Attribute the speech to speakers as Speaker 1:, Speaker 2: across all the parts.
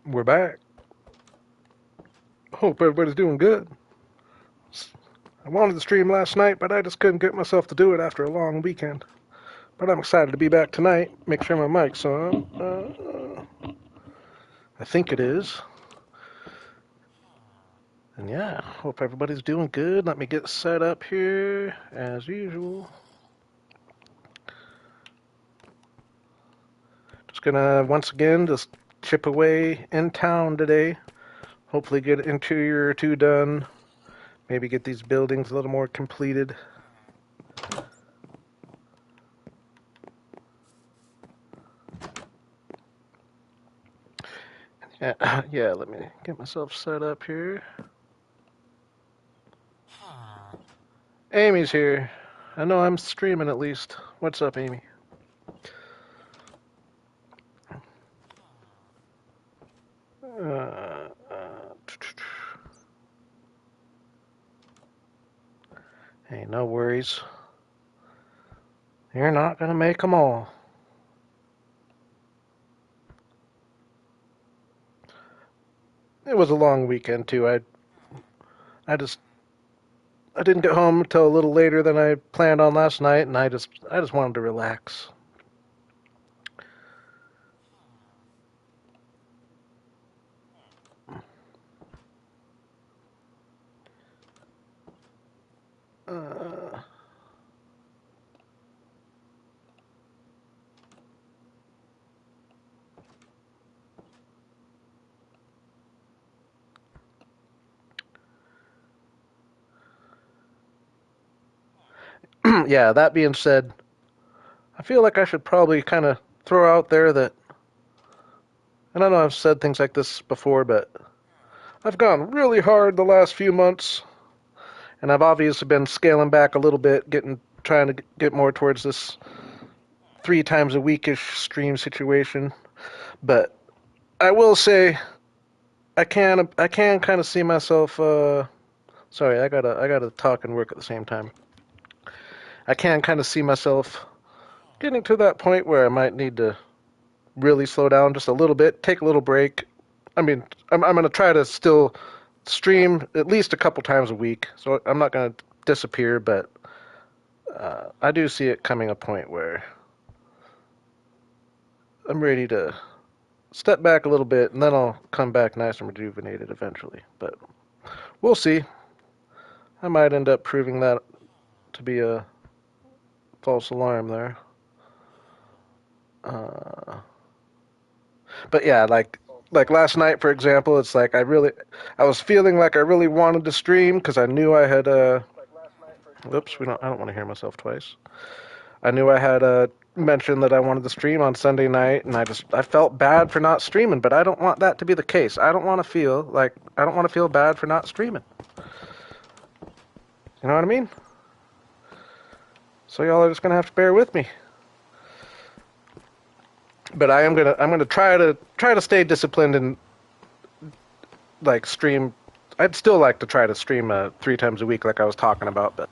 Speaker 1: We're back. Hope everybody's doing good. I wanted to stream last night, but I just couldn't get myself to do it after a long weekend. But I'm excited to be back tonight. Make sure my mic's on. I think it is. And yeah, hope everybody's doing good. Let me get set up here as usual. Just gonna once again just chip away in town today. Hopefully get an interior or two done. Maybe get these buildings a little more completed. Yeah, let me get myself set up here. Amy's here. I know I'm streaming at least. What's up, Amy? Uh, hey, no worries. You're not gonna make them all. It was a long weekend too. I just I didn't get home until a little later than I planned on last night, and I just wanted to relax. Uh, yeah, that being said, I feel like I should probably kind of throw out there that, and I know I've said things like this before, but I've gone really hard the last few months, and I've obviously been scaling back a little bit, trying to get more towards this 3 times a weekish stream situation. But I will say I can kind of see myself. Sorry, I gotta talk and work at the same time. I can kind of see myself getting to that point where I might need to really slow down just a little bit, take a little break. I mean, I'm gonna try to still stream at least a couple times a week, so I'm not gonna disappear. But I do see it coming a point where I'm ready to step back a little bit, and then I'll come back nice and rejuvenated eventually. But we'll see. I might end up proving that to be a false alarm there. Uh, but yeah, like last night, for example, it's like I was feeling like I really wanted to stream because I knew I had Oops, I don't want to hear myself twice. I knew I had mentioned that I wanted to stream on Sunday night, and I felt bad for not streaming, but I don't want that to be the case. I don't want to feel bad for not streaming. You know what I mean? So y'all are just gonna have to bear with me. But I'm gonna try to stay disciplined and like stream. I'd still like to try to stream 3 times a week, like I was talking about. But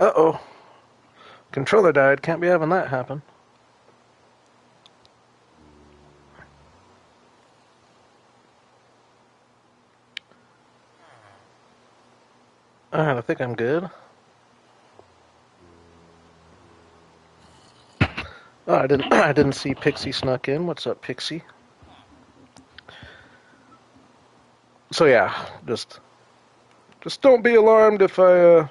Speaker 1: uh-oh, controller died. Can't be having that happen. All right, I think I'm good. Oh, I didn't see Pixie snuck in. What's up, Pixie? So yeah, just don't be alarmed if I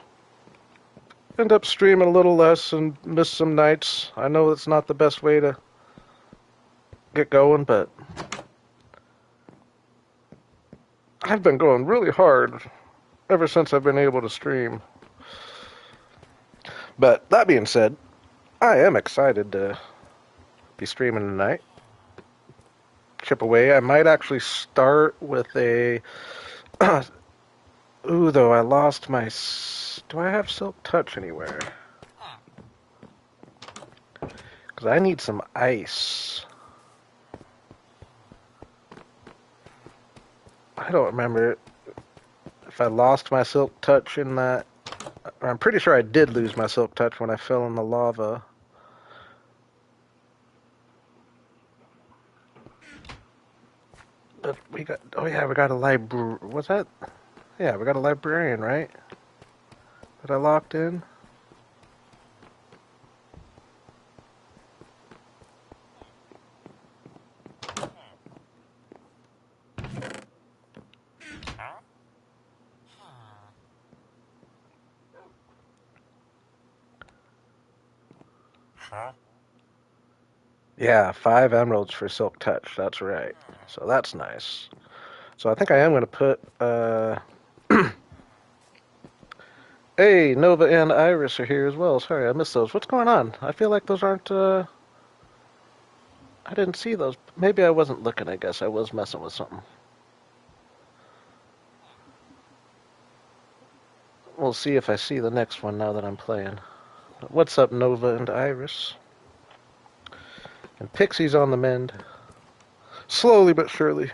Speaker 1: end up streaming a little less and miss some nights. I know it's not the best way to get going, but I've been going really hard ever since I've been able to stream. But that being said, I am excited to be streaming tonight. Chip away. I might actually start with a. Ooh, though I lost my. Do I have Silk Touch anywhere? Because I need some ice. I don't remember if if I lost my silk touch in that, or I'm pretty sure I did lose my silk touch when I fell in the lava. But we got, oh yeah, we got a what's that? Yeah, we got a librarian, right? That I locked in. Yeah, 5 emeralds for silk touch. That's right. So that's nice. So I think I am going to put, hey, Nova and Iris are here as well. Sorry, I missed those. What's going on? I feel like those aren't, I didn't see those. Maybe I wasn't looking, I guess. I was messing with something. We'll see if I see the next one now that I'm playing. What's up, Nova and Iris? And Pixie's on the mend. Slowly but surely.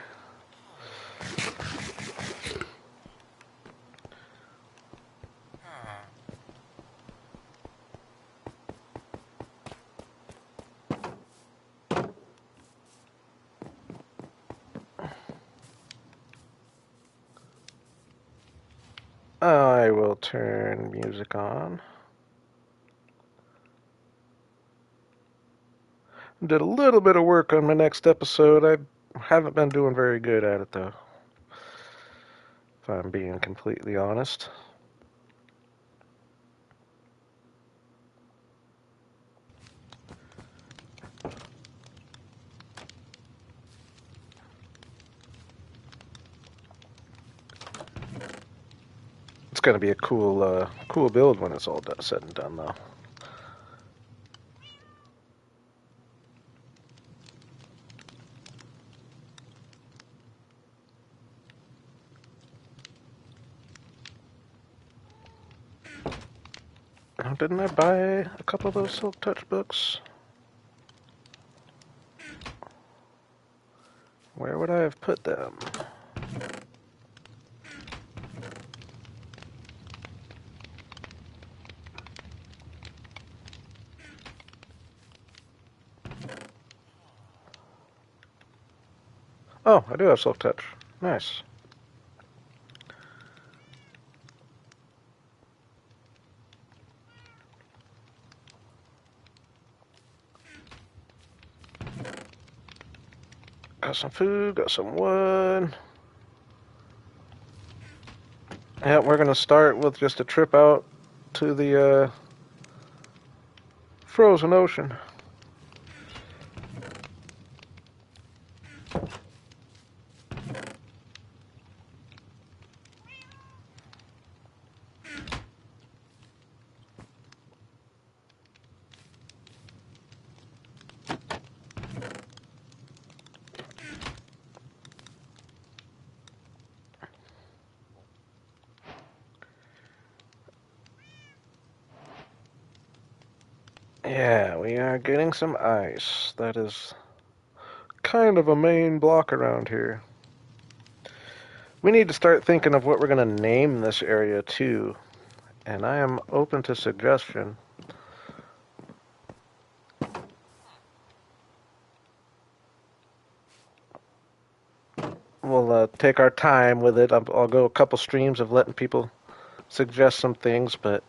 Speaker 1: I will turn music on. Did a little bit of work on my next episode. I haven't been doing very good at it, though, if I'm being completely honest. It's going to be a cool build when it's all said and done, though. Oh, didn't I buy a couple of those Silk Touch books? Where would I have put them? Oh, I do have Silk Touch. Nice. Got some food, got some wood. Yeah, we're going to start with just a trip out to the frozen ocean. Yeah, we are getting some ice. That is kind of a main block around here. We need to start thinking of what we're going to name this area too, and I am open to suggestion. We'll take our time with it. I'll go a couple streams of letting people suggest some things, but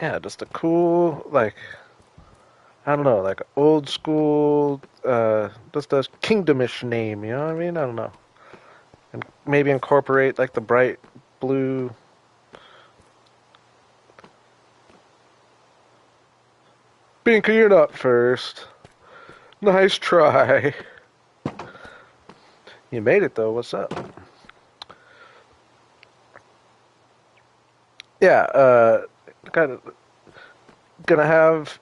Speaker 1: yeah, just a cool, like, I don't know, like old school, just a kingdomish name, you know what I mean? I don't know. And maybe incorporate like the bright blue. Binka, you're not first. Nice try. You made it though, what's up? Yeah, kind of gonna have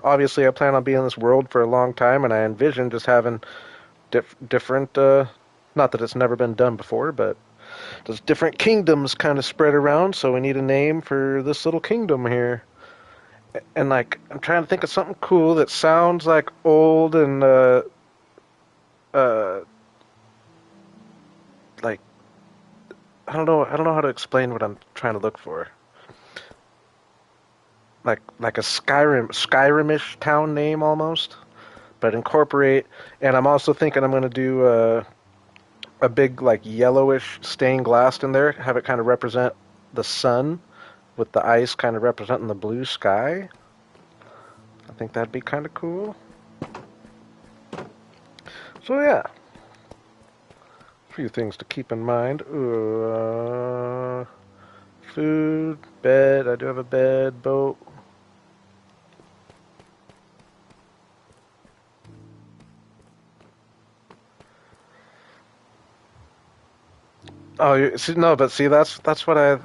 Speaker 1: obviously I plan on being in this world for a long time and I envision just having different not that it's never been done before, but there's different kingdoms kind of spread around, so we need a name for this little kingdom here. And like I'm trying to think of something cool that sounds like old and uh like I don't know how to explain what I'm trying to look for. Like a Skyrimish town name almost, but incorporate. And I'm also thinking I'm going to do a big like yellowish stained glass in there, have it kind of represent the sun with the ice kind of representing the blue sky. I think that'd be kind of cool. So yeah, a few things to keep in mind. Food, bed. I do have a bed, boat. Oh, see, no, but see, that's what I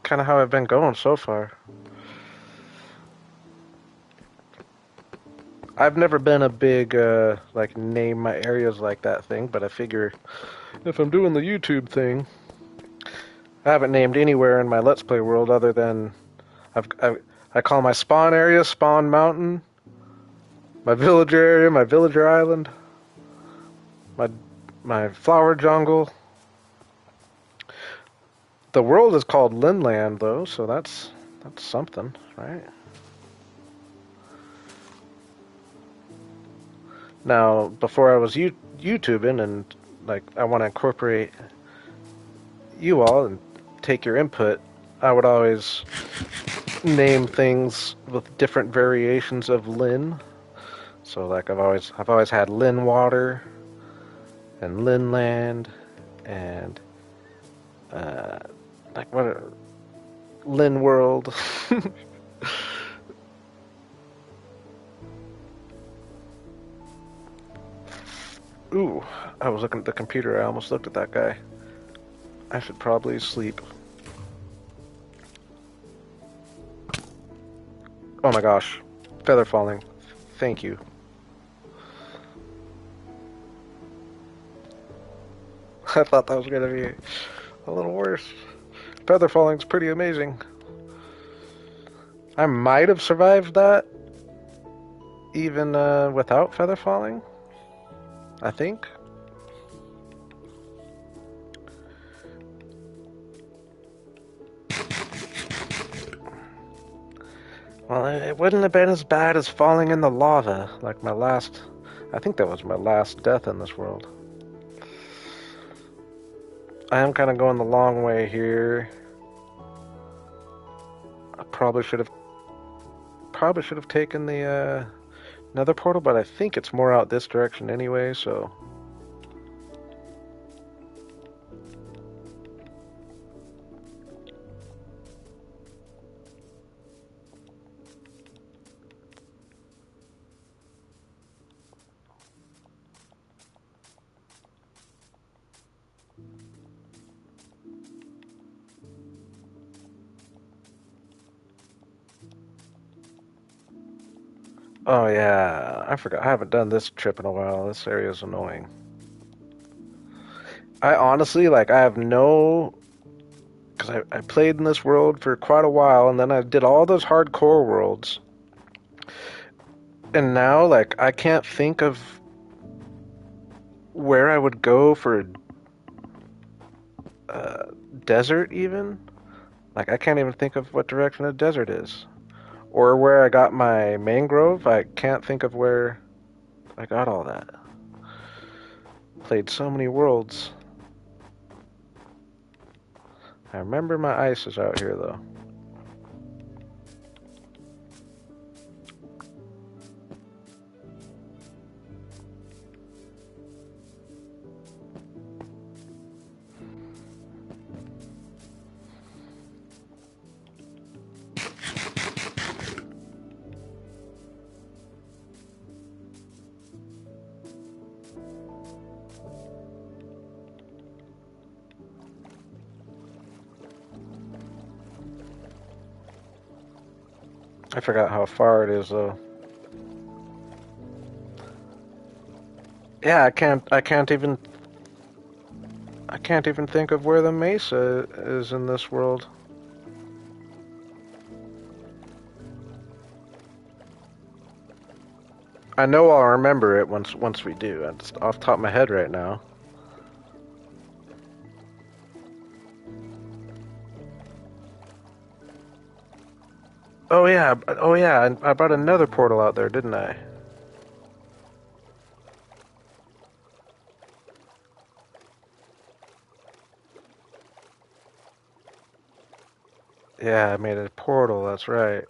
Speaker 1: kind of how I've been going so far. I've never been a big like name my areas like that thing, but I figure if I'm doing the YouTube thing, I haven't named anywhere in my Let's Play world other than I call my spawn area Spawn Mountain, my villager area my Villager Island, my my flower jungle. The world is called Linland though, so that's something, right? Now, before I was YouTubing and like I want to incorporate you all and take your input, I would always name things with different variations of Lin. So like I've always had Lin Water and Linland and uh, like what Lin World. Ooh, I was looking at the computer. I almost looked at that guy. I should probably sleep. Oh my gosh. Feather falling. Thank you. I thought that was going to be a little worse. Feather falling's pretty amazing. I might have survived that even without feather falling, I think. Well, it wouldn't have been as bad as falling in the lava, like my last... I think that was my last death in this world. I am kind of going the long way here. I probably should have taken the nether portal, but I think it's more out this direction anyway, so... Oh yeah, I forgot. I haven't done this trip in a while. This area is annoying. I honestly, like, I have no... Because I played in this world for quite a while, and then I did all those hardcore worlds. And now, like, I can't think of where I would go for desert, even. Like, I can't even think of what direction a desert is. Or where I got my mangrove. I can't think of where I got all that. Played so many worlds. I remember my ice is out here, though. I forgot how far it is, though. Yeah, I can't even think of where the mesa is in this world. I know I'll remember it once we do. It's off the top of my head right now. Oh yeah, I brought another portal out there, didn't I? Yeah, I made a portal, that's right.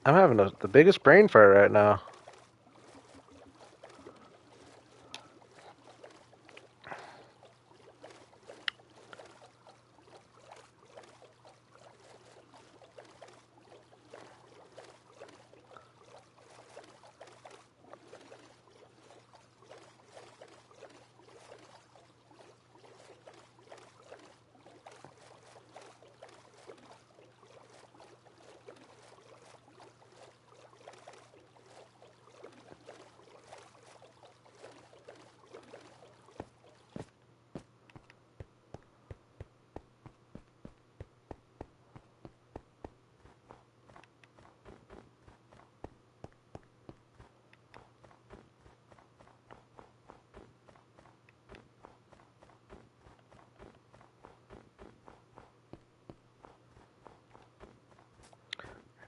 Speaker 1: I'm having the biggest brain fart right now.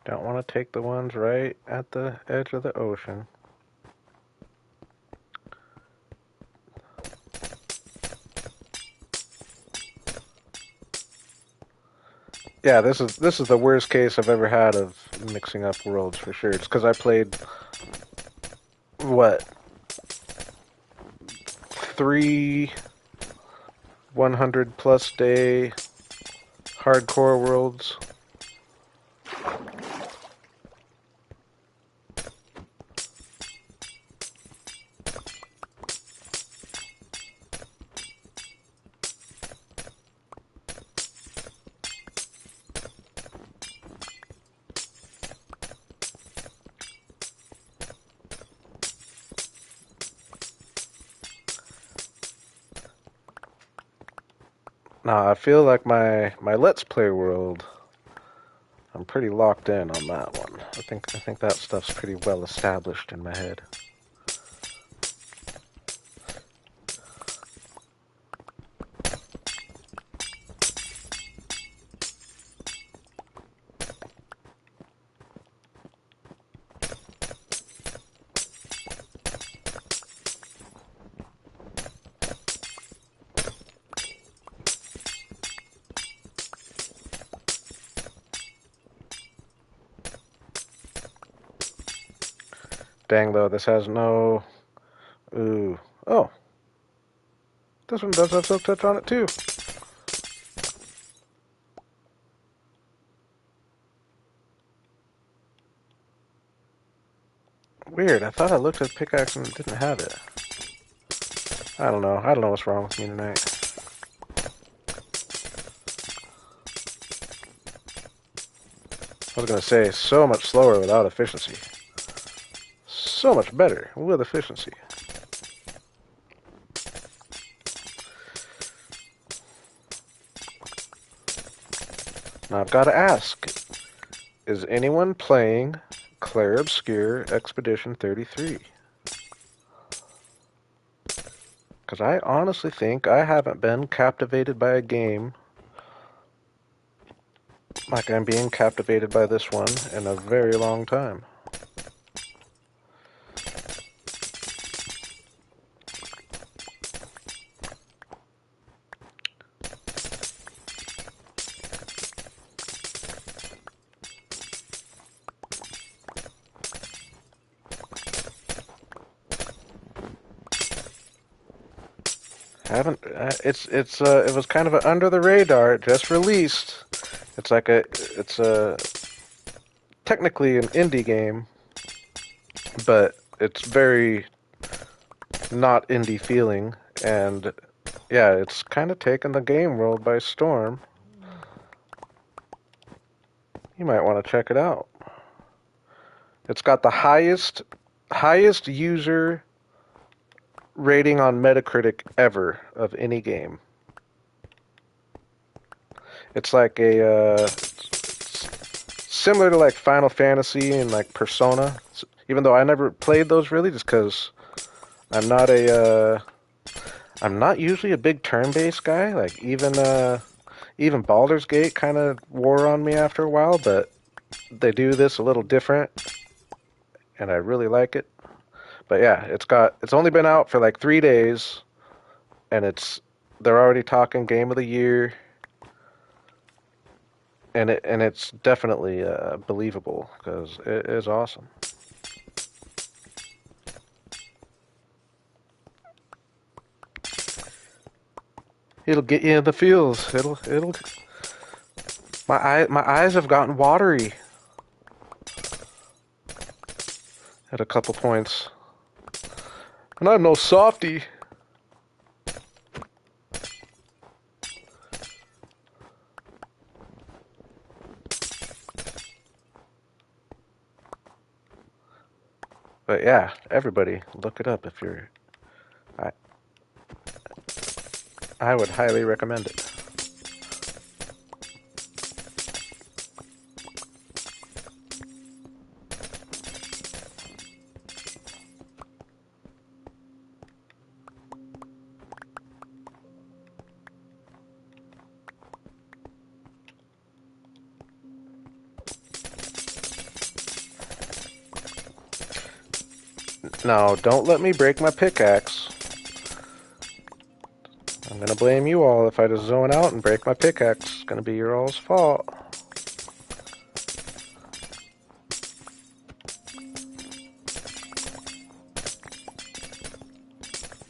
Speaker 1: Don't want to take the ones right at the edge of the ocean. Yeah, this is the worst case I've ever had of mixing up worlds for sure. It's because I played what 3 100 plus day hardcore worlds. Now I feel like my Let's Play world. I'm pretty locked in on that one. I think that stuff's pretty well established in my head. Dang though, this has no. Ooh. Oh, this one does have silk touch on it too. Weird. I thought I looked at pickaxe and it didn't have it. I don't know. I don't know what's wrong with me tonight. I was gonna say so much slower without efficiency. So much better with efficiency. Now I've got to ask, is anyone playing Claire Obscure Expedition 33? Because I honestly think I haven't been captivated by a game like I'm being captivated by this one in a very long time. Haven't it was kind of an under the radar. It just released. It's technically an indie game, but it's very not indie feeling, and yeah, it's kind of taken the game world by storm. You might want to check it out. It's got the highest user rating on Metacritic ever of any game. It's like similar to like Final Fantasy and like Persona, even though I never played those really, just because I'm not I'm not usually a big turn-based guy. Like Even Baldur's Gate kind of wore on me after a while, but they do this a little different, and I really like it. But yeah, it's only been out for like 3 days, and they're already talking game of the year, and it's definitely believable because it is awesome. It'll get you in the feels. It'll. My eyes have gotten watery at a couple points, and I'm no softy. But yeah, everybody look it up if you're. I I would highly recommend it. No, don't let me break my pickaxe. I'm gonna blame you all if I just zone out and break my pickaxe. It's gonna be your all's fault.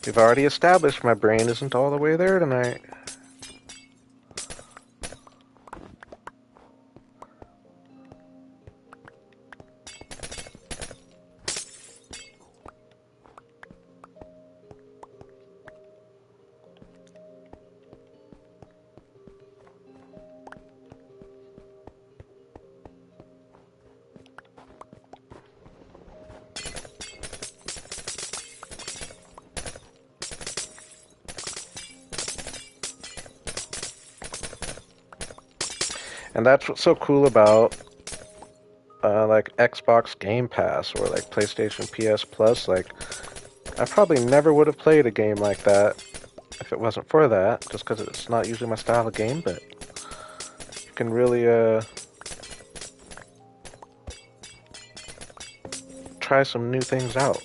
Speaker 1: We've already established my brain isn't all the way there tonight. And that's what's so cool about like Xbox Game Pass or like PlayStation PS Plus. Like, I probably never would have played a game like that if it wasn't for that, just because it's not usually my style of game, but you can really try some new things out.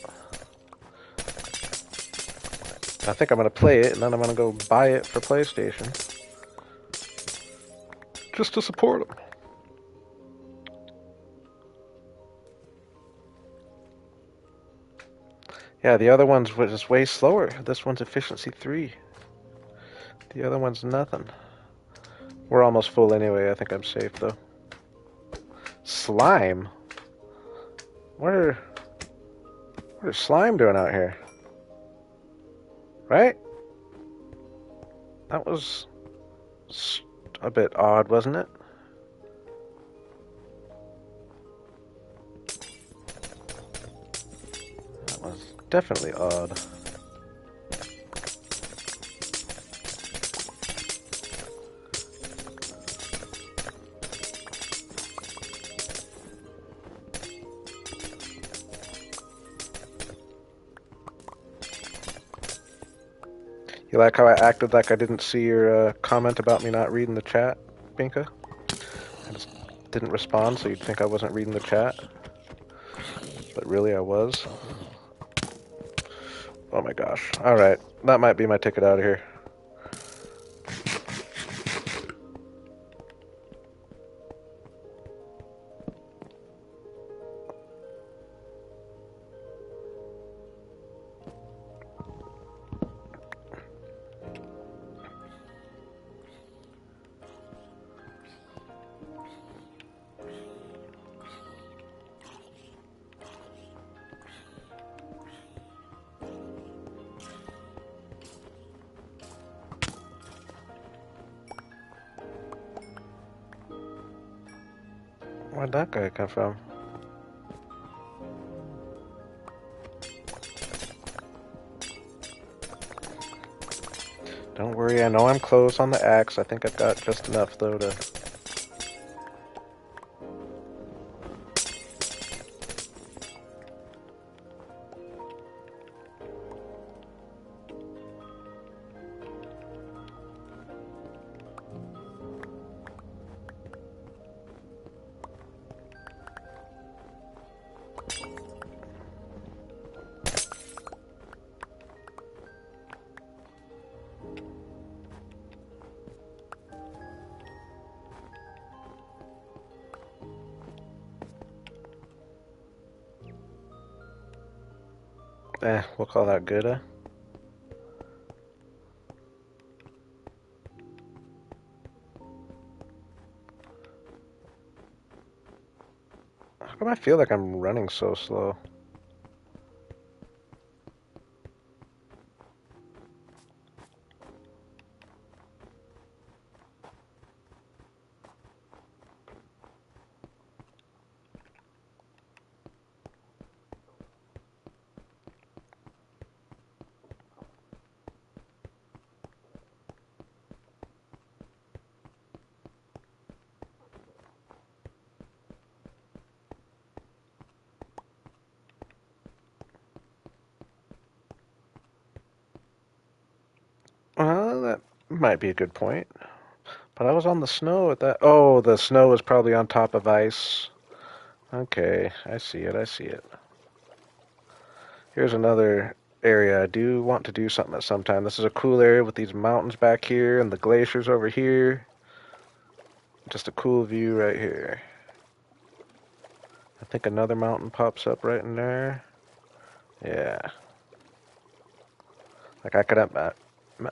Speaker 1: I think I'm going to play it, and then I'm going to go buy it for PlayStation. Just to support them. Yeah, the other one's just way slower. This one's efficiency 3. The other one's nothing. We're almost full anyway. I think I'm safe, though. Slime? What is slime doing out here? Right? That was a bit odd, wasn't it? That was definitely odd. You like how I acted like I didn't see your comment about me not reading the chat, Binka? I just didn't respond, so you'd think I wasn't reading the chat. But really, I was. Oh my gosh. Alright, that might be my ticket out of here. Where'd that guy come from? Don't worry, I know I'm close on the axe. I think I've got just enough, though, to... We'll call that good, How come I feel like I'm running so slow? Well, that might be a good point. But I was on the snow at that. Oh, the snow was probably on top of ice. Okay, I see it. I see it. Here's another area I do want to do something at some time. This is a cool area with these mountains back here and the glaciers over here. Just a cool view right here. I think another mountain pops up right in there. Yeah. Like I could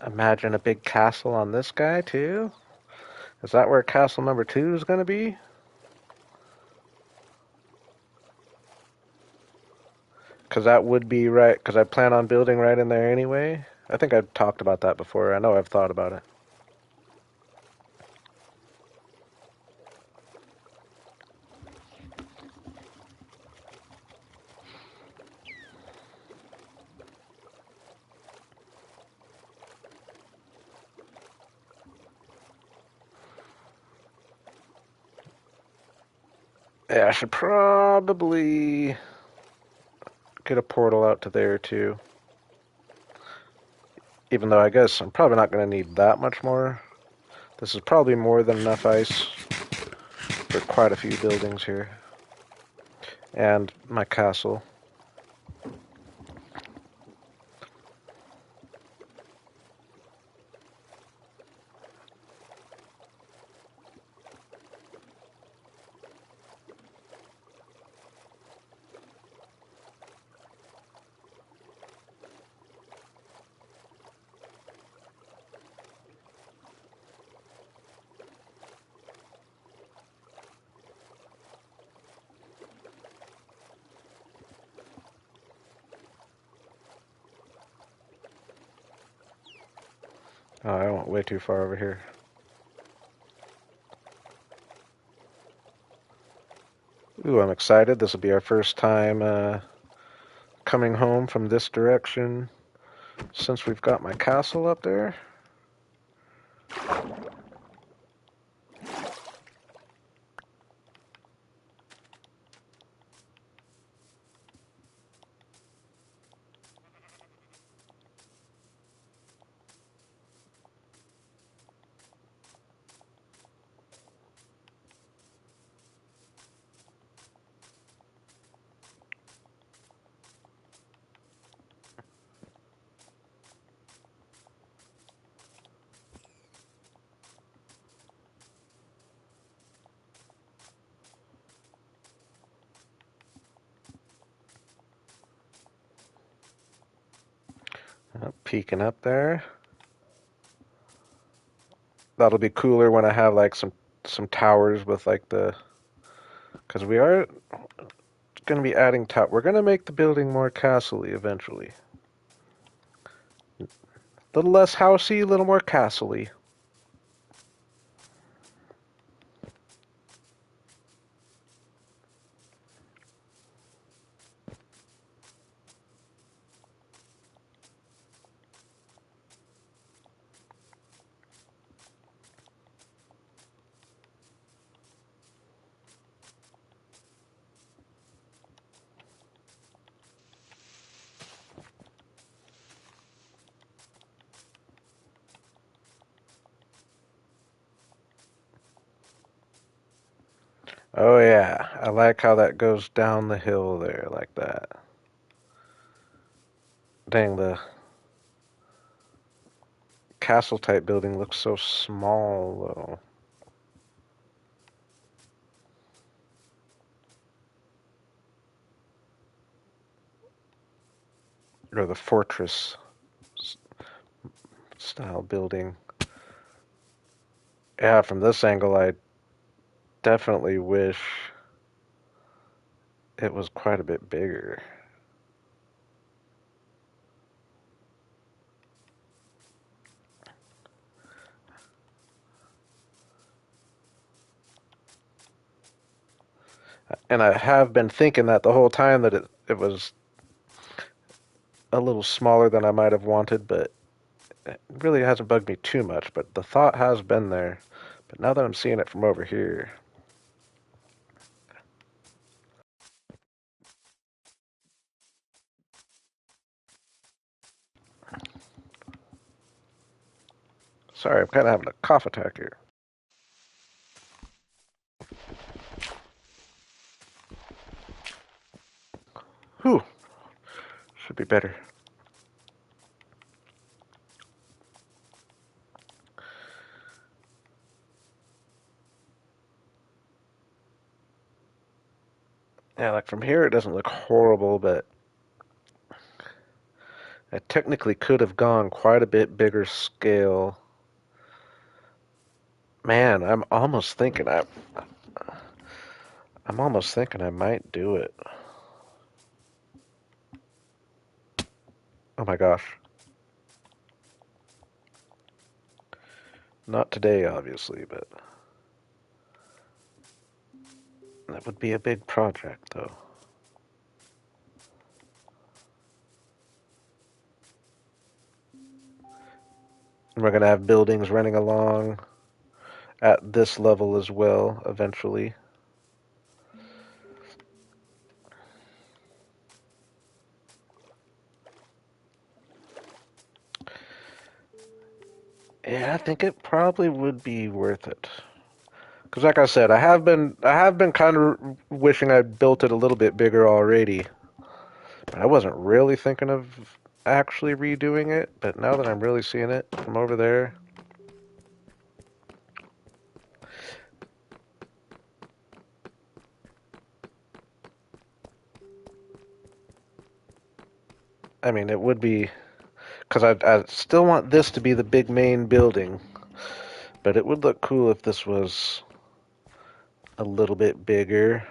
Speaker 1: imagine a big castle on this guy too. Is that where castle number 2 is going to be? Because that would be right. Because I plan on building right in there anyway. I think I've talked about that before. I know I've thought about it. Yeah, I should probably get a portal out to there too. Even though I guess I'm probably not going to need that much more. This is probably more than enough ice for quite a few buildings here. And my castle. Oh, I went way too far over here. Ooh, I'm excited. This will be our first time coming home from this direction since we've got my castle up there. Peeking up there. That'll be cooler when I have like some towers with like the because we are going to be adding top. We're going to make the building more castle-y eventually. A little less housey, a little more castle-y. Oh yeah, I like how that goes down the hill there like that. Dang, the castle type building looks so small though. or the fortress style building. Yeah, from this angle, I definitely wish it was quite a bit bigger. And I have been thinking that the whole time that it was a little smaller than I might have wanted, but it really hasn't bugged me too much. But the thought has been there. But now that I'm seeing it from over here, sorry, I'm kind of having a cough attack here. Whew, should be better. Yeah, like from here it doesn't look horrible, but I technically could have gone quite a bit bigger scale. Man, I'm almost thinking I might do it. Oh my gosh. Not today, obviously, but that would be a big project, though. And we're going to have buildings running along at this level as well, eventually. Yeah, I think it probably would be worth it. Because, like I said, I have been kind of wishing I'd built it a little bit bigger already. But I wasn't really thinking of actually redoing it. But now that I'm really seeing it from over there, I mean, it would be because I still want this to be the big main building, but it would look cool if this was a little bit bigger.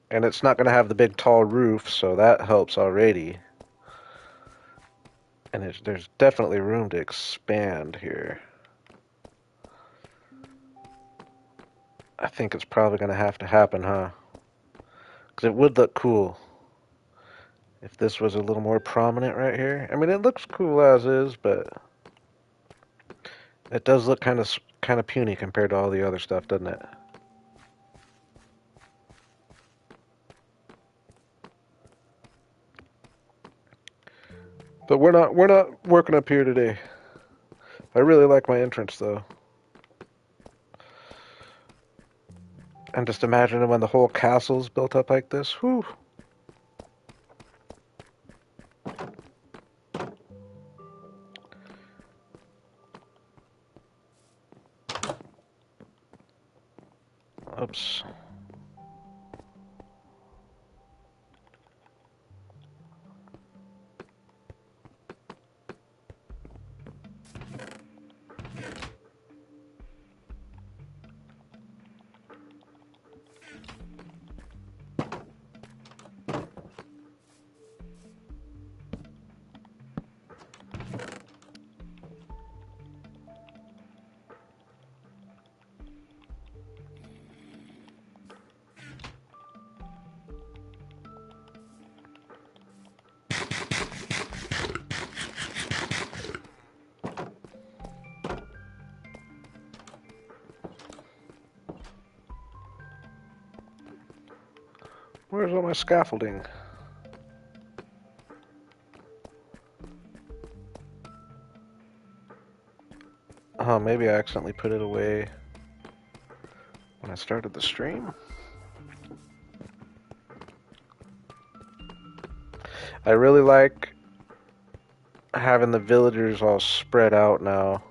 Speaker 1: And it's not going to have the big tall roof, so that helps already. And there's definitely room to expand here. I think it's probably going to have to happen, huh? Because it would look cool if this was a little more prominent right here. I mean, it looks cool as is, but it does look kind of puny compared to all the other stuff, doesn't it? But we're not working up here today. I really like my entrance though. And just imagine when the whole castle's built up like this. Whew. Oops. Where's all my scaffolding? Oh, maybe I accidentally put it away when I started the stream. I really like having the villagers all spread out now,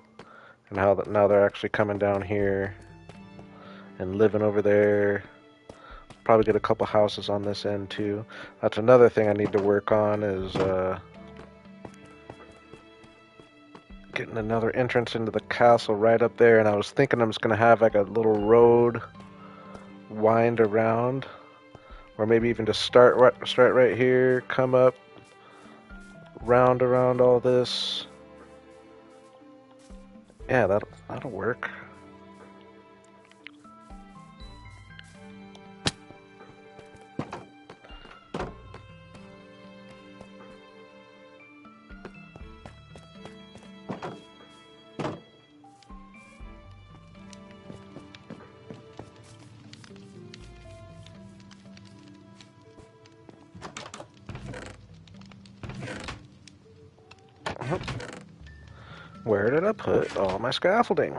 Speaker 1: and how that now they're actually coming down here and living over there. Probably get a couple houses on this end too. That's another thing I need to work on is getting another entrance into the castle right up there, and I was thinking I'm just gonna have like a little road wind around, or maybe even just start right here, come up, round around all this. Yeah, that'll work. Where did I put all my scaffolding?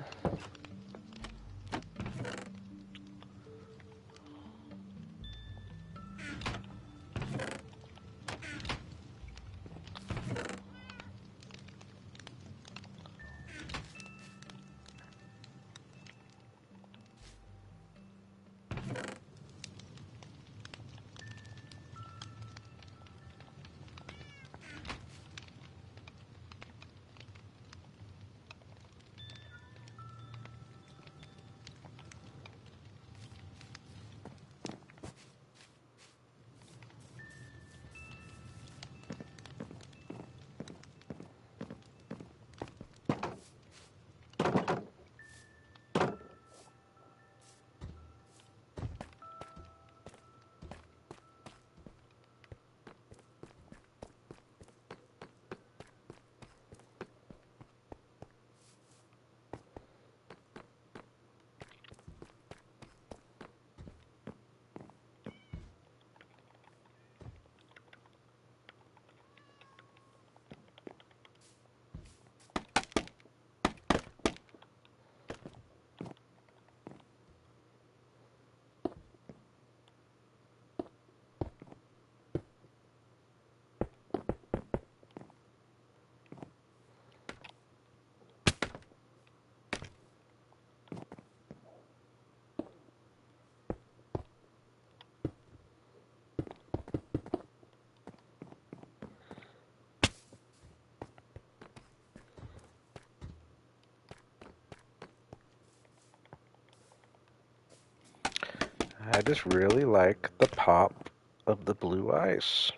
Speaker 1: I just really like the pop of the blue ice.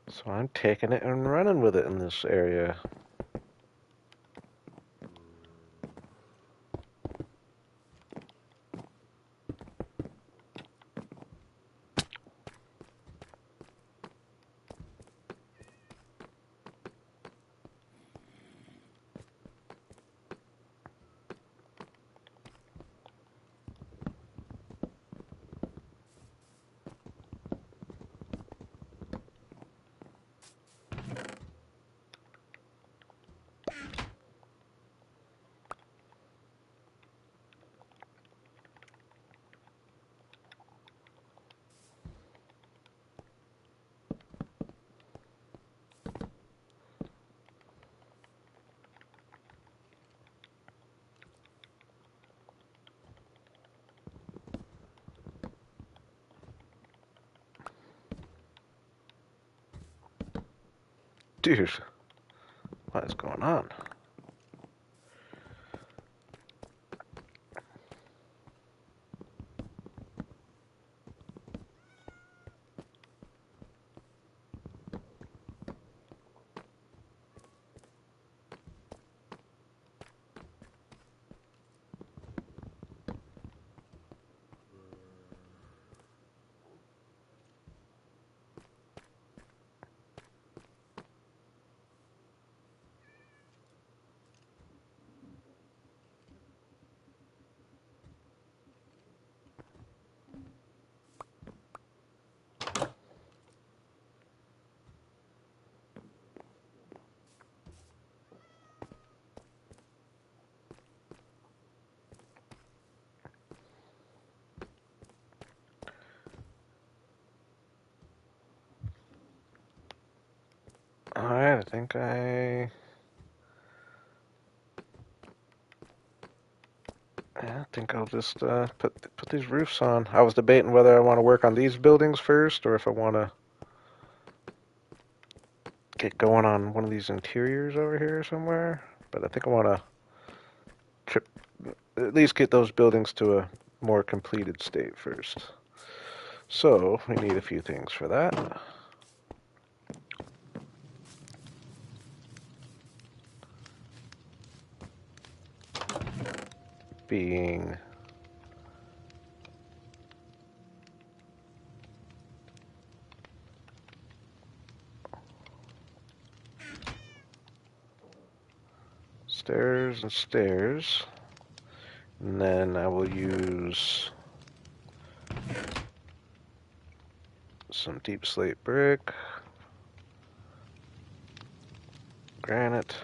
Speaker 1: So I'm taking it and running with it in this area. Dude, what is going on? Alright, I think I'll just put these roofs on. I was debating whether I want to work on these buildings first or if I want to get going on one of these interiors over here somewhere. But I think I want to at least get those buildings to a more completed state first. So we need a few things for that. Being stairs and stairs. And then I will use some deep slate brick, granite,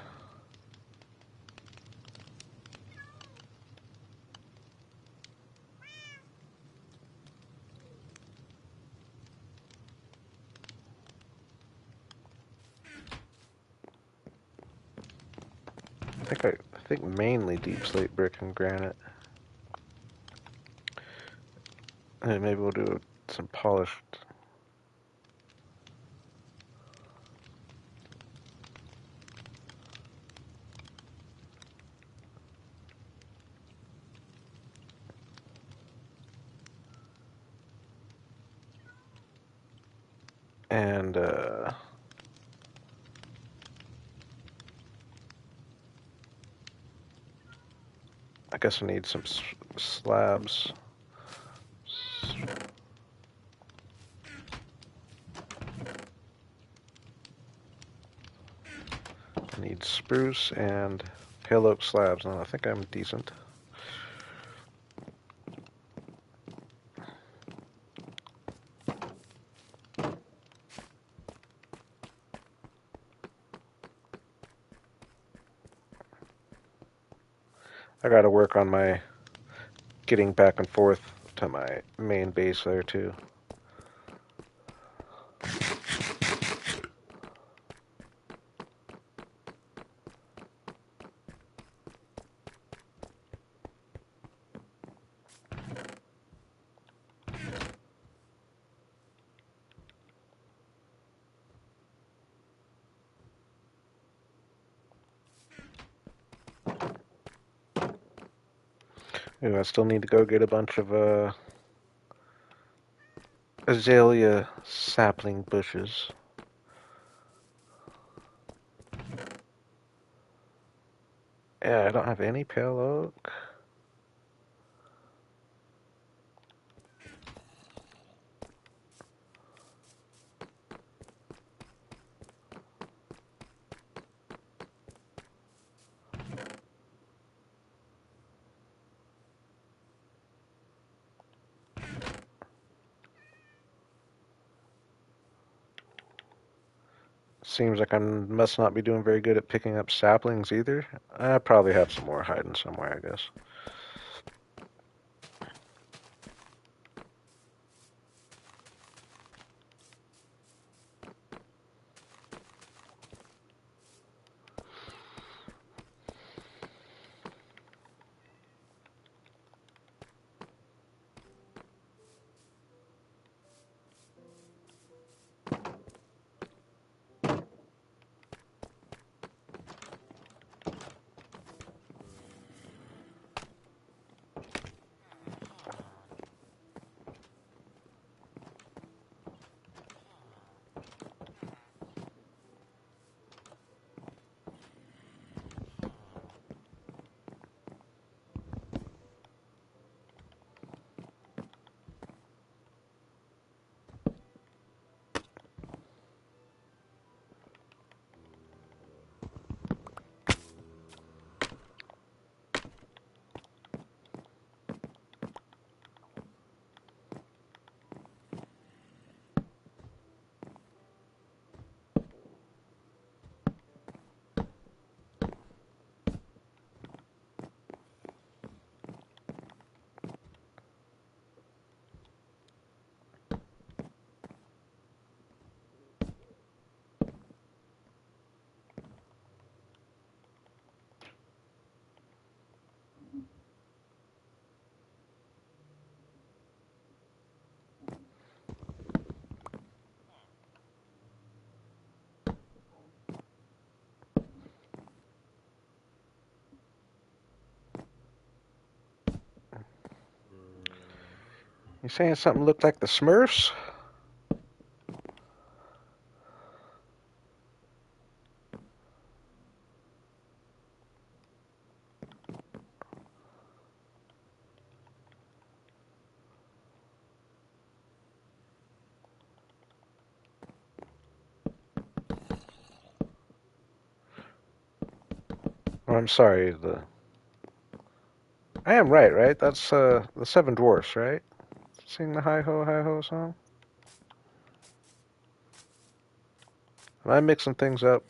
Speaker 1: I think mainly deep slate brick and granite. And maybe we'll do some polished. And I guess I need some slabs. I need spruce and pale oak slabs. And I think I'm decent. I gotta work on my getting back and forth to my main base there too. Ooh, I still need to go get a bunch of azalea sapling bushes. Yeah, I don't have any pale oak. Seems like I must not be doing very good at picking up saplings either. I probably have some more hiding somewhere, I guess. You saying something looked like the Smurfs? Oh, I'm sorry. I am right, right? That's the Seven Dwarfs, right? Sing the hi ho song. Am I mixing things up?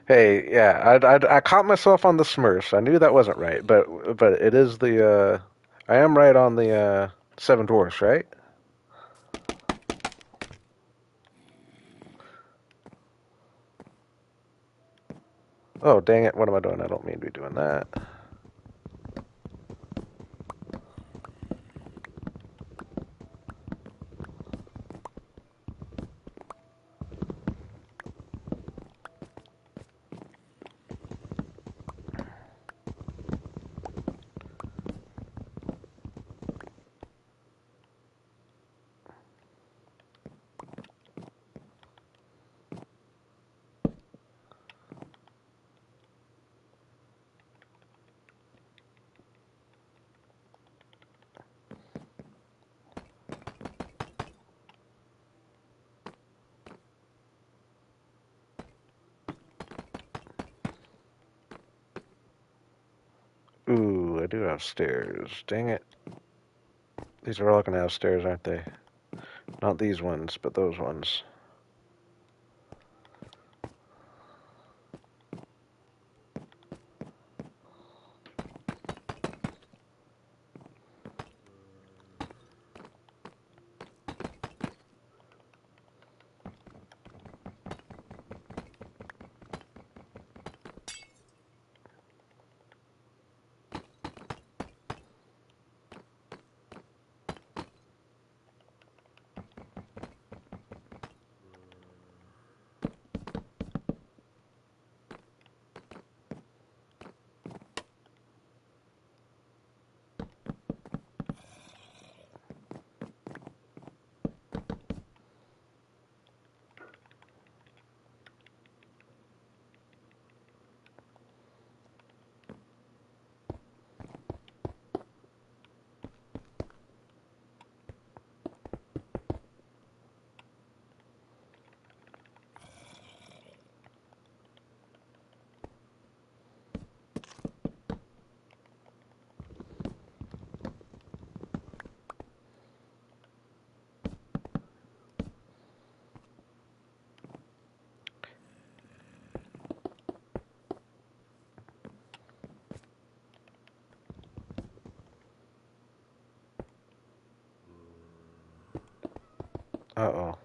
Speaker 1: Hey, yeah, I caught myself on the Smurfs. I knew that wasn't right, but it is the I am right on the Seven Dwarfs, right? Oh, dang it! What am I doing? I don't mean to be doing that. Ooh, I do have stairs. Dang it! These are all gonna have stairs, aren't they? Not these ones, but those ones. Uh-oh.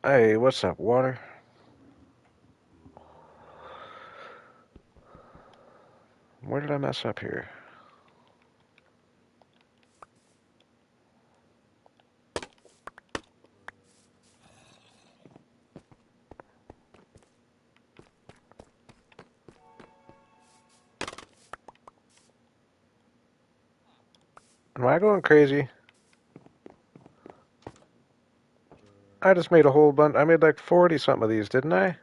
Speaker 1: Hey, what's up, water? Where did I mess up here? Am I going crazy? I just made a whole bunch. I made like 40 something of these, didn't I?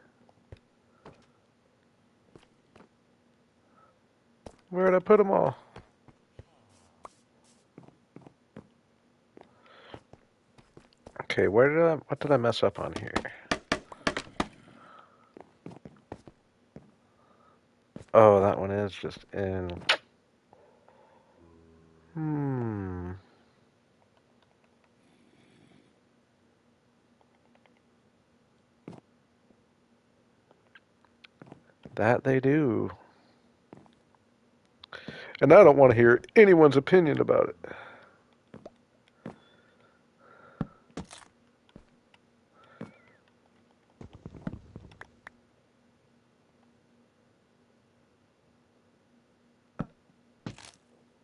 Speaker 1: Where did I put them all? Okay, what did I mess up on here? Oh, that one is just in. Hmm. That they do. And I don't want to hear anyone's opinion about it.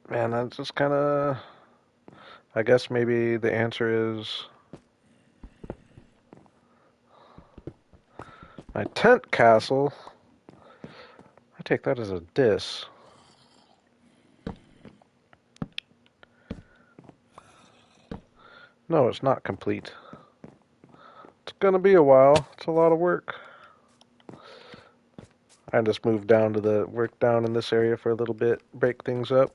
Speaker 1: Man, that's just kind of. I guess maybe the answer is my tent castle. I take that as a diss. No, it's not complete. It's gonna be a while. It's a lot of work. I just moved down to the work down in this area for a little bit, break things up.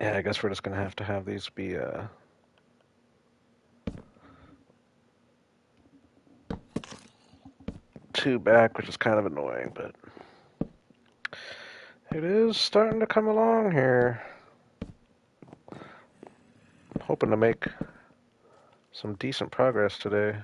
Speaker 1: Yeah, I guess we're just gonna have to have these be two back, which is kind of annoying, but it is starting to come along here. I'm hoping to make some decent progress today.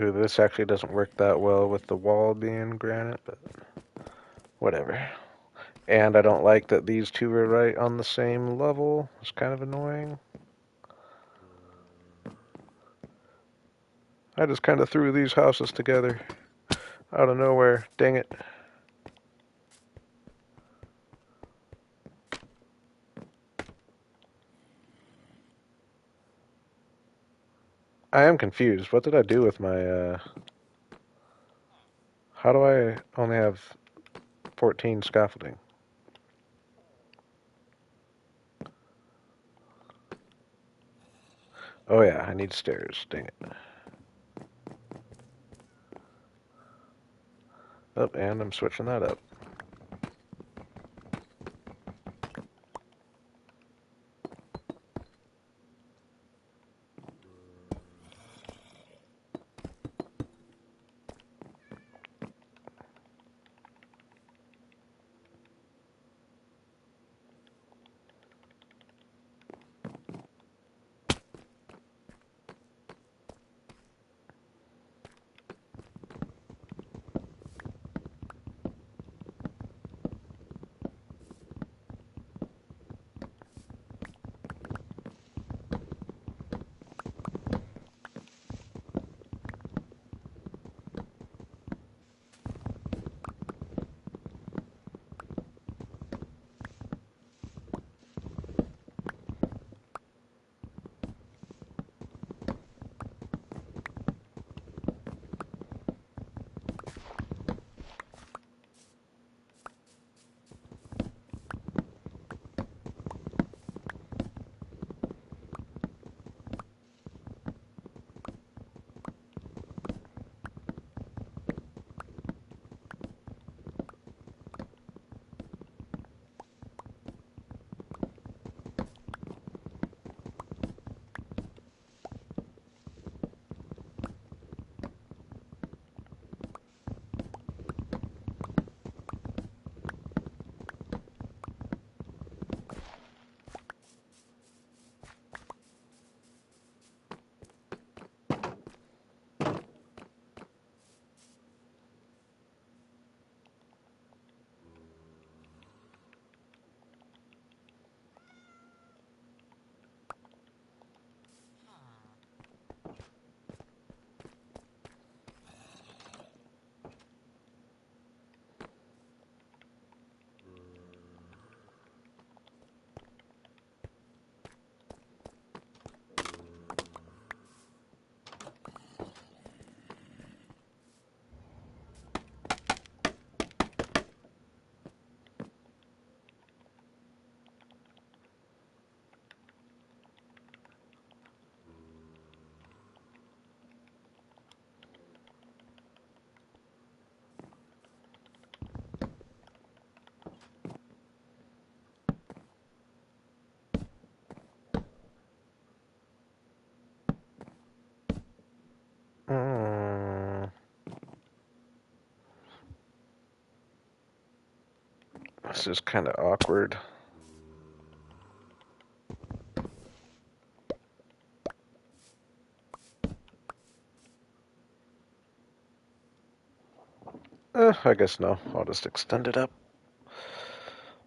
Speaker 1: Ooh, this actually doesn't work that well with the wall being granite, but whatever. And I don't like that these two are right on the same level. It's kind of annoying. I just kind of threw these houses together out of nowhere. Dang it. I am confused. What did I do with my, how do I only have 14 scaffolding? Oh yeah, I need stairs. Dang it. Oh, and I'm switching that up. This is kind of awkward. I guess no. I'll just extend it up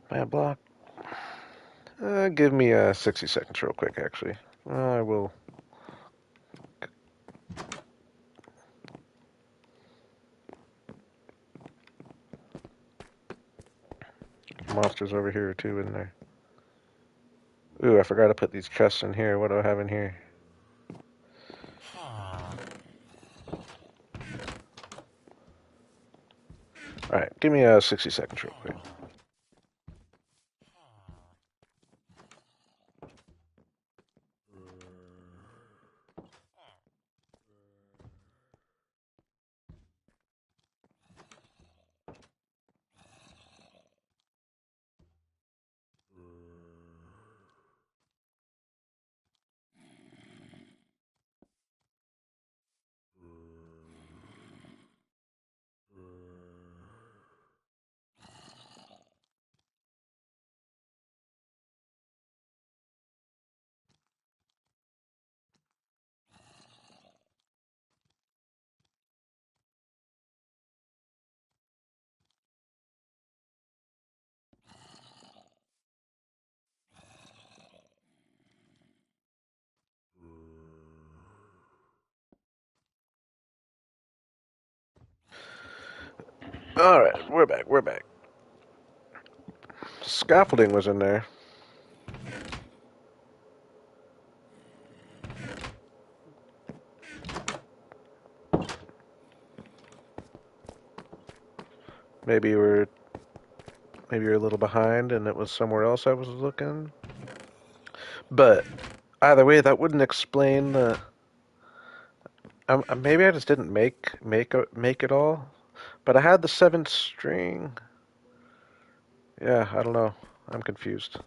Speaker 1: by a block. Give me 60 seconds real quick, actually. I will. Monsters over here too, in there. Ooh, I forgot to put these chests in here. What do I have in here? Alright, give me 60 seconds real quick. Alright, we're back, we're back. Scaffolding was in there. Maybe we're a little behind and it was somewhere else I was looking. But either way, that wouldn't explain the. Maybe I just didn't make it all. But I had the seventh string. Yeah, I don't know. I'm confused.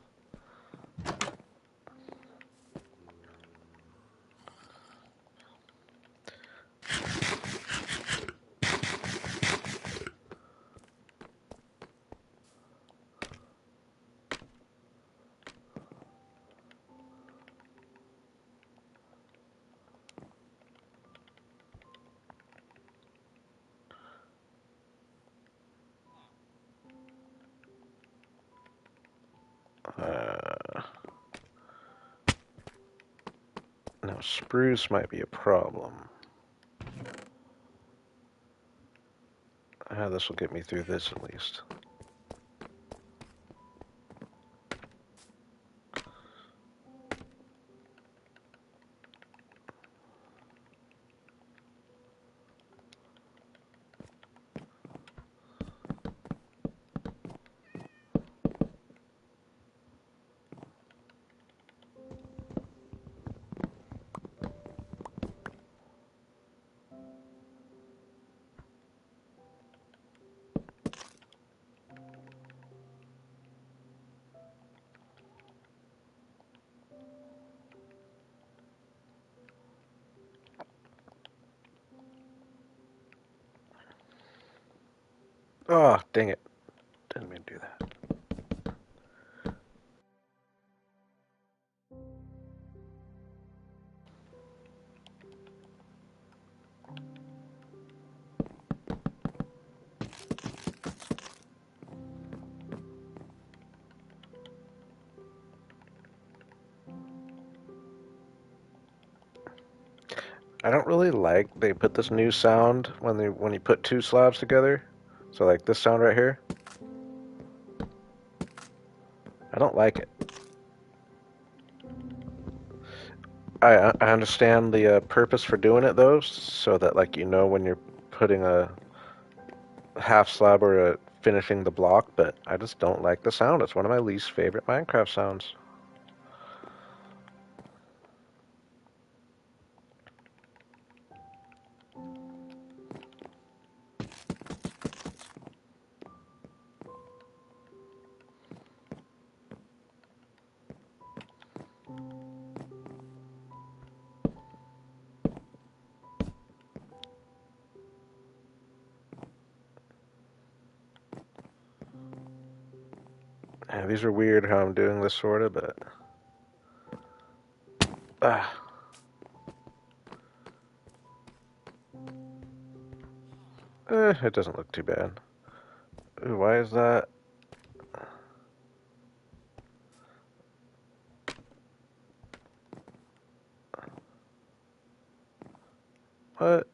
Speaker 1: Now spruce might be a problem. This will get me through this at least. Oh, dang it. Didn't mean to do that. I don't really like they put this new sound when you put two slabs together. So like this sound right here. I don't like it. I understand the purpose for doing it though, so that like you know when you're putting a half slab or finishing the block, but I just don't like the sound. It's one of my least favorite Minecraft sounds. these are weird how I'm doing this sorta, but ah, it doesn't look too bad. Ooh, why is that? What?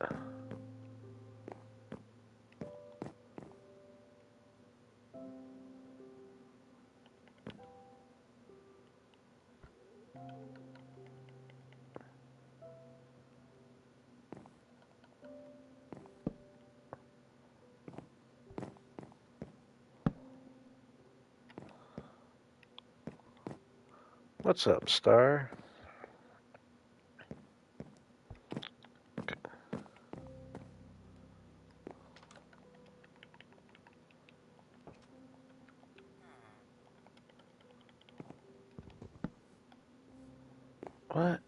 Speaker 1: What's up, Star? What?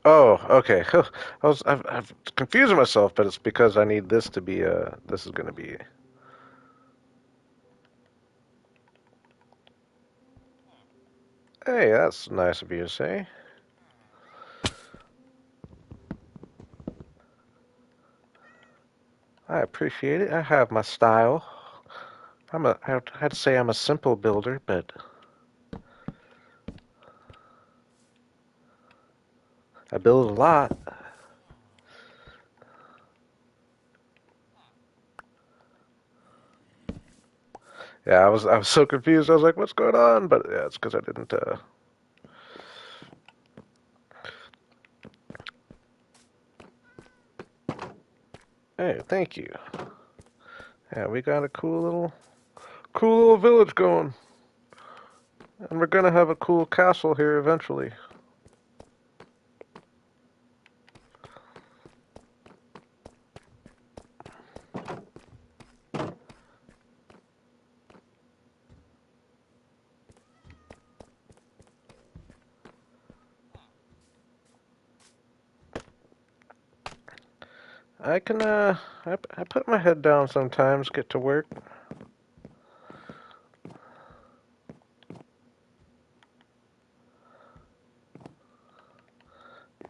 Speaker 1: Oh, okay. I've confusing myself, but it's because I need this to be this is gonna be. Hey, that's nice of you to say. I appreciate it. I have my style. I'd say I'm a simple builder, but I build a lot. Yeah, I was so confused. I was like, "What's going on?" But yeah, it's because I didn't. Hey, thank you. Yeah, we got a cool little village going, and we're gonna have a cool castle here eventually. I can I put my head down sometimes, get to work.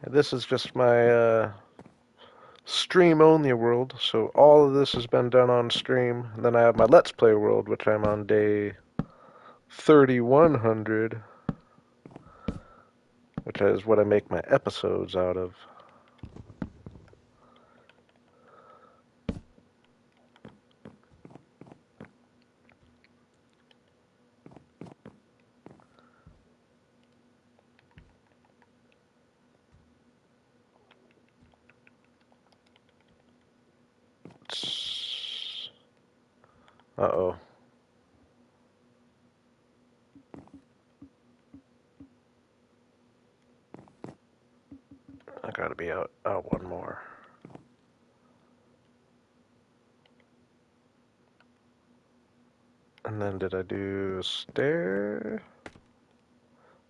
Speaker 1: This is just my stream only world, so all of this has been done on stream. And then I have my Let's Play world, which I'm on day 3100, which is what I make my episodes out of. Uh-oh. I gotta be out one more. And then did I do stair?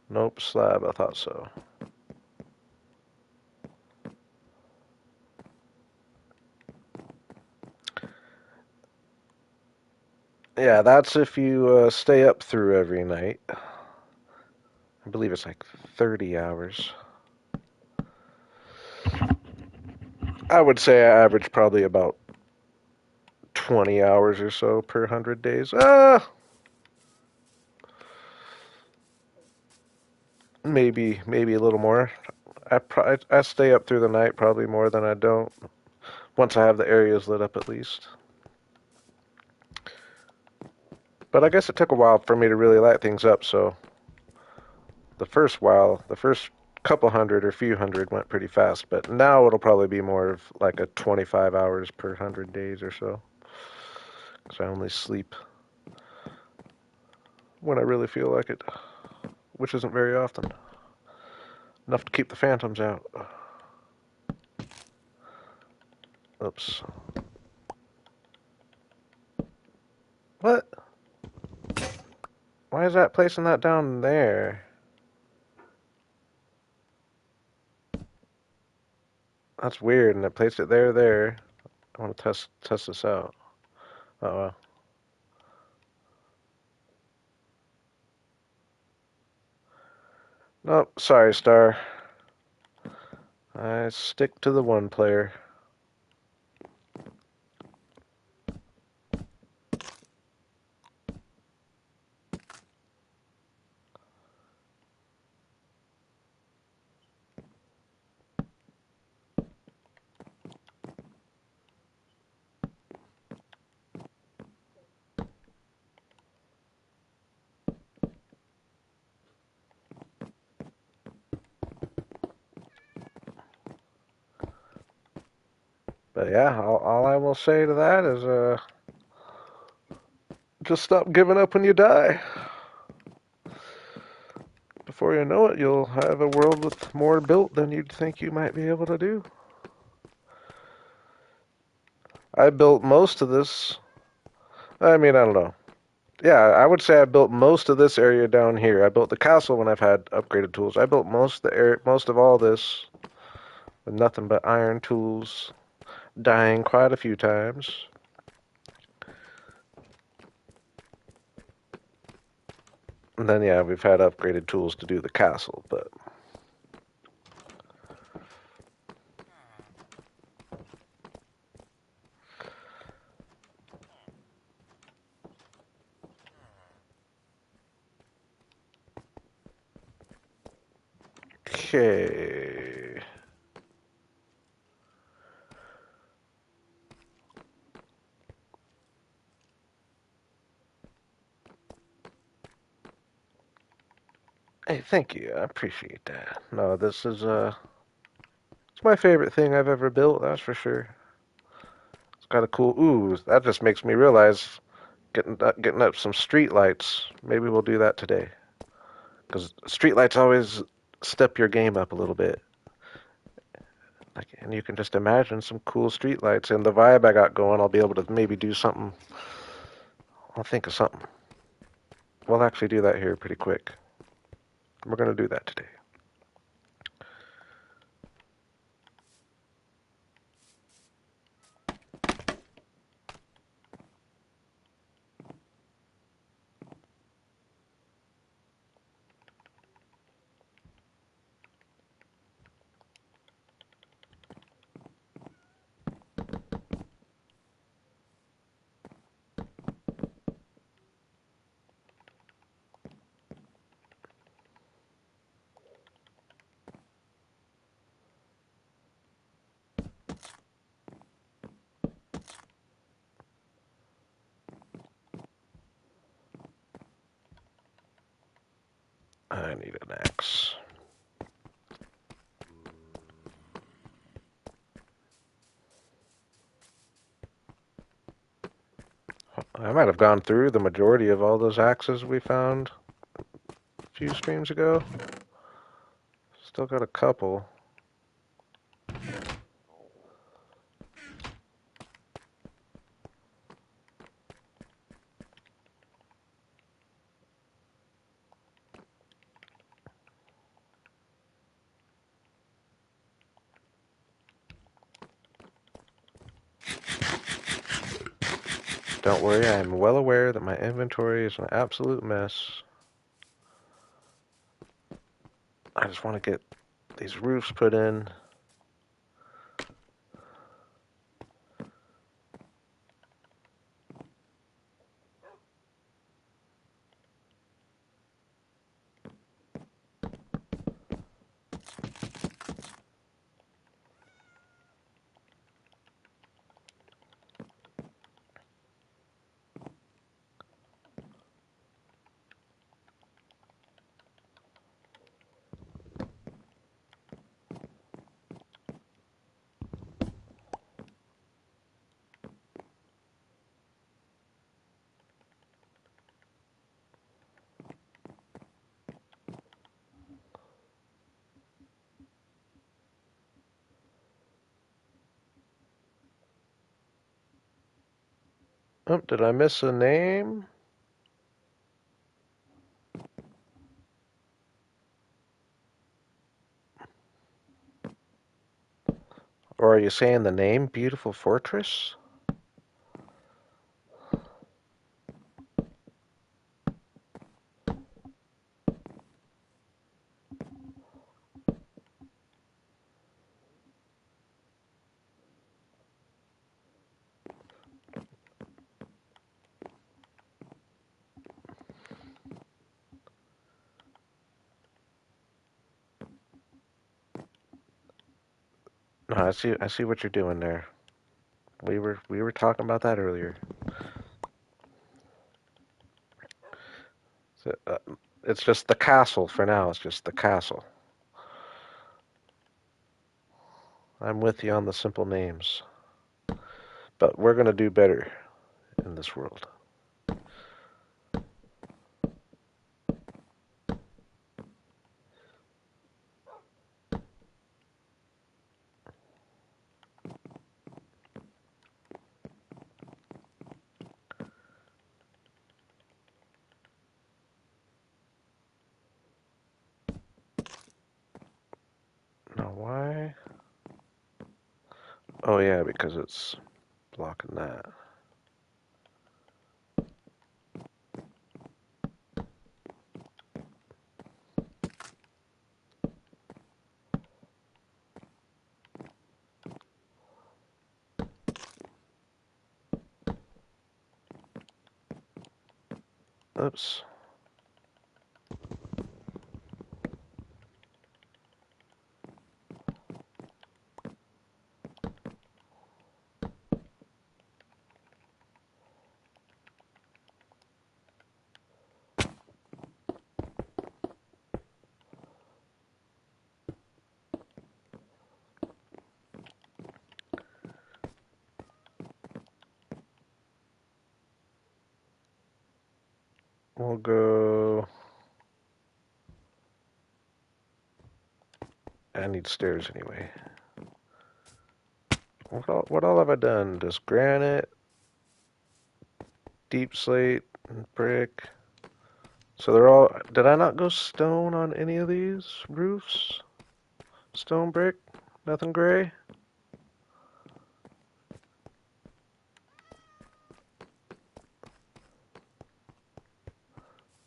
Speaker 1: Nope, slab, I thought so. Yeah, that's if you stay up through every night. I believe it's like 30 hours. I would say I average probably about 20 hours or so per 100 days. Maybe a little more. I stay up through the night probably more than I don't. Once I have the areas lit up at least. But I guess it took a while for me to really light things up, so the first couple hundred or few hundred went pretty fast, but now it'll probably be more of like a 25 hours per 100 days or so. Because I only sleep when I really feel like it, which isn't very often. Enough to keep the phantoms out. Oops. What? Why is that placing that down there? That's weird, and I placed it there. I want to test this out. Oh well. Oh, sorry, Star. I stick to the one player. But yeah, all I will say to that is just stop giving up when you die. Before you know it, you'll have a world with more built than you'd think you might be able to do. I built most of this. I mean, I don't know. Yeah, I would say I built most of this area down here. I built the castle when I've had upgraded tools. I built most of all this with nothing but iron tools, dying quite a few times. And then yeah, we've had upgraded tools to do the castle, but okay. Hey, thank you. I appreciate that. No, this is it's my favorite thing I've ever built, that's for sure. It's got a cool ooh, that just makes me realize getting up some street lights. Maybe we'll do that today. Because street lights always step your game up a little bit. Like, and you can just imagine some cool street lights and the vibe I got going. I'll be able to maybe do something. I'll think of something. We'll actually do that here pretty quick. We're gonna do that today. I need an axe. I might have gone through the majority of all those axes we found a few streams ago. Still got a couple. Don't worry, I am well aware that my inventory is an absolute mess. I just want to get these roofs put in. Oh, did I miss a name? Or are you saying the name Beautiful Fortress? No, I see what you're doing there. We were talking about that earlier. So, it's just the castle for now. It's just the castle. I'm with you on the simple names, but we're gonna do better in this world. Now why? Oh yeah, because it's blocking that. Oops. We'll go. I need stairs anyway. What all have I done? Just granite, deep slate, and brick. So they're all. Did I not go stone on any of these roofs? Stone brick? Nothing gray?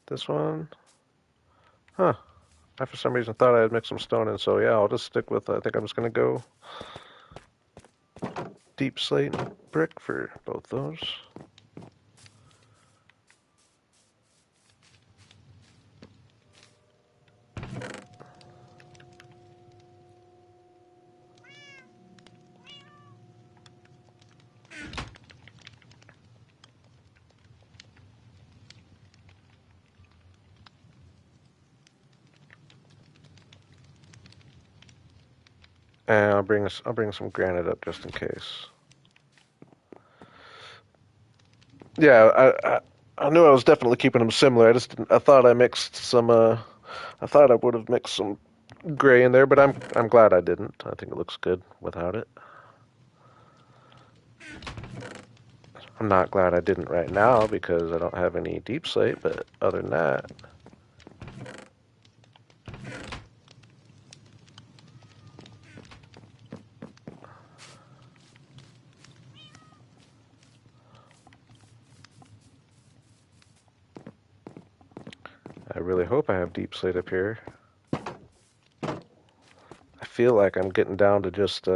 Speaker 1: This one? Huh. I for some reason thought I had mixed some stone in, so yeah, I'll just stick with. I think I'm just gonna go deep slate and brick for both those. And I'll bring some granite up just in case. Yeah, I knew I was definitely keeping them similar. I just didn't, I thought I mixed some. I thought I would have mixed some gray in there, but I'm glad I didn't. I think it looks good without it. I'm not glad I didn't right now because I don't have any deep slate, but other than that, I really hope I have deep slate up here. I feel like I'm getting down to just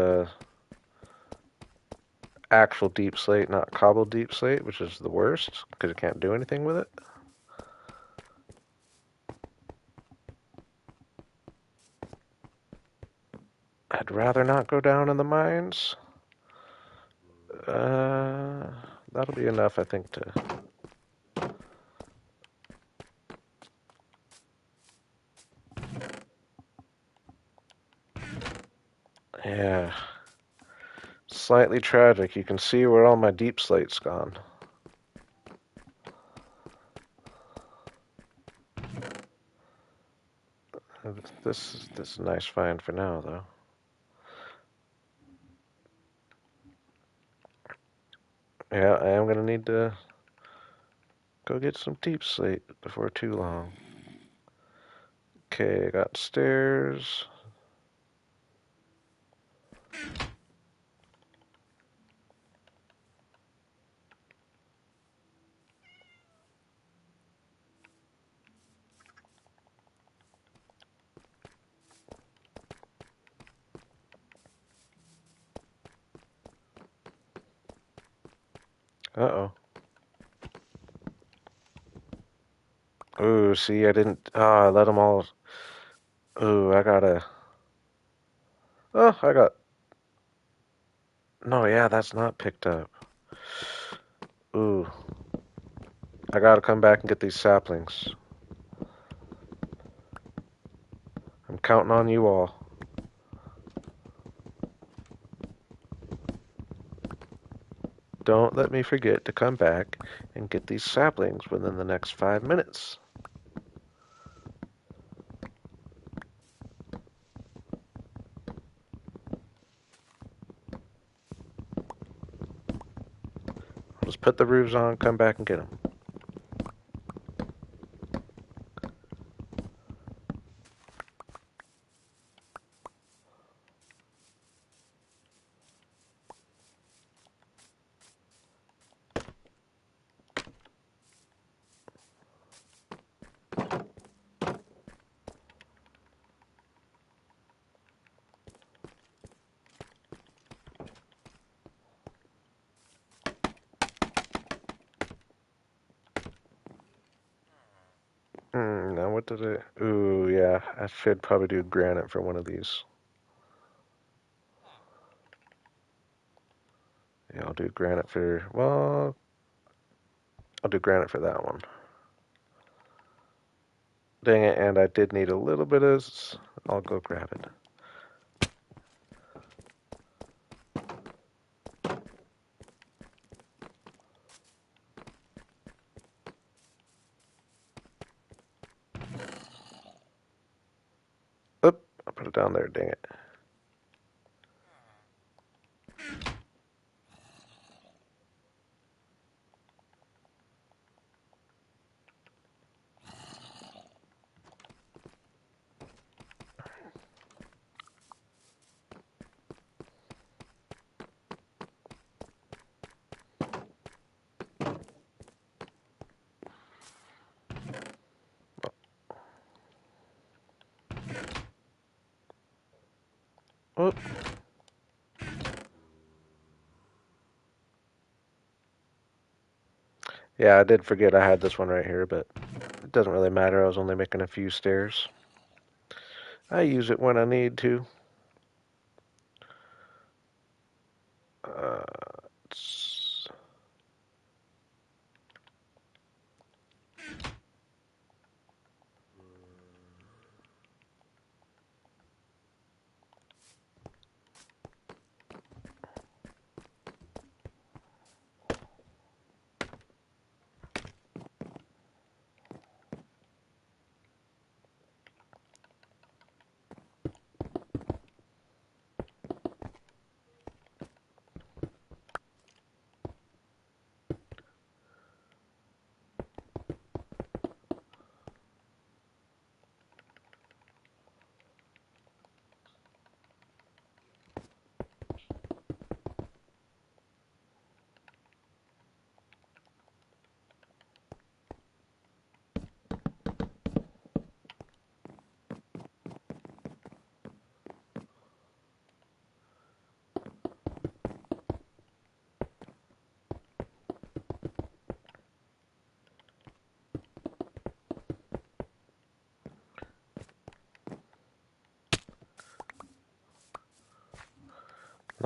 Speaker 1: actual deep slate, not cobbled deep slate, which is the worst because you can't do anything with it. I'd rather not go down in the mines. Uh, that'll be enough, I think, to. Yeah. Slightly tragic. You can see where all my deep slate's gone. This is a nice find for now, though. Yeah, I am gonna need to go get some deep slate before too long. Okay, I got stairs. Uh-oh. Ooh, see, I didn't. I let them all. Ooh, I gotta. Oh, I got No, yeah, that's not picked up. Ooh, I gotta come back and get these saplings. I'm counting on you all. Don't let me forget to come back and get these saplings within the next 5 minutes. Just put the roofs on, come back and get them. Now what did it? Ooh, yeah, I should probably do granite for one of these. Yeah, I'll do granite for, well, I'll do granite for that one. Dang it, and I did need a little bit of, I'll go grab it. Oop, I put it down there, dang it. Oop. Yeah, I did forget I had this one right here, but it doesn't really matter. I was only making a few stairs. I use it when I need to. Uh,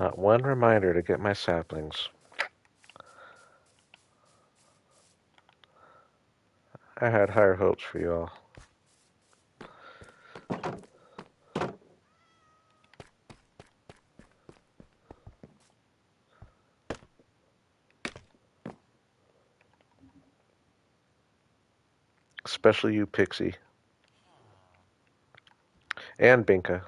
Speaker 1: Not one reminder to get my saplings. I had higher hopes for y'all. Especially you, Pixie. And Binka.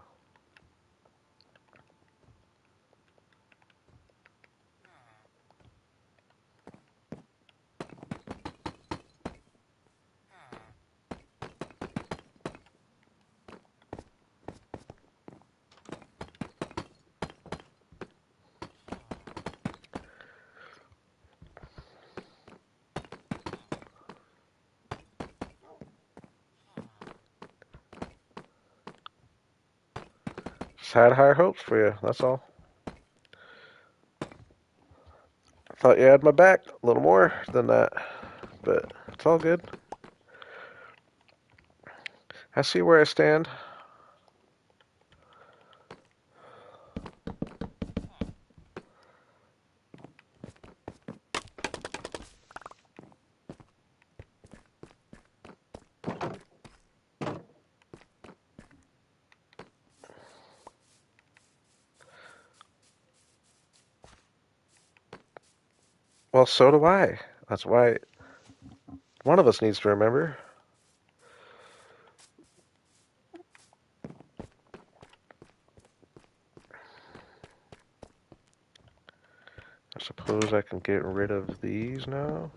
Speaker 1: Just had higher hopes for you, that's all. I thought you had my back a little more than that, but it's all good. I see where I stand. Well, so do I. That's why one of us needs to remember. I suppose I can get rid of these now.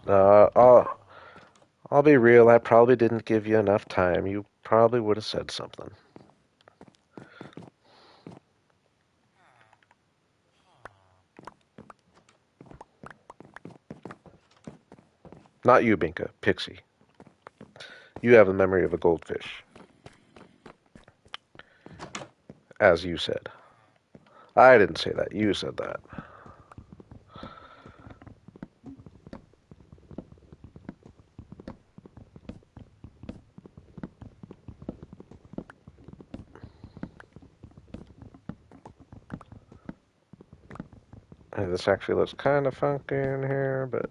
Speaker 1: Uh, I'll, I'll be real. I probably didn't give you enough time. You probably would have said something. Not you, Binka. Pixie. You have the memory of a goldfish, as you said. I didn't say that. You said that. Hey, this actually looks kind of funky in here, but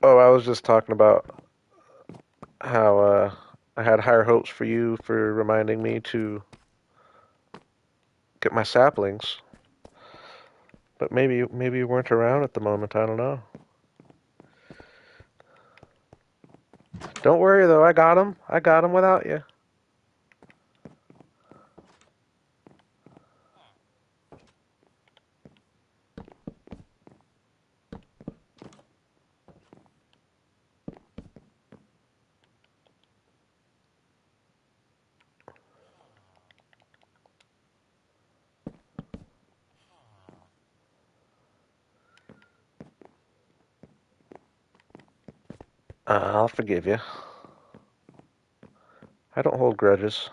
Speaker 1: oh, I was just talking about how I had higher hopes for you for reminding me to get my saplings, but maybe you weren't around at the moment. I don't know. Don't worry though. I got them. I got them without you. I'll forgive you. I don't hold grudges.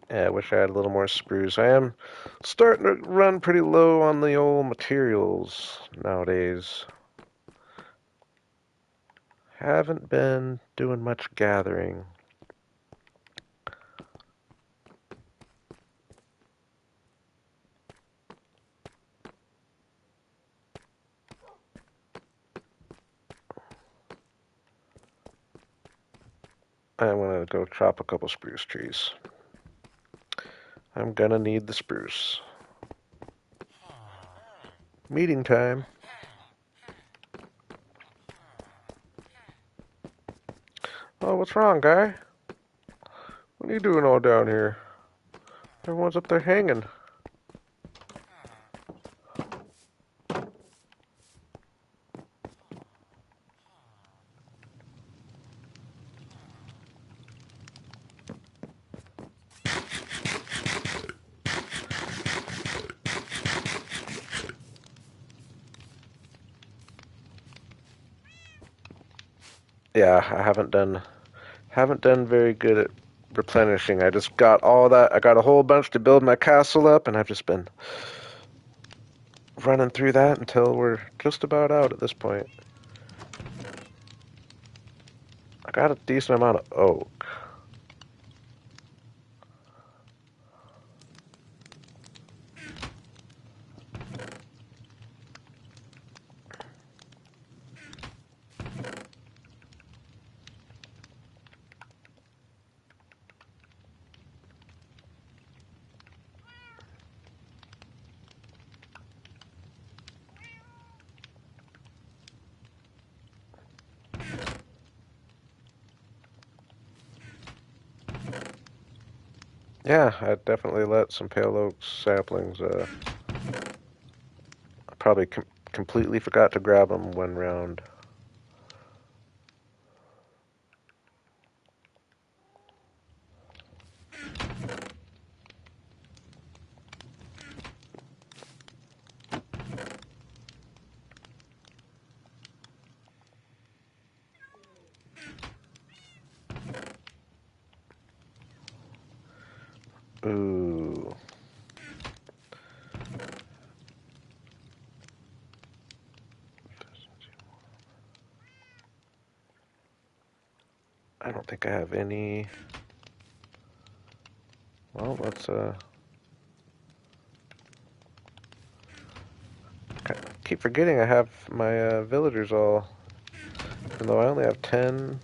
Speaker 1: Yeah, I wish I had a little more spruce. I am starting to run pretty low on the old materials nowadays. Haven't been doing much gathering. I'm gonna go chop a couple spruce trees. I'm gonna need the spruce. Meeting time. Oh, what's wrong, guy? What are you doing all down here? Everyone's up there hanging. Yeah, I haven't done very good at replenishing. I just got all that. I got a whole bunch to build my castle up, and I've just been running through that until we're just about out at this point. I got a decent amount of oak. Yeah, I definitely let some pale oak saplings. I probably completely forgot to grab them one round. Ooh. I don't think I have any. Well, let's keep forgetting I have my villagers all, even though I only have 10.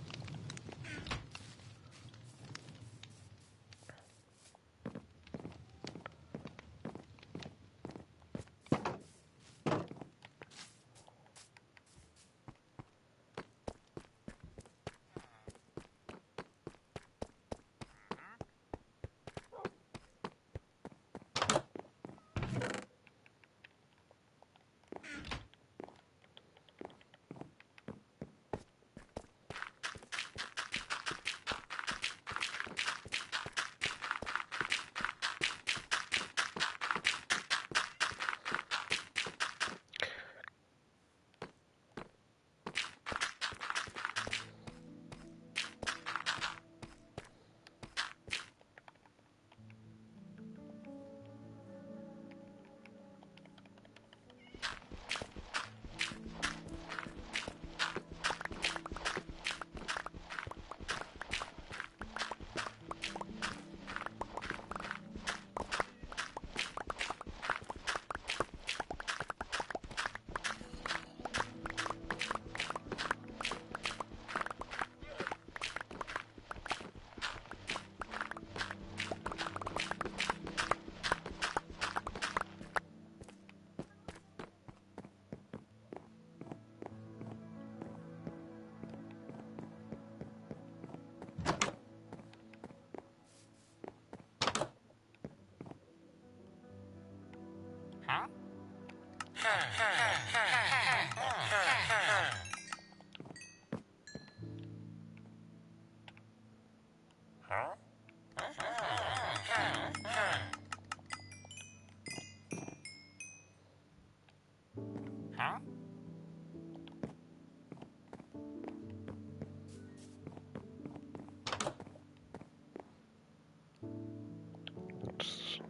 Speaker 1: Let's,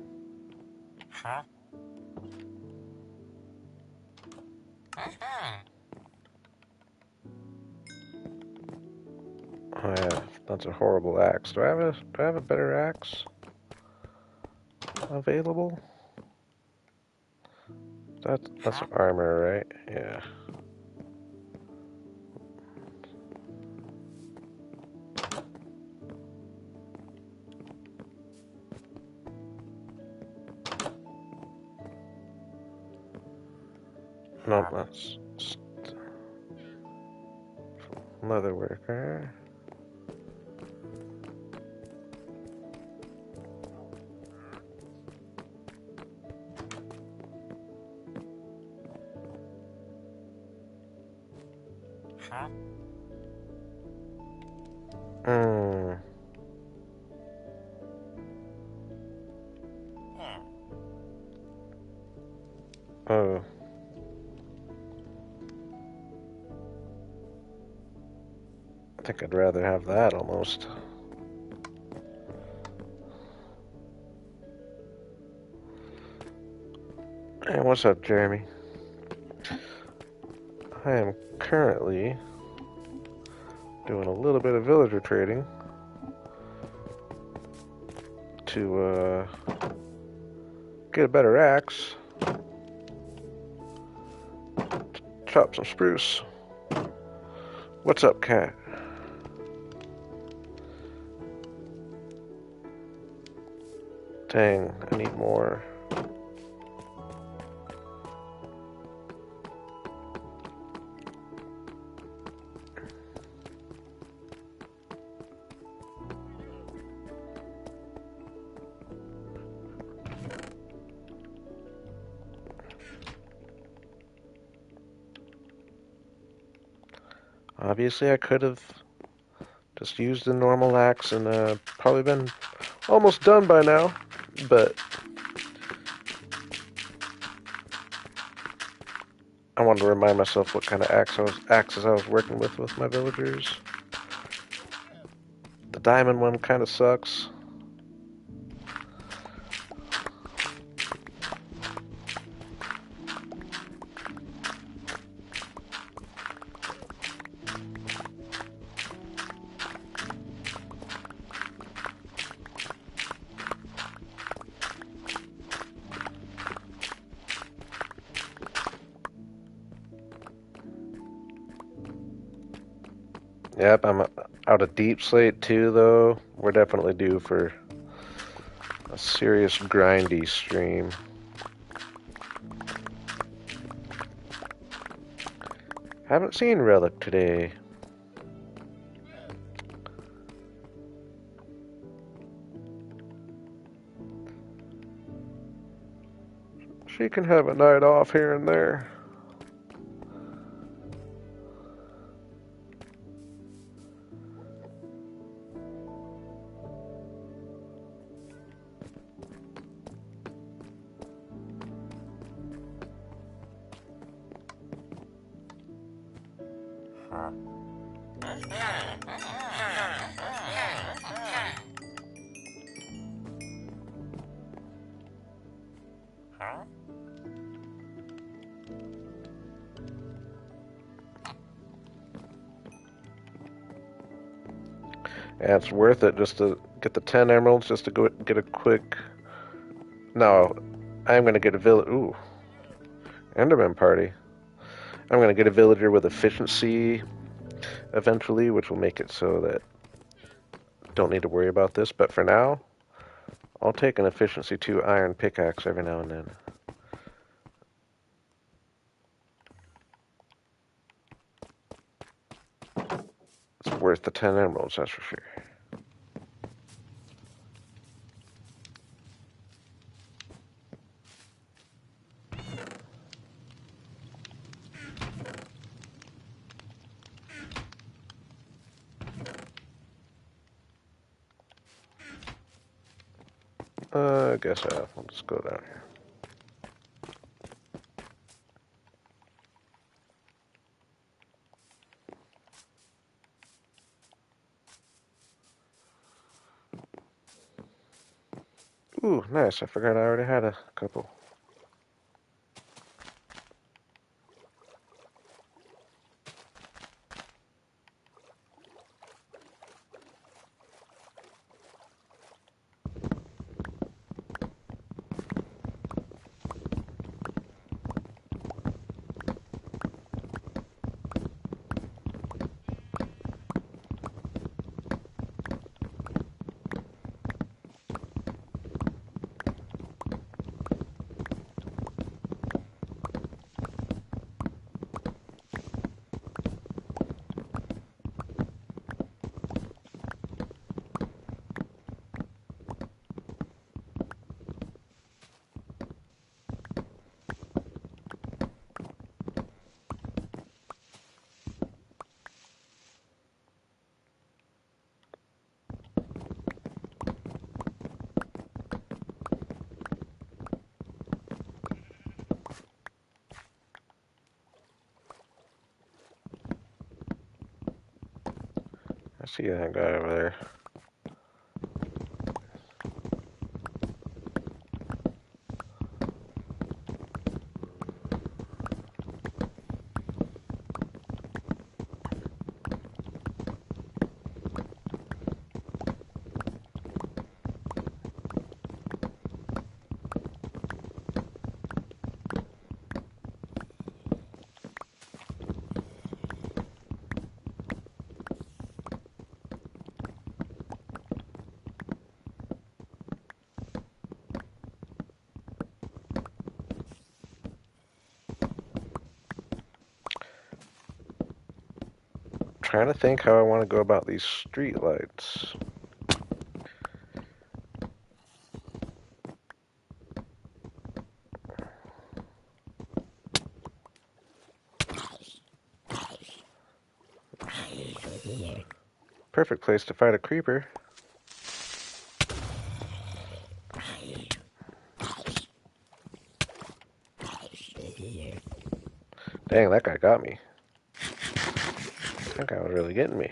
Speaker 1: oh yeah, that's a horrible axe. Do I have a better axe available? That's armor, right? Yeah. No, that's leather worker. Hmm. Oh, I think I'd rather have that almost. Hey, what's up, Jeremy? I am currently doing a little bit of villager trading to get a better axe, chop some spruce. What's up, cat? Dang, I need more. Obviously, I could have just used the normal axe and probably been almost done by now, but I wanted to remind myself what kind of axes I was working with my villagers. The diamond one kind of sucks. Yep, I'm out of deep slate too, though. We're definitely due for a serious grindy stream. Haven't seen Relic today. She can have a night off here and there. Yeah, it's worth it just to get the 10 emeralds just to go get a quick... No, I'm going to get a village... Ooh, Enderman party. I'm going to get a villager with efficiency eventually, which will make it so that I don't need to worry about this. But for now, I'll take an efficiency 2 iron pickaxe every now and then. It's worth the 10 emeralds, that's for sure. I guess I'll just go down here. Ooh, nice. I forgot I already had a couple. I see that guy over there. Trying to think how I want to go about these street lights. Perfect place to fight a creeper. Dang, that guy got me. That guy was really getting me.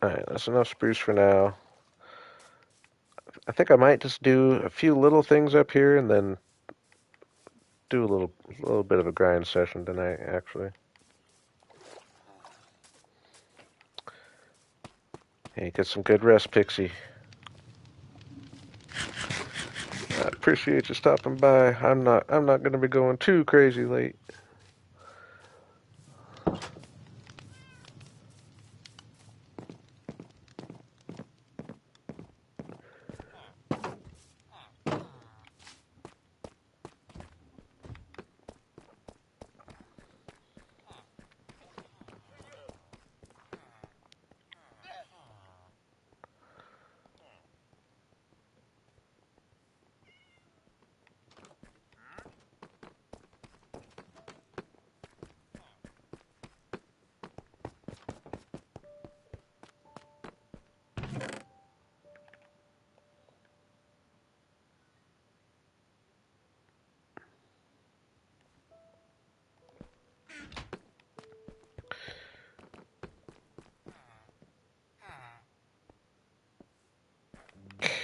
Speaker 1: Alright, that's enough spruce for now. I think I might just do a few little things up here and then do a little bit of a grind session tonight, actually. Hey, get some good rest, Pixie. I appreciate you stopping by. I'm not gonna be going too crazy late.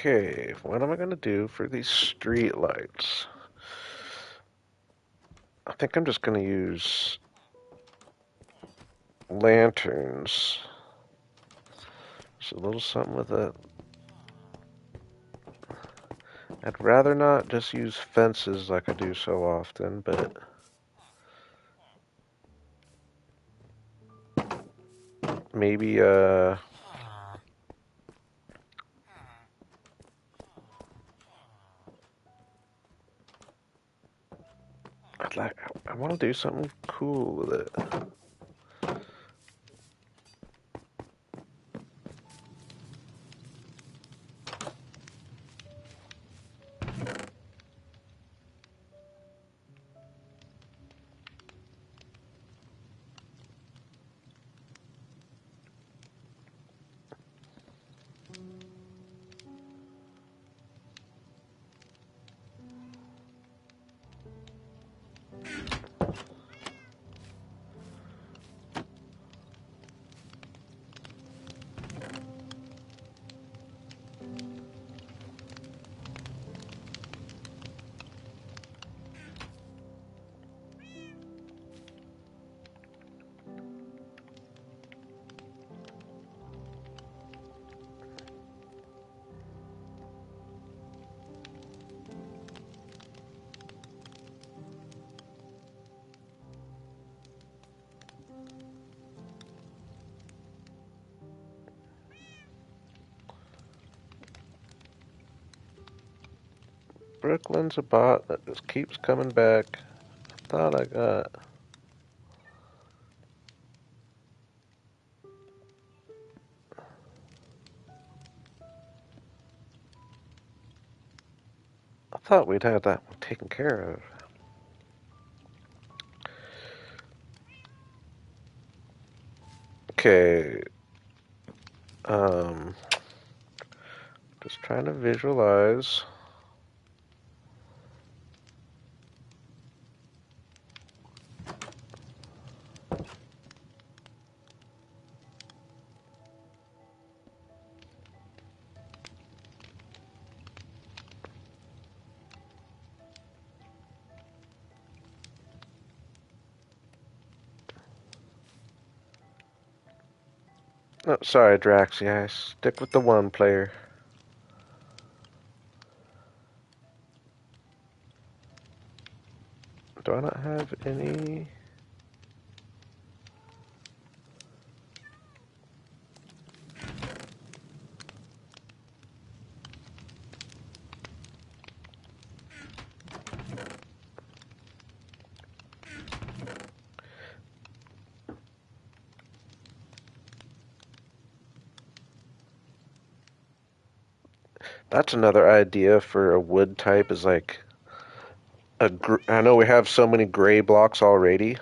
Speaker 1: Okay, what am I gonna do for these street lights? I think I'm just gonna use lanterns. Just a little something with it. I'd rather not just use fences like I do so often, but maybe I want to do something cool with it. Brooklyn's a bot that just keeps coming back. I thought I got. I thought we'd have that one taken care of. Okay. Um, just trying to visualize. Oh, sorry, Draxy. I stick with the one player. Do I not have any? That's another idea for a wood type is like I know we have so many gray blocks already,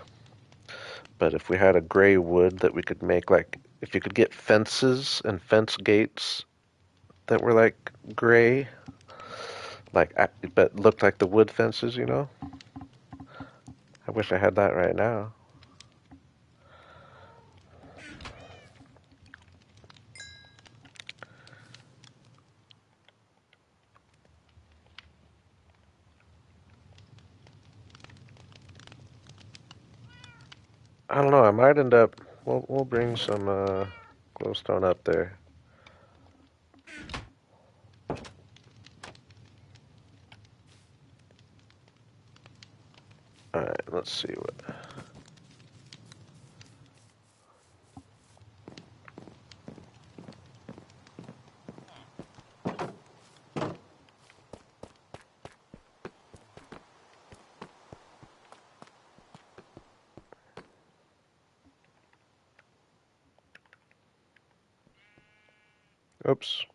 Speaker 1: but if we had a gray wood that we could make like if you could get fences and fence gates that were like gray, like but looked like the wood fences, you know? I wish I had that right now. I don't know. I might end up. We'll bring some glowstone up there. Let's see what. Oops.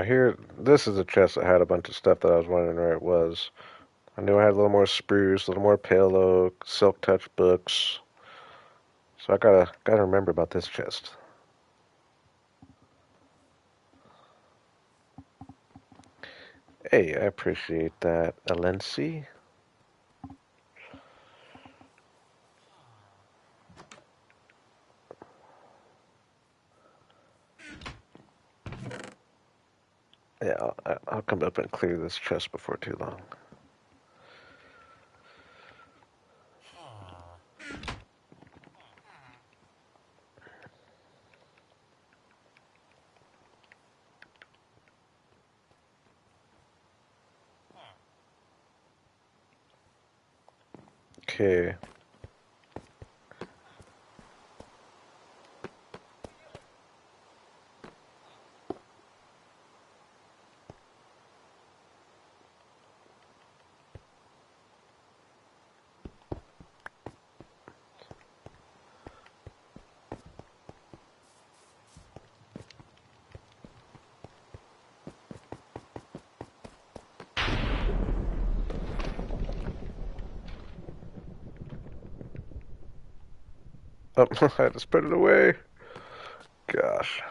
Speaker 1: Here, this is a chest that had a bunch of stuff that I was wondering where it was. I knew I had a little more spruce, a little more pale oak, silk touch books. So I gotta remember about this chest. Hey, I appreciate that, Alency. Yeah, I'll come up and clear this chest before too long. Okay. Oh, I just put it away. Gosh.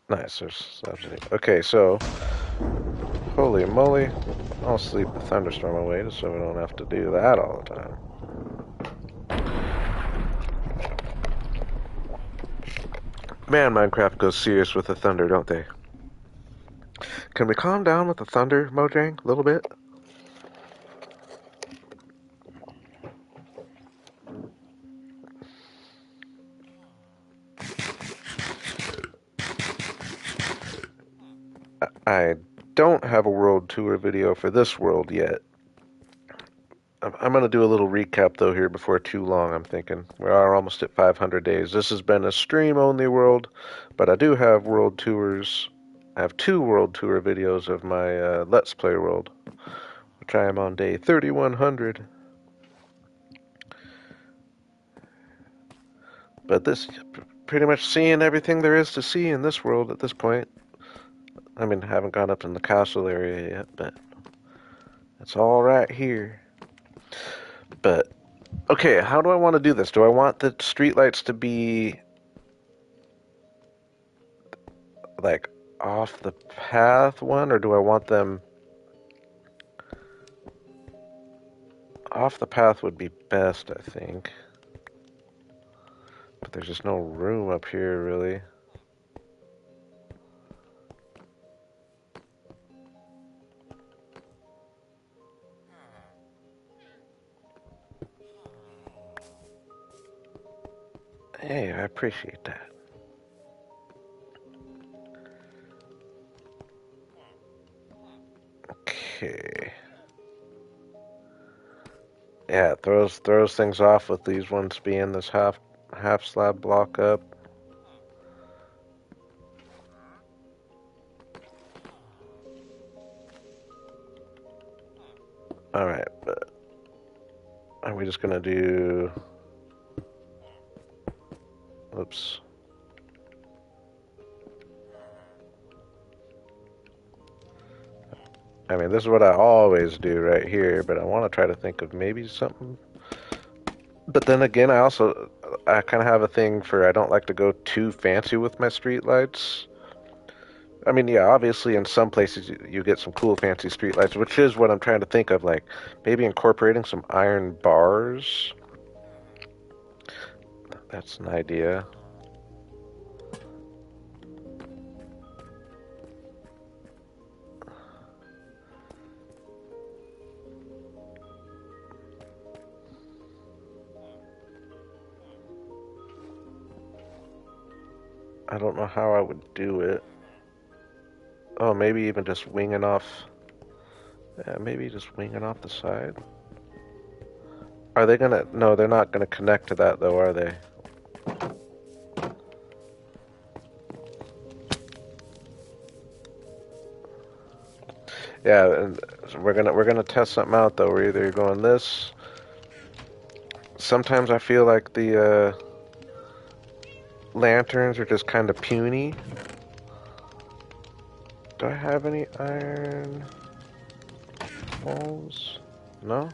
Speaker 1: Nice. There's okay, so holy moly. I'll sleep the thunderstorm away just so we don't have to do that all the time. Man, Minecraft goes serious with the thunder, don't they? Can we calm down with the thunder, Mojang, a little bit? I don't have a world tour video for this world yet. I'm going to do a little recap, though, here before too long, I'm thinking. We are almost at 500 days. This has been a stream-only world, but I do have world tours. I have 2 world tour videos of my Let's Play world, which I am on day 3100. But this, pretty much seeing everything there is to see in this world at this point. I mean, I haven't gone up in the castle area yet, but it's all right here. But, okay, how do I want to do this? Do I want the streetlights to be, like, off the path one, or do I want them... Off the path would be best, I think. But there's just no room up here, really. Hey, I appreciate that. Okay. Yeah, it throws things off with these ones being this half slab block up. All right, but are we just gonna do? Oops. I mean, this is what I always do right here, but I want to try to think of maybe something. But then again, I kind of have a thing for I don't like to go too fancy with my street lights. I mean, yeah, obviously in some places you get some cool fancy street lights, which is what I'm trying to think of, like maybe incorporating some iron bars. That's an idea. I don't know how I would do it. Oh, maybe even just winging off. Yeah, maybe just winging off the side. Are they gonna? No, they're not gonna connect to that though, are they? Yeah, and so we're gonna test something out though. We're either going this. Sometimes I feel like the lanterns are just kind of puny. Do I have any iron balls? No?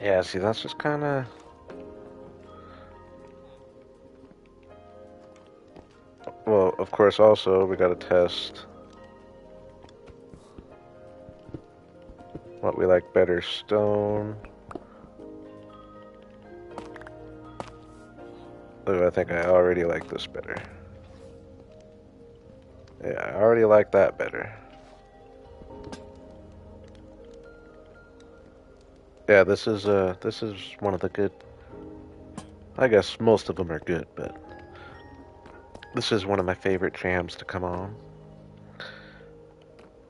Speaker 1: Yeah, see, that's just kind of... Well, of course, also, we gotta test what we like better. Stone. Oh, I think I already like this better. Yeah, I already like that better. Yeah, this is one of the good. I guess most of them are good, but this is one of my favorite jams to come on.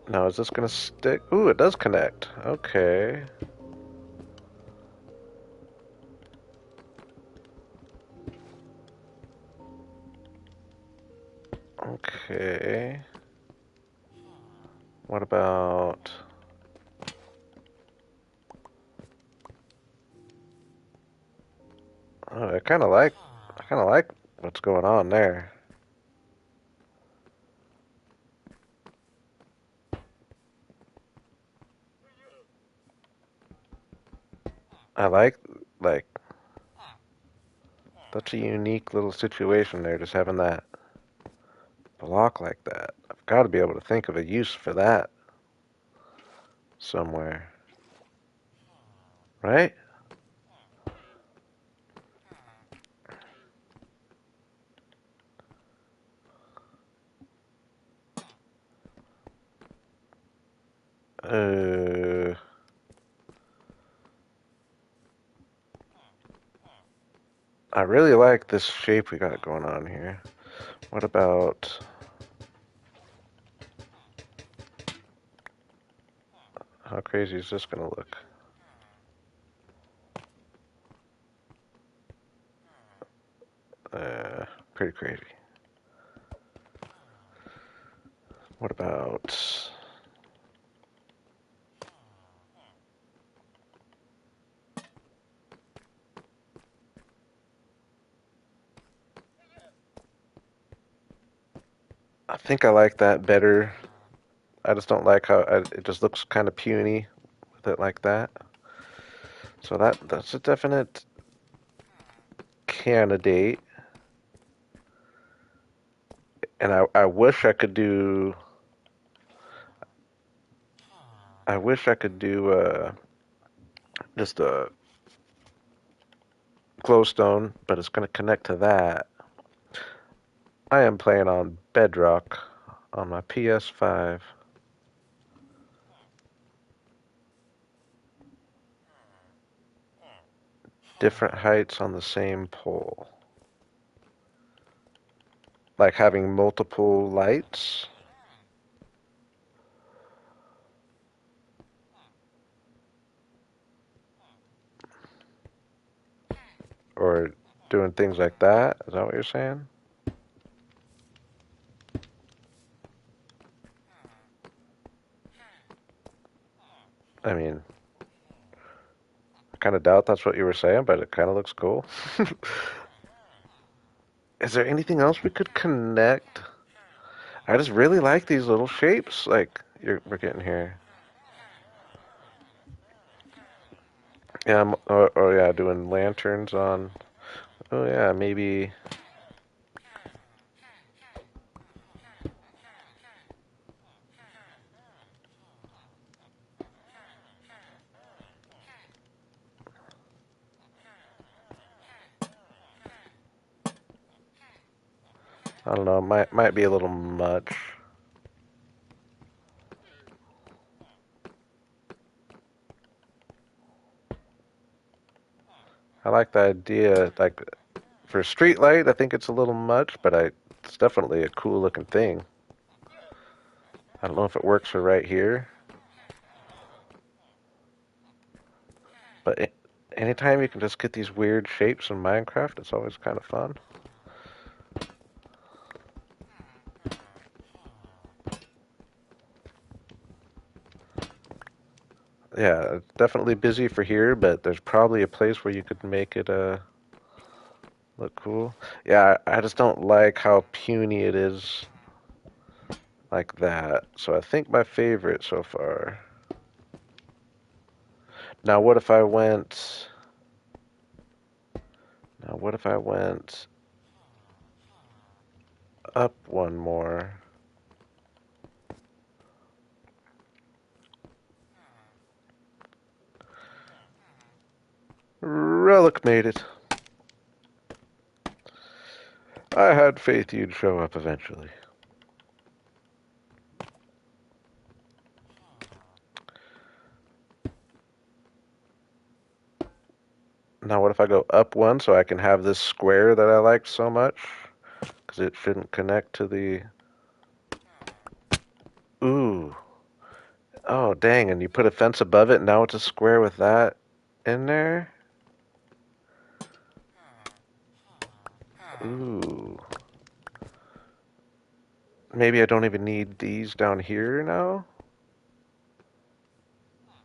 Speaker 1: Now, is this gonna stick? Ooh, it does connect. Okay. Okay. What about... Oh, I kind of like what's going on there. I like, that's a unique little situation there, just having that block like that. I've got to be able to think of a use for that somewhere, right? Uh, I really like this shape we got going on here. What about... How crazy is this gonna look? Pretty crazy. What about... I think I like that better. I just don't like how it just looks kind of puny with it like that. So that's a definite candidate. And I wish I could do... I wish I could do just a glowstone, but it's going to connect to that. I am playing on Bedrock on my PS5. Different heights on the same pole. Like having multiple lights. Or doing things like that. Is that what you're saying? I mean, I kind of doubt that's what you were saying, but it kind of looks cool. Is there anything else we could connect? I just really like these little shapes like we're getting here. Yeah, oh yeah, doing lanterns on. Oh yeah, maybe. I don't know. Might be a little much. I like the idea. Like for street light, I think it's a little much, but it's definitely a cool looking thing. I don't know if it works for right here, but anytime you can just get these weird shapes in Minecraft, it's always kind of fun. Yeah, it's definitely busy for here, but there's probably a place where you could make it look cool. Yeah, I just don't like how puny it is like that. So I think my favorite so far. Now what if I went Now what if I went up one more? Relic made it. I had faith you'd show up eventually. Now what if I go up one so I can have this square that I liked so much? Because it shouldn't connect to the... Ooh. Oh, dang, and you put a fence above it, and now it's a square with that in there? Ooh. Maybe I don't even need these down here now?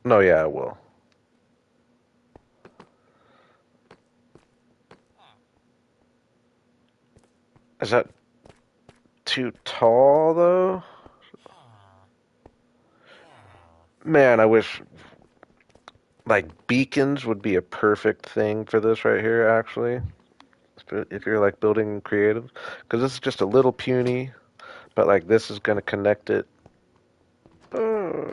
Speaker 1: No, yeah, I will. Is that too tall, though? Man, I wish, like, beacons would be a perfect thing for this right here, actually. If you're, like, building creative. Because this is just a little puny, but, like, this is going to connect it. Uh,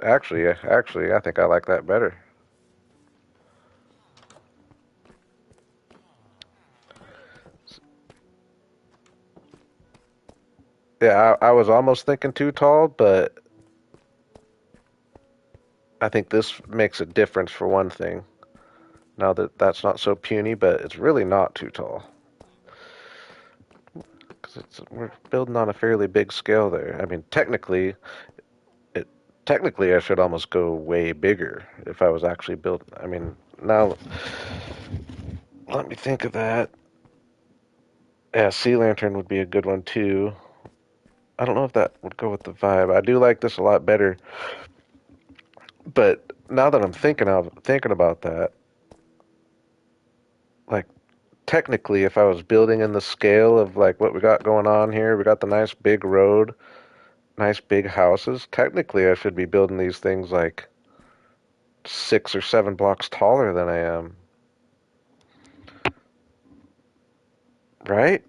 Speaker 1: actually, I think I like that better. Yeah, I was almost thinking too tall, but I think this makes a difference for one thing. Now that that's not so puny, but it's really not too tall. Because we're building on a fairly big scale there. I mean, it technically I should almost go way bigger if I was actually building. I mean, now let me think of that. Yeah, sea lantern would be a good one too. I don't know if that would go with the vibe. I do like this a lot better, but now that I'm thinking about that, like technically, if I was building in the scale of like what we got going on here, we got the nice big road, nice big houses. Technically, I should be building these things like 6 or 7 blocks taller than I am, right?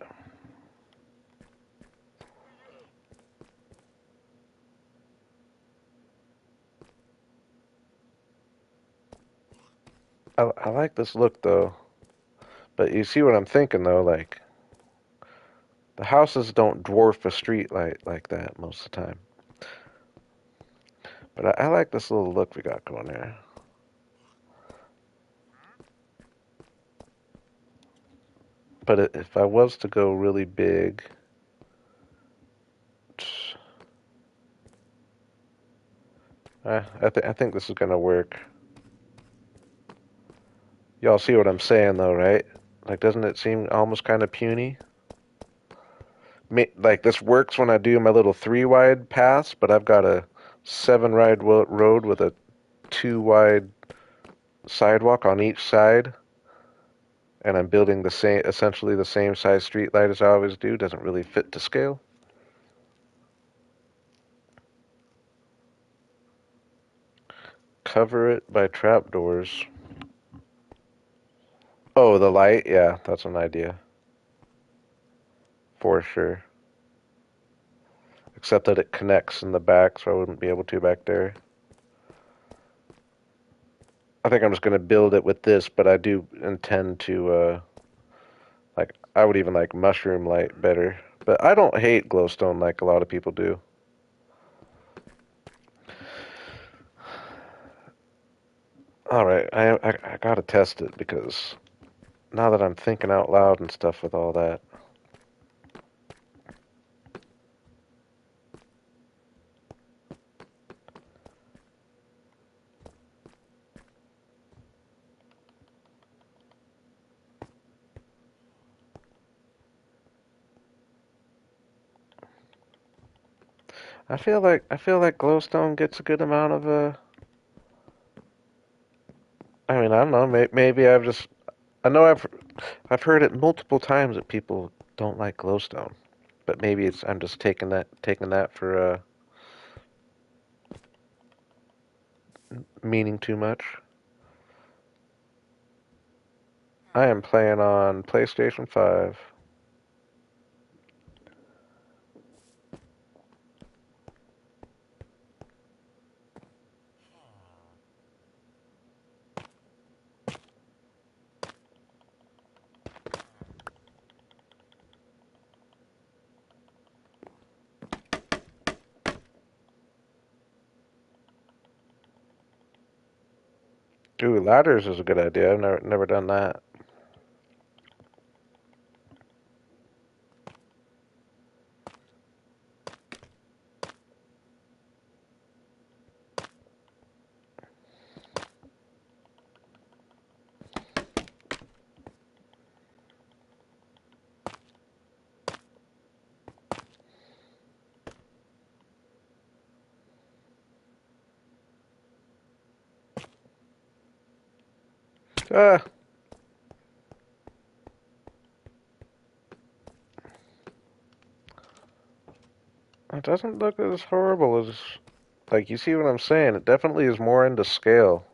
Speaker 1: I like this look though, but you see what I'm thinking though, like The houses don't dwarf a street light like that most of the time. But I like this little look we got going there. But if I was to go really big, I think this is gonna work. Y'all see what I'm saying though, right? Like, doesn't it seem almost kind of puny? Like this works when I do my little 3 wide paths, but I've got a 7 wide road with a 2 wide sidewalk on each side, and I'm building essentially the same size street light as I always do. Doesn't really fit to scale. Cover it by trapdoors. Oh, the light? Yeah, that's an idea. For sure. Except that it connects in the back, so I wouldn't be able to back there. I think I'm just going to build it with this, but I do intend to, like, I would even like mushroom light better. But I don't hate glowstone like a lot of people do. Alright, I gotta test it because now that I'm thinking out loud and stuff with all that. I feel like glowstone gets a good amount of I mean, I don't know, maybe I know I've heard it multiple times that people don't like glowstone. But maybe I'm just taking that for meaning too much. I am playing on PlayStation 5. Ooh, ladders is a good idea. I've never done that. Ah, it doesn't look as horrible as like you see what I'm saying. It definitely is more into scale.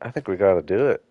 Speaker 1: I think we got to do it.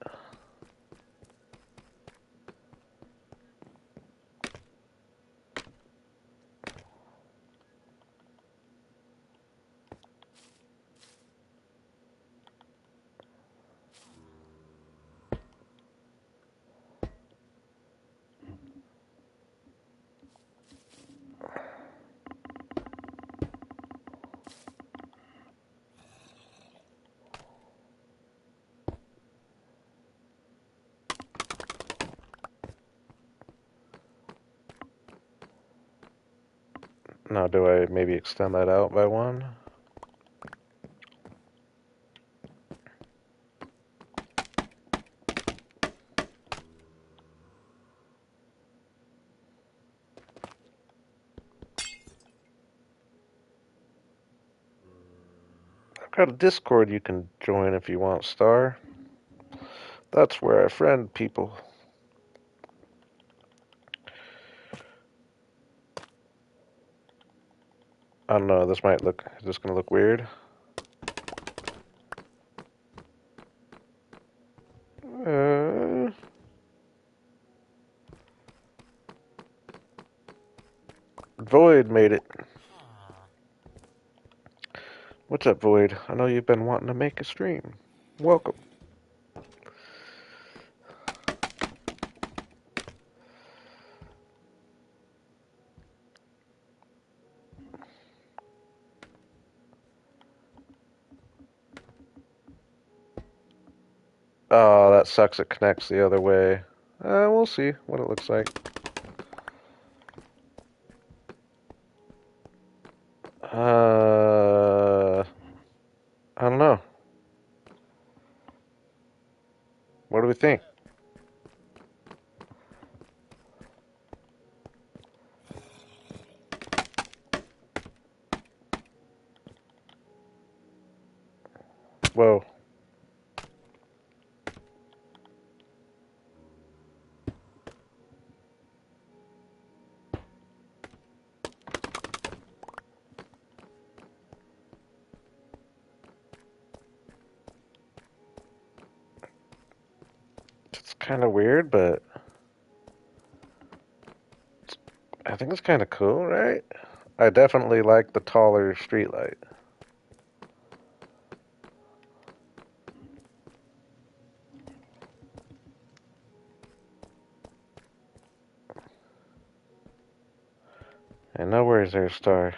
Speaker 1: Now, do I maybe extend that out by one? I've got a Discord you can join if you want, Star. That's where I friend people. I don't know. Is this gonna look weird? Uh, Void made it. What's up, Void? I know you've been wanting to make a stream. Welcome. Oh, that sucks. It connects the other way. We'll see what it looks like. I don't know. What do we think? Whoa. It's kind of weird, but I think it's kind of cool, right? I definitely like the taller streetlight. And now where's their star?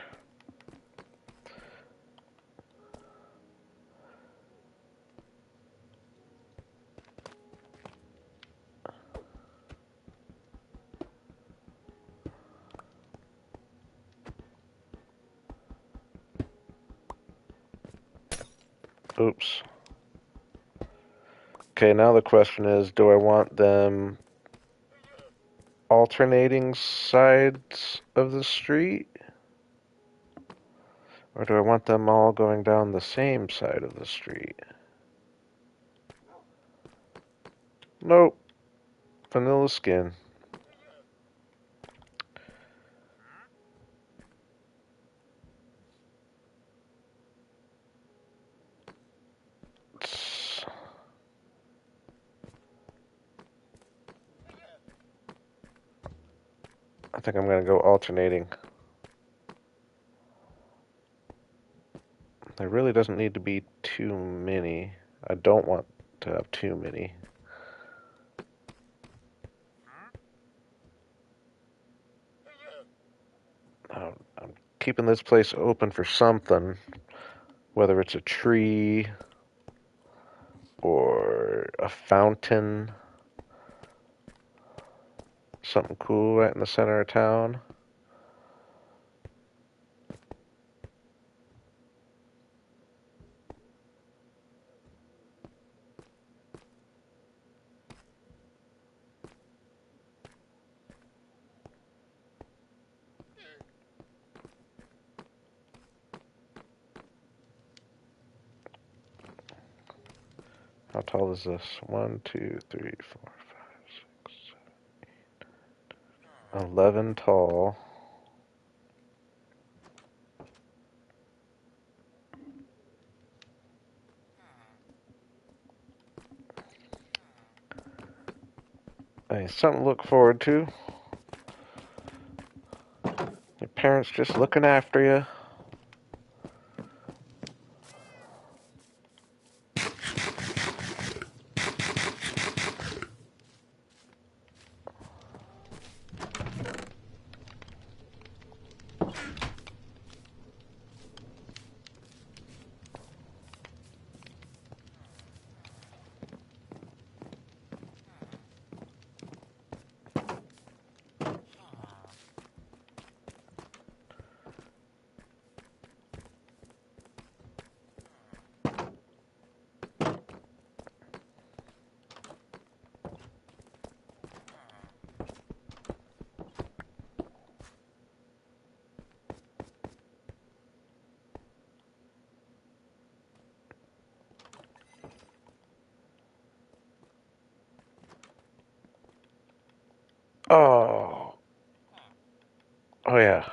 Speaker 1: Oops. Okay, now the question is, do I want them alternating sides of the street? Or do I want them all going down the same side of the street? Nope. Vanilla skin. I think I'm going to go alternating. There really doesn't need to be too many. I don't want to have too many. I'm keeping this place open for something, whether it's a tree or a fountain, something cool right in the center of town. How tall is this? 1, 2, 3, 4, 5, 6, 7, 11 tall. Hey, something to look forward to. Your parents just looking after you. Oh. Oh, yeah.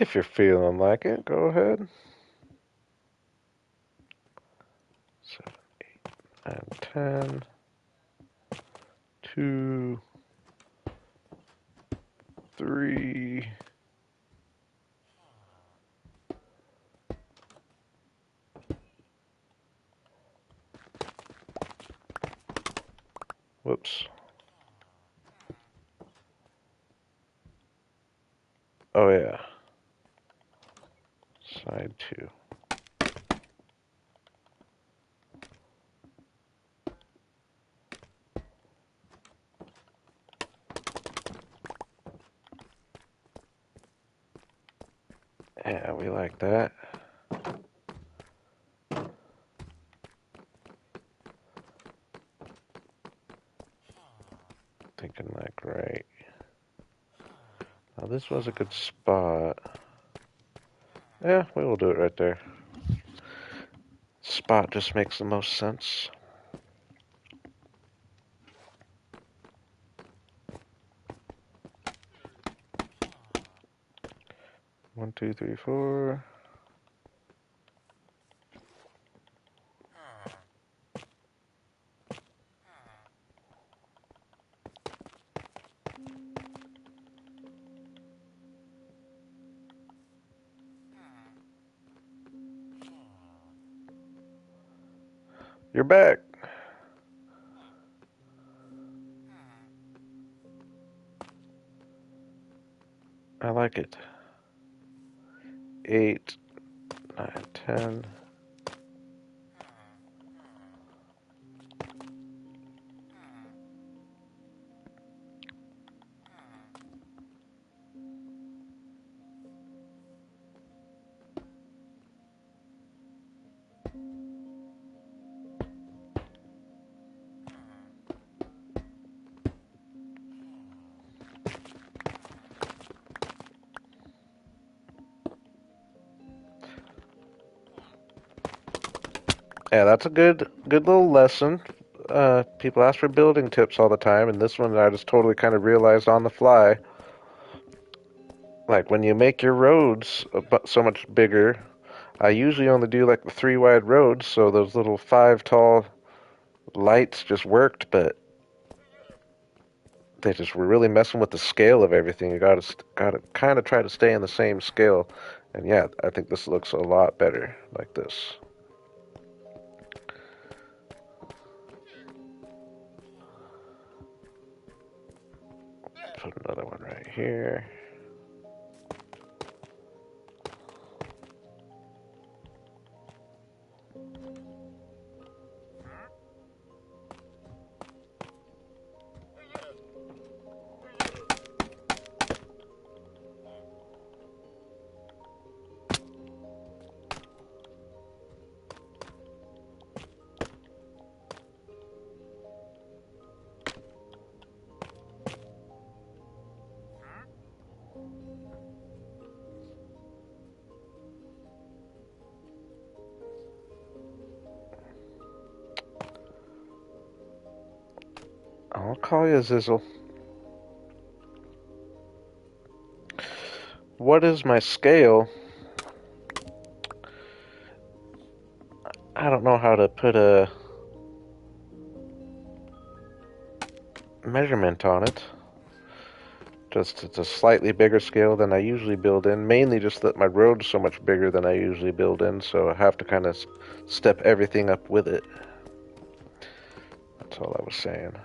Speaker 1: If you're feeling like it, go ahead. 7, 8, 9, 10. 2, 3. Whoops. Oh yeah. Side 2. Yeah, we like that. Thinking like right. Now this was a good spot. Yeah, we will do it right there. Spot just makes the most sense. 1, 2, 3, 4. You're back. I like it. 8, 9, 10. Yeah, that's a good little lesson. People ask for building tips all the time, and this one I just totally kind of realized on the fly. Like when you make your roads so much bigger, I usually only do like the 3 wide roads, so those little 5 tall lights just worked, but they just were really messing with the scale of everything. You gotta kind of try to stay in the same scale, and yeah, I think this looks a lot better like this. Put another one right here. I'll call you Zizzle. What is my scale? I don't know how to put a measurement on it. Just it's a slightly bigger scale than I usually build in. Mainly just that my road's so much bigger than I usually build in, so I have to kind of step everything up with it. That's all I was saying.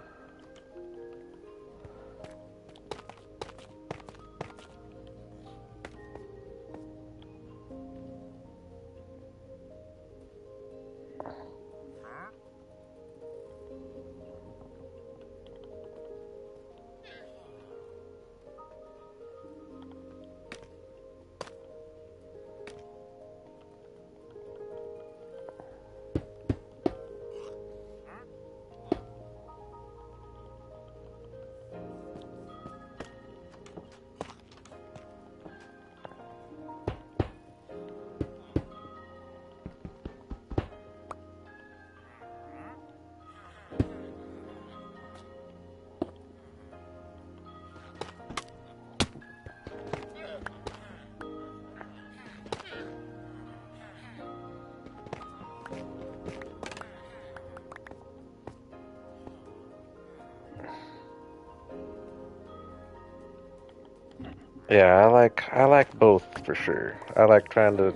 Speaker 1: Yeah, I like both for sure. I like trying to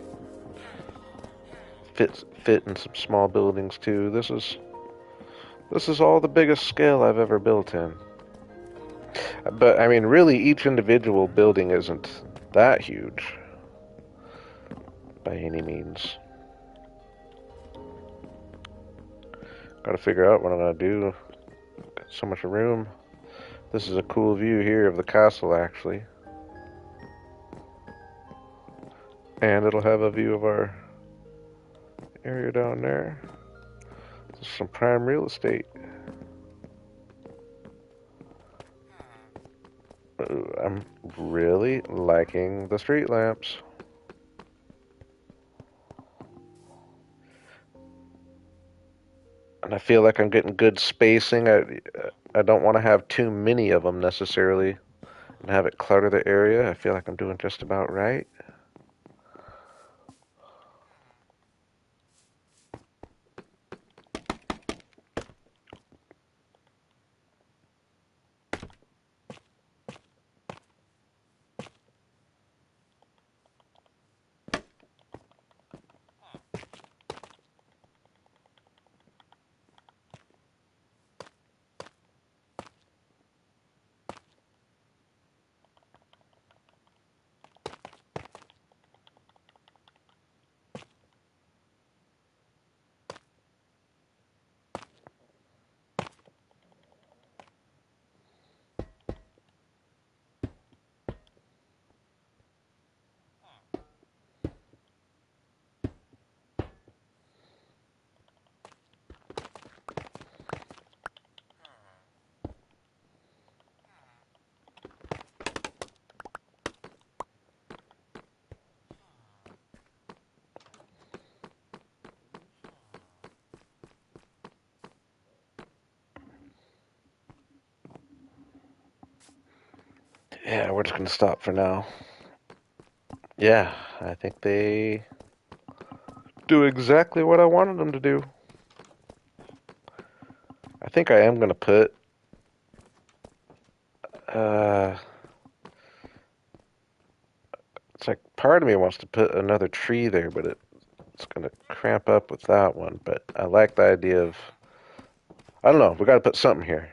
Speaker 1: fit in some small buildings too. This is all the biggest scale I've ever built in. But I mean, really, each individual building isn't that huge by any means. Got to figure out what I'm gonna do. Got so much room. This is a cool view here of the castle, actually, and it'll have a view of our area down there. This is some prime real estate. Ooh, I'm really liking the street lamps. And I feel like I'm getting good spacing. I don't want to have too many of them necessarily and have it clutter the area. I feel like I'm doing just about right. Yeah, we're just gonna stop for now. Yeah, I think they do exactly what I wanted them to do. I think I am gonna put uh it's like part of me wants to put another tree there, but it's gonna cramp up with that one. But I like the idea of I don't know, we gotta put something here.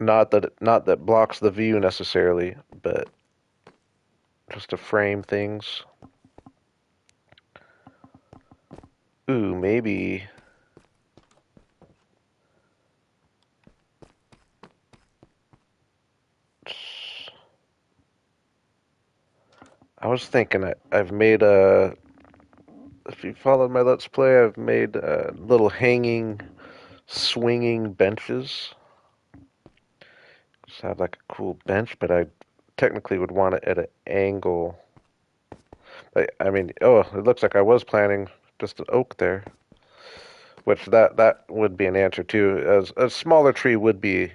Speaker 1: Not that blocks the view necessarily, but just to frame things. Ooh, maybe I was thinking I've made a. If you followed my Let's Play, I've made little hanging, swinging benches. Just have like a cool bench, but I technically would want it at an angle. I mean, oh, it looks like I was planning just an oak there, which that would be an answer too. As a smaller tree would be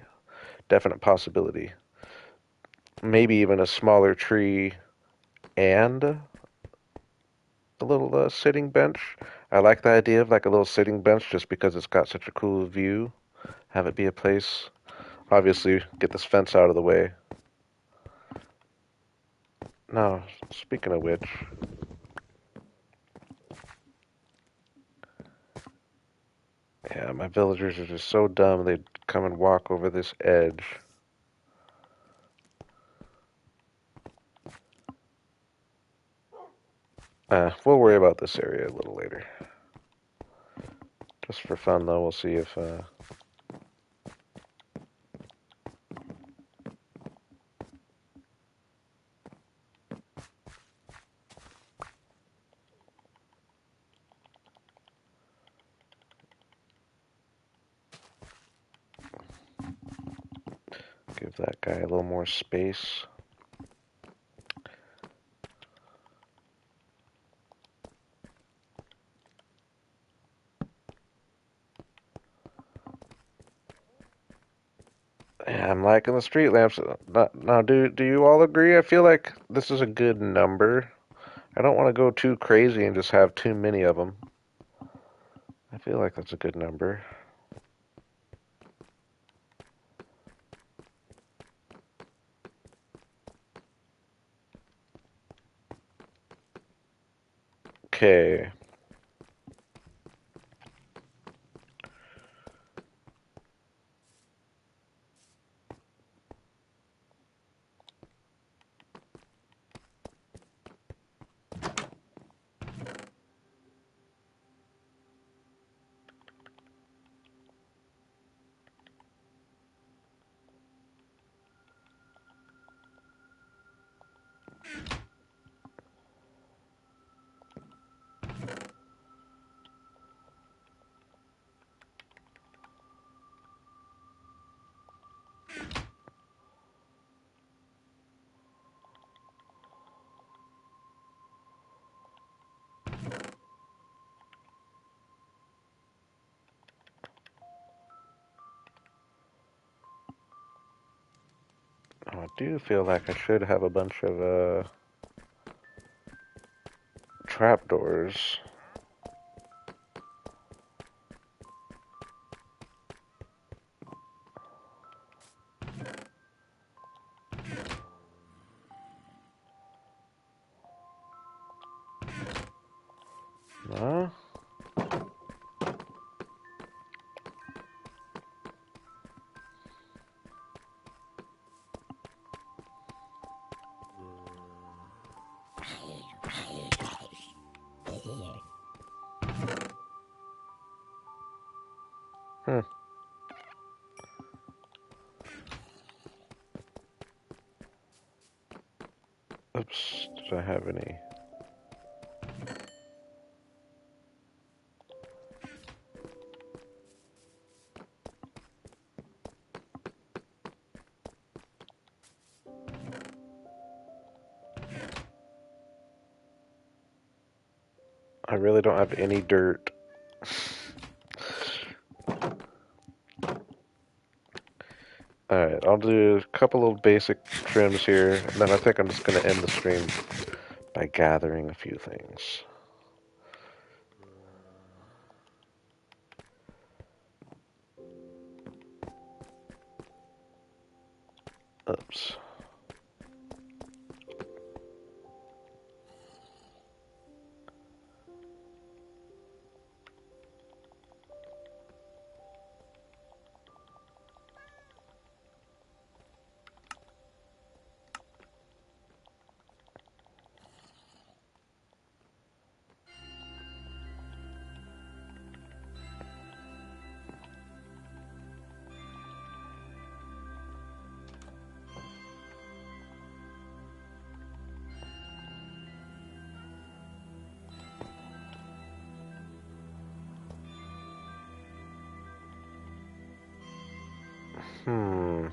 Speaker 1: definite possibility. Maybe even a smaller tree and a little sitting bench. I like the idea of like a little sitting bench just because it's got such a cool view. Have it be a place. Obviously, get this fence out of the way. No, speaking of which, yeah, my villagers are just so dumb they'd come and walk over this edge. We'll worry about this area a little later. Just for fun, though, we'll see if give that guy a little more space. Yeah, I'm liking the street lamps. Now, do you all agree? I feel like this is a good number. I don't want to go too crazy and just have too many of them. I feel like that's a good number. Okay. Oh, I do feel like I should have a bunch of trapdoors. No? Hmm. Oops. Did I have any? I really don't have any dirt. Alright, I'll do a couple of basic trims here, and then I think I'm just going to end the stream by gathering a few things. Oops. Hmm.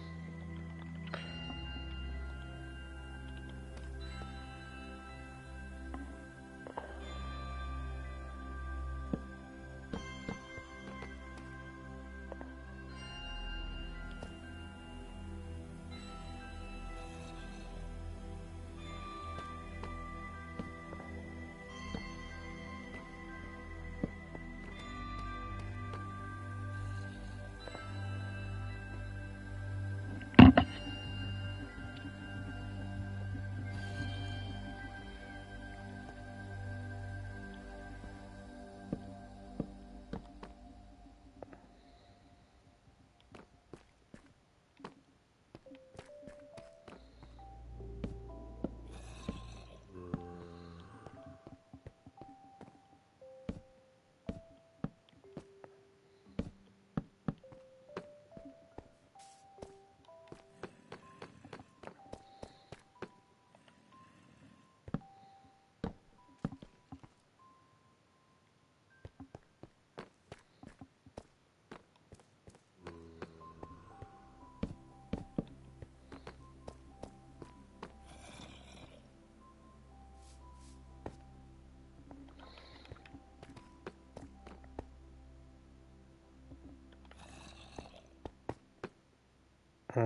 Speaker 1: I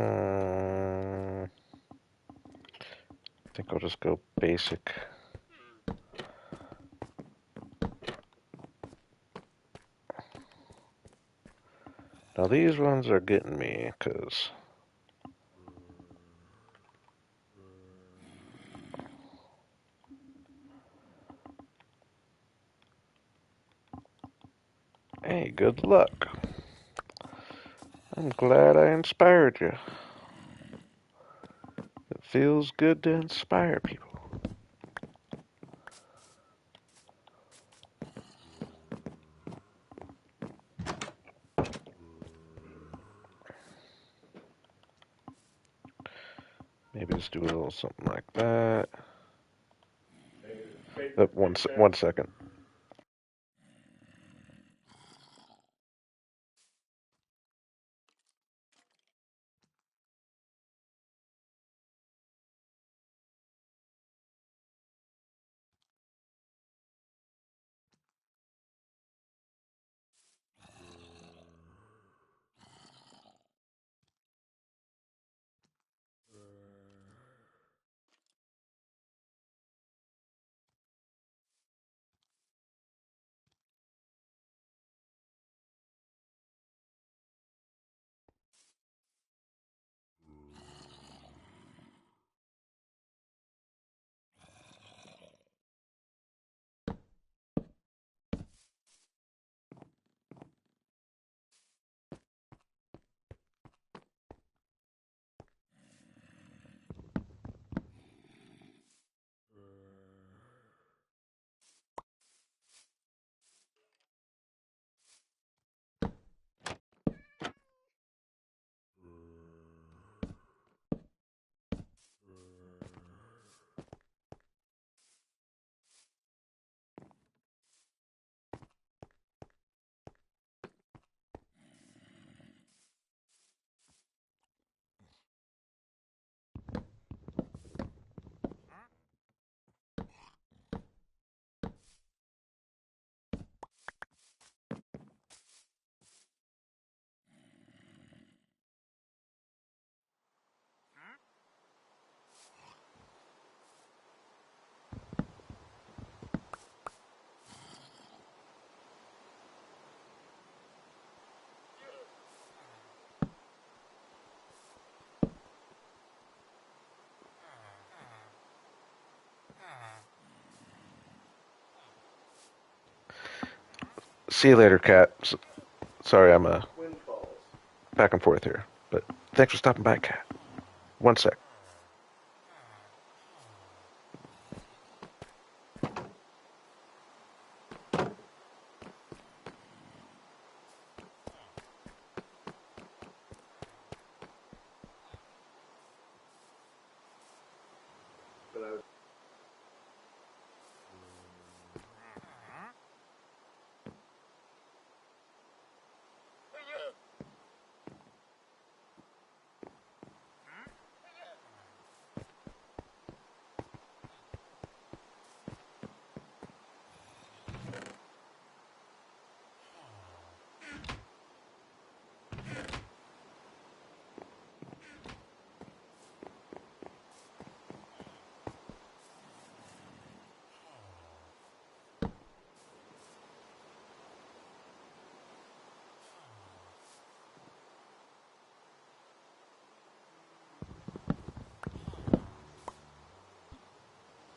Speaker 1: think I'll just go basic. Now these ones are getting me, because... Hey, good luck. I'm glad I inspired you. It feels good to inspire people. Maybe just do a little something like that. One second. See you later, Cat. Sorry, I'm back and forth here. But thanks for stopping by, Cat. One sec.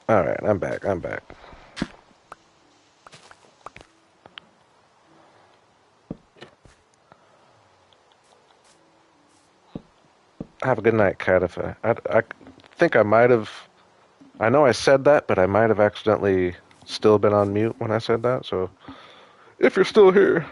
Speaker 1: All right, I'm back. Have a good night, Cat. If I think I might have... I know I said that, but I might have accidentally still been on mute when I said that, so if you're still here...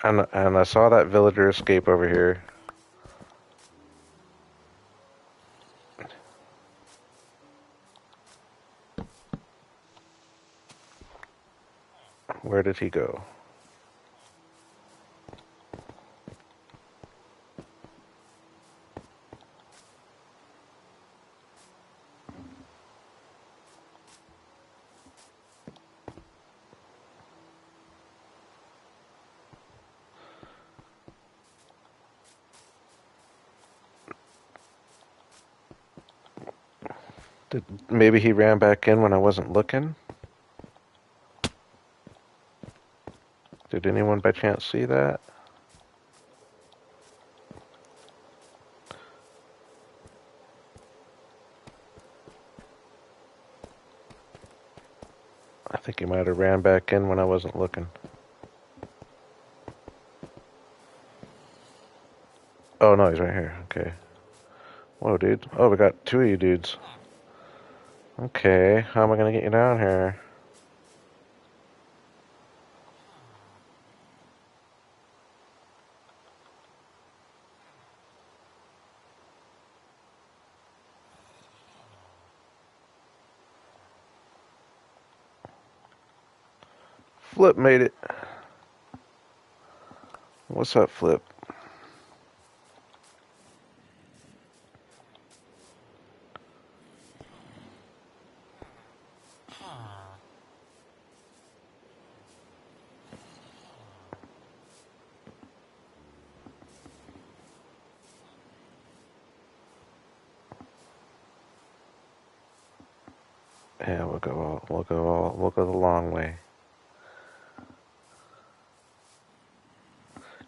Speaker 1: And I saw that villager escape over here. Where did he go? Maybe he ran back in when I wasn't looking? Did anyone by chance see that? I think he might have ran back in when I wasn't looking. Oh, no, he's right here. Okay. Whoa, dude. Oh, we got two of you dudes. Okay, how am I gonna get you down here? Flip made it. What's up, Flip? Yeah, we'll go the long way.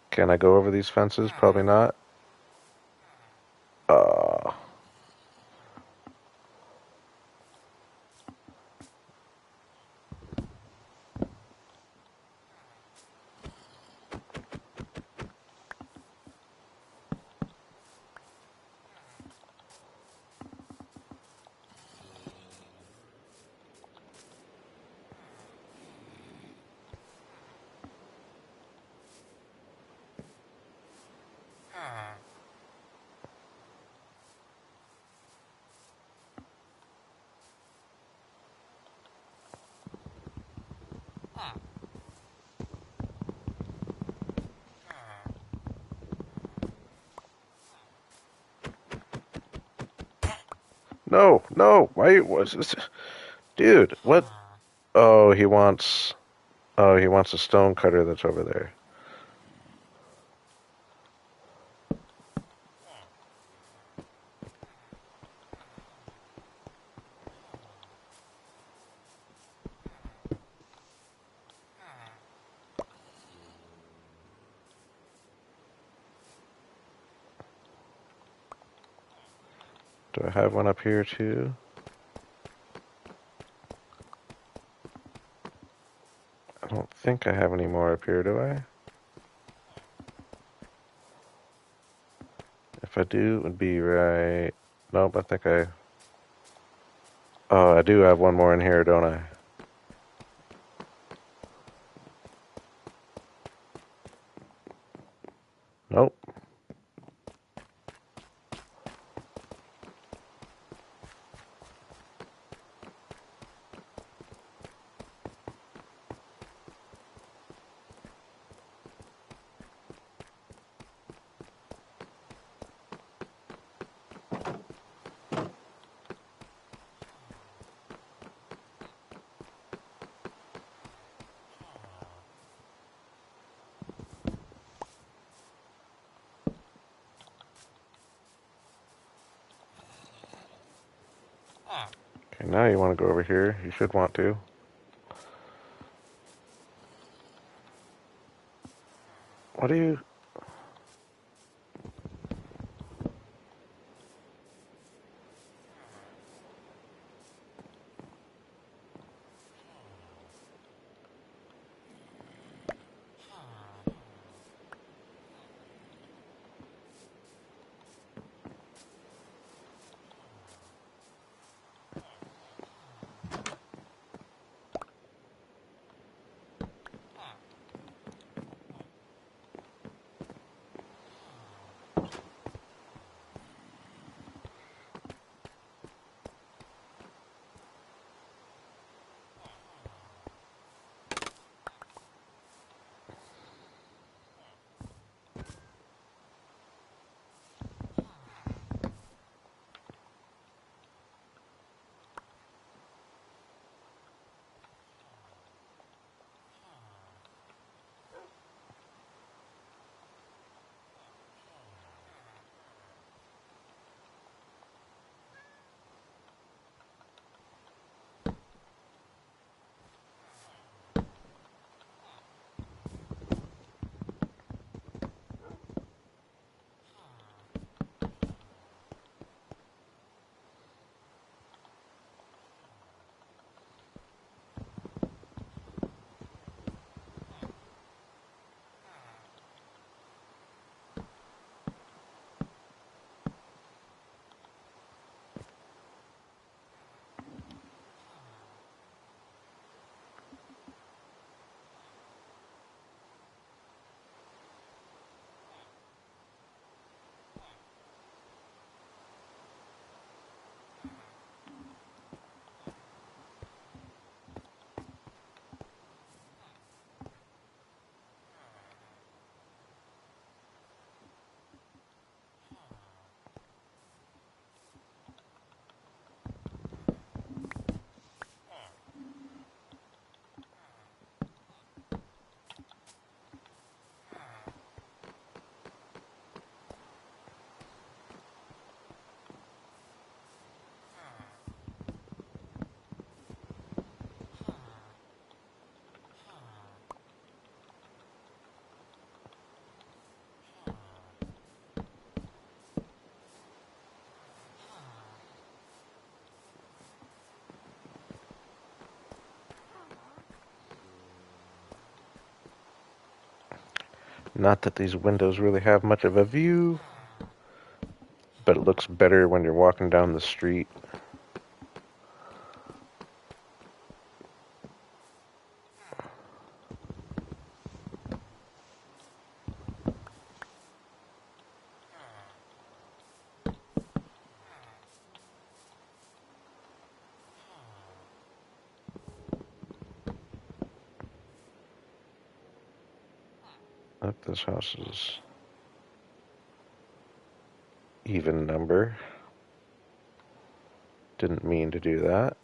Speaker 1: Can I go over these fences? Probably not. Uh, no, no. Why was this? Dude, what? Oh, he wants. Oh, he wants a stone cutter that's over there. Do I have one up here too? I don't think I have any more up here, do I? If I do, it would be right. Nope, I think I. Oh, I do have one more in here, don't I? Nope. Okay, now you want to go over here. You should want to. What are you? Not that these windows really have much of a view, but it looks better when you're walking down the street. If this house is even number. Didn't mean to do that.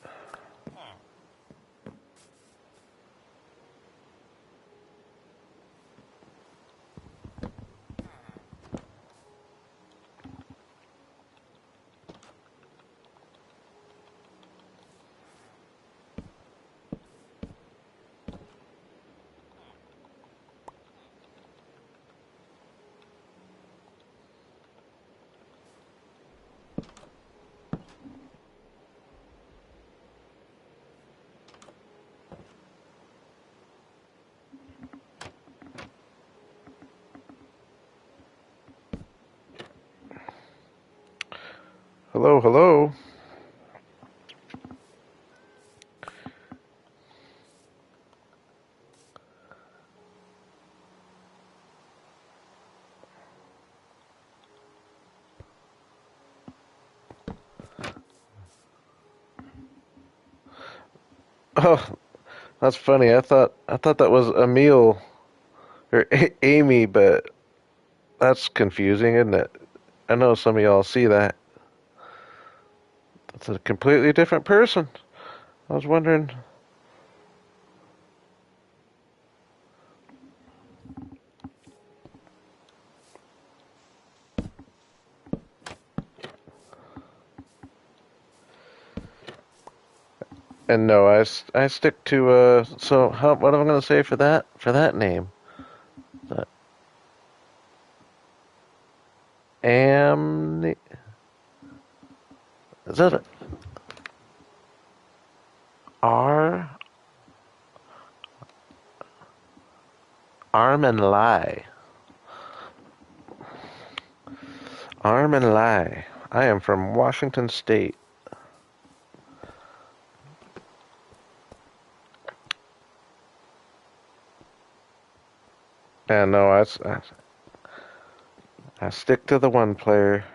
Speaker 1: Hello, hello. Oh, that's funny. I thought that was Emil or Amy, but that's confusing, isn't it? I know some of y'all see that. It's a completely different person. I was wondering. And no, I stick to so what am I going to say for that name? That Am is that a R Arm and Lie? Arm and Lie. I am from Washington State. And no, I stick to the one player.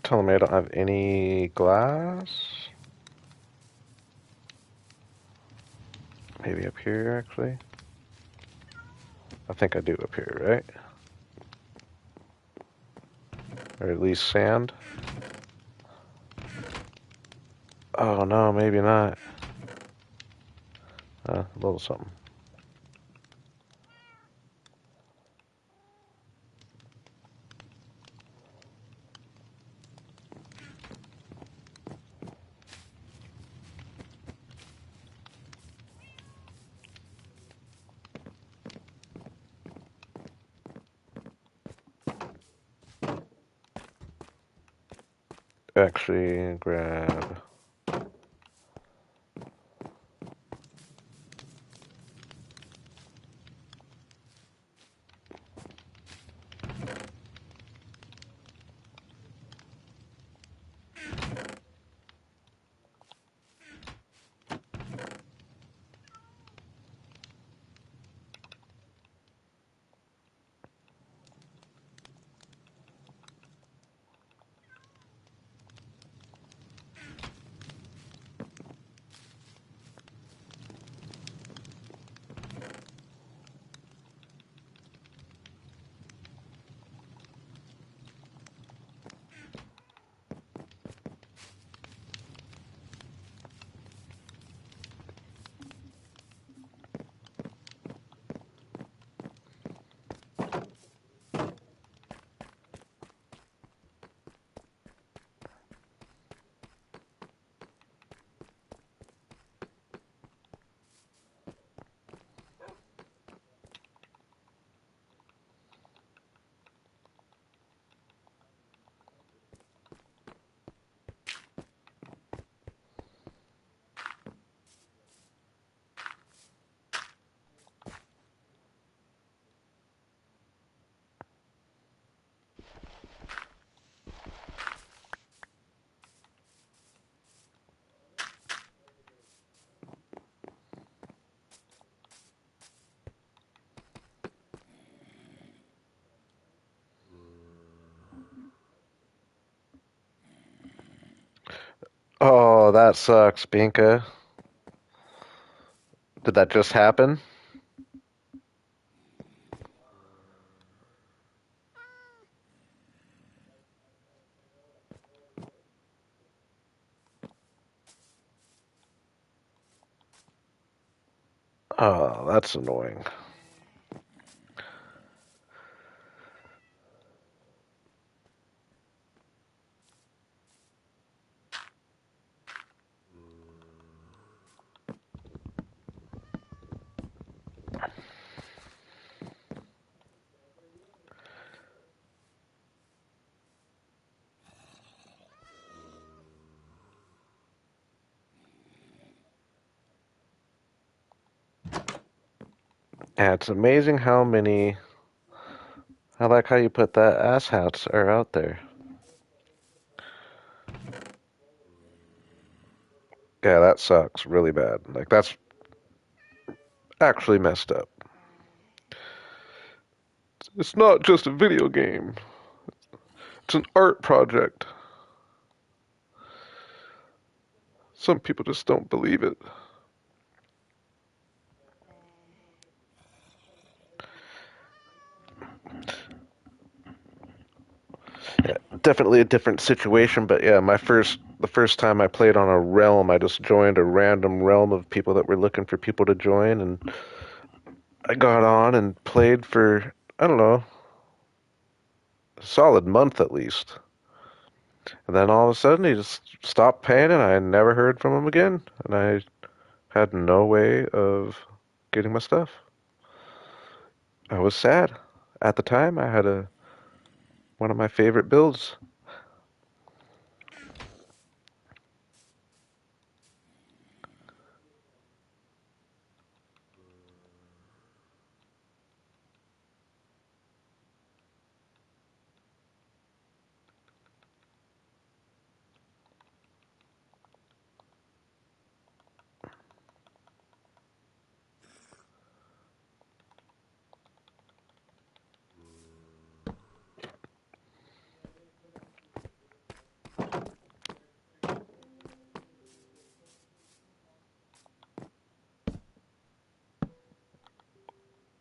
Speaker 1: Telling me I don't have any glass. Maybe up here, actually. I think I do up here, right? Or at least sand. Oh no, maybe not. A little something. Actually, grab. Oh, that sucks, Binka. Did that just happen? Oh, that's annoying. Yeah, it's amazing how many. I like how you put that ass hats are out there. Yeah, that sucks really bad. Like, that's actually messed up. It's not just a video game, it's an art project. Some people just don't believe it. Yeah, definitely a different situation, but yeah, the first time I played on a realm, I just joined a random realm of people that were looking for people to join, and I got on and played for, I don't know, a solid month at least. And then all of a sudden he just stopped paying and I never heard from him again. And I had no way of getting my stuff. I was sad. At the time, I had a one of my favorite builds.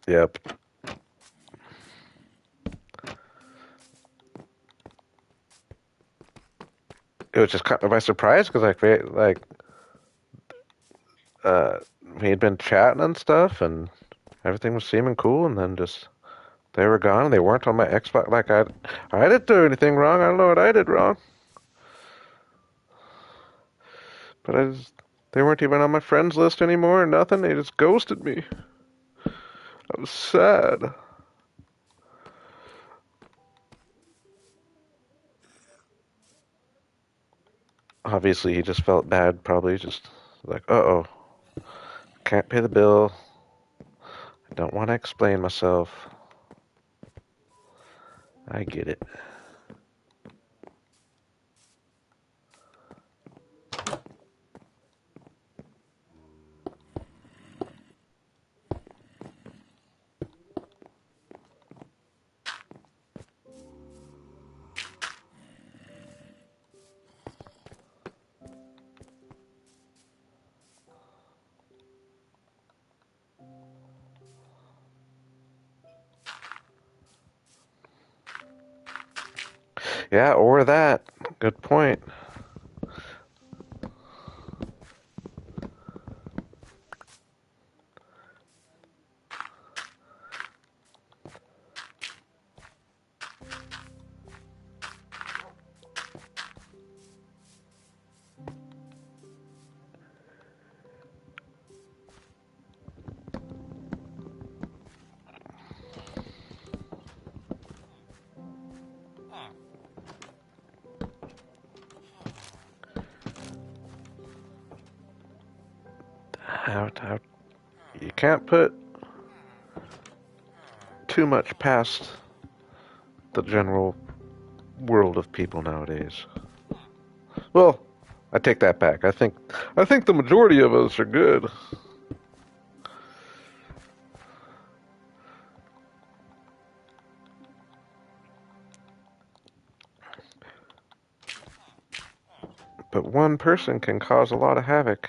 Speaker 1: Yep. It was just kind of by surprise because uh we had been chatting and stuff and everything was seeming cool and then just they were gone and they weren't on my Xbox. Like I didn't do anything wrong. I don't know what I did wrong, but they weren't even on my friends list anymore or nothing. They just ghosted me. I was sad. Obviously, he just felt bad. Probably just like, uh-oh, can't pay the bill. I don't want to explain myself. I get it. Yeah, or that. Good point. How you can't put too much past the general world of people nowadays. Well, I take that back. I think the majority of us are good. But one person can cause a lot of havoc.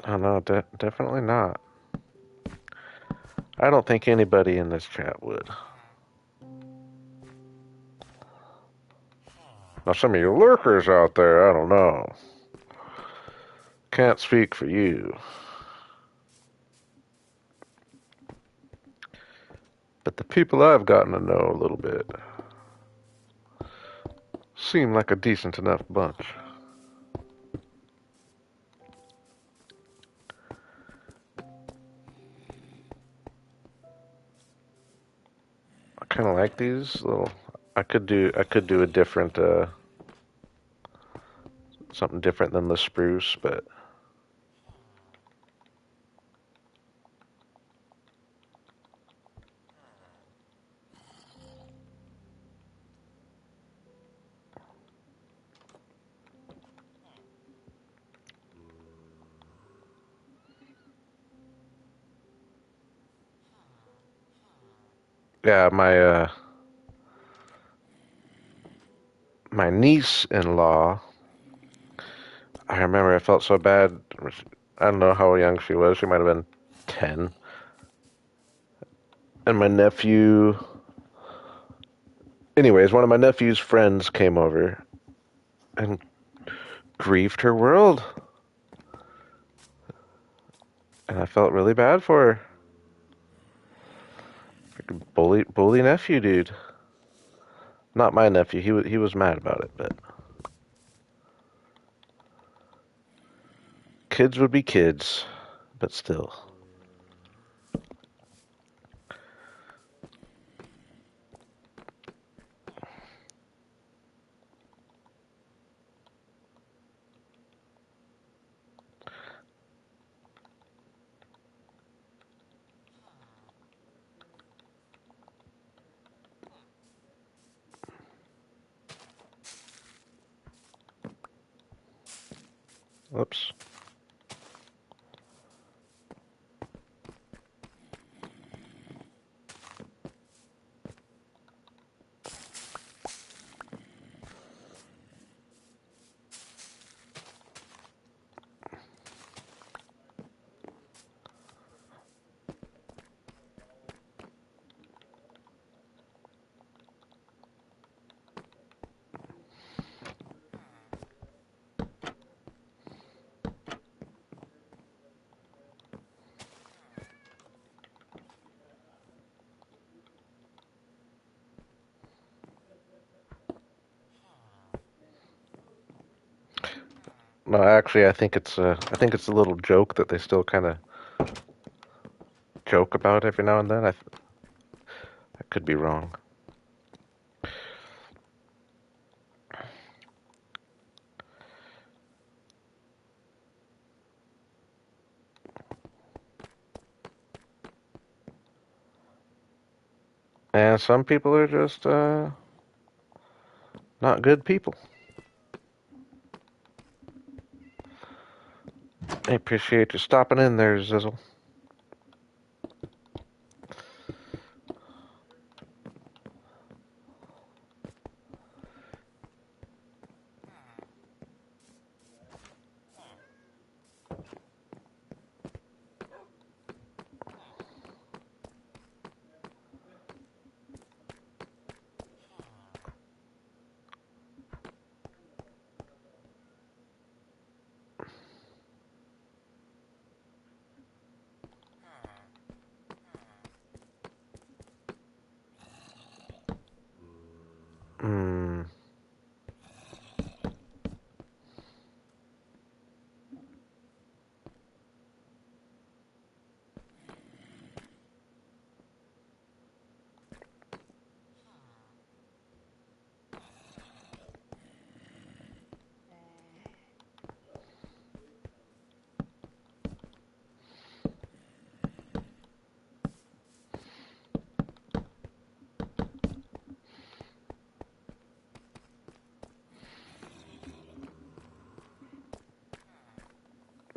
Speaker 1: Oh no, definitely not. I don't think anybody in this chat would. Now, some of you lurkers out there, I don't know. Can't speak for you. But the people I've gotten to know a little bit seem like a decent enough bunch. I kind of like these little. I could do a different something different than the spruce, but yeah, my niece-in-law. I remember I felt so bad. I don't know how young she was. She might have been 10. And my nephew. Anyways, one of my nephew's friends came over and griefed her world. And I felt really bad for her. Bully nephew, dude. Not my nephew. He was mad about it, but kids would be kids, but still. Whoops. No, actually, I think it's a little joke that they still kind of joke about every now and then. I could be wrong. And some people are just not good people. I appreciate you stopping in there, Zizzle.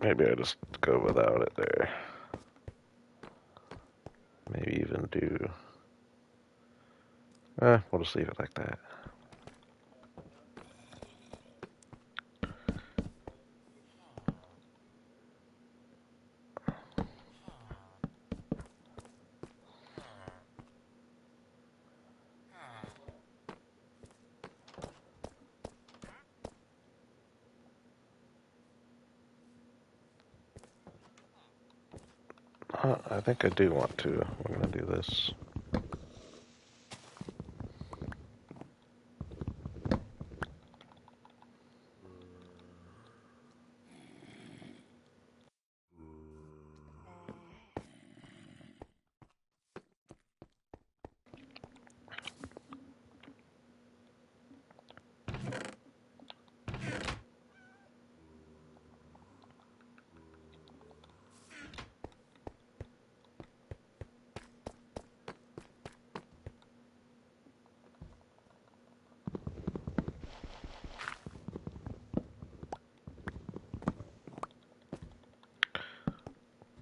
Speaker 1: Maybe I just go without it there. Maybe even do... we'll just leave it like that. I think I do want to. We're going to do this.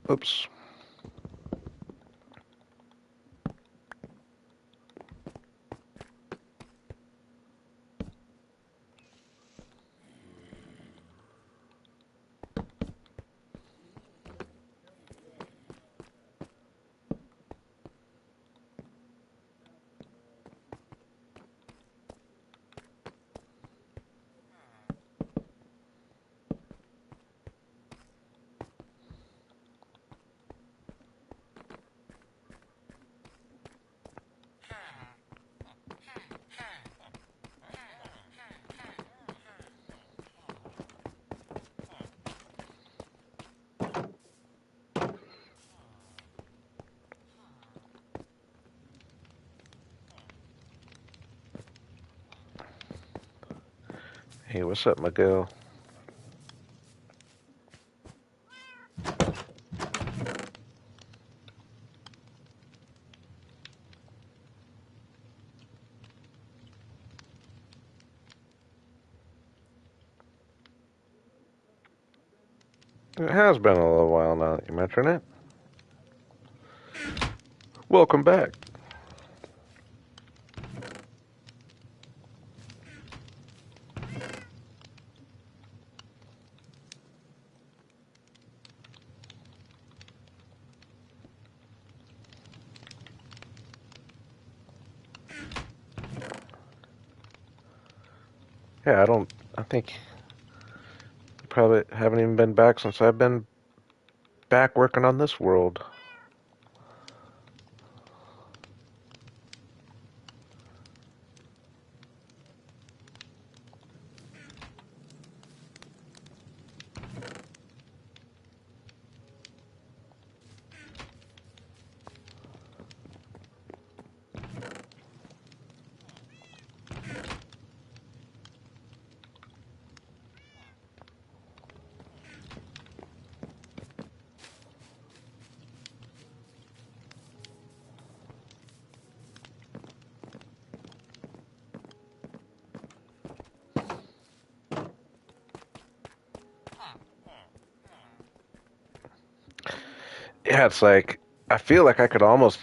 Speaker 1: Oops. Hey, what's up, Miguel? It has been a little while now that you mention it. Welcome back. Yeah, I think you probably haven't even been back since I've been back working on this world. Yeah, it's like, I feel like I could almost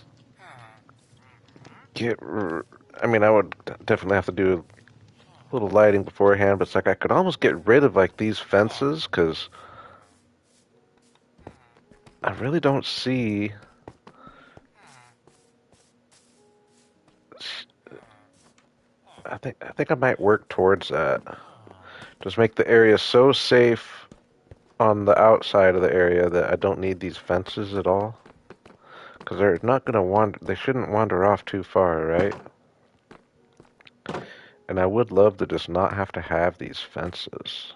Speaker 1: get. I mean, I would definitely have to do a little lighting beforehand, but it's like I could almost get rid of like these fences because I really don't see. I think I might work towards that. Just make the area so safe on the outside of the area that I don't need these fences at all. Because they're not gonna wander. They shouldn't wander off too far, right? And I would love to just not have to have these fences.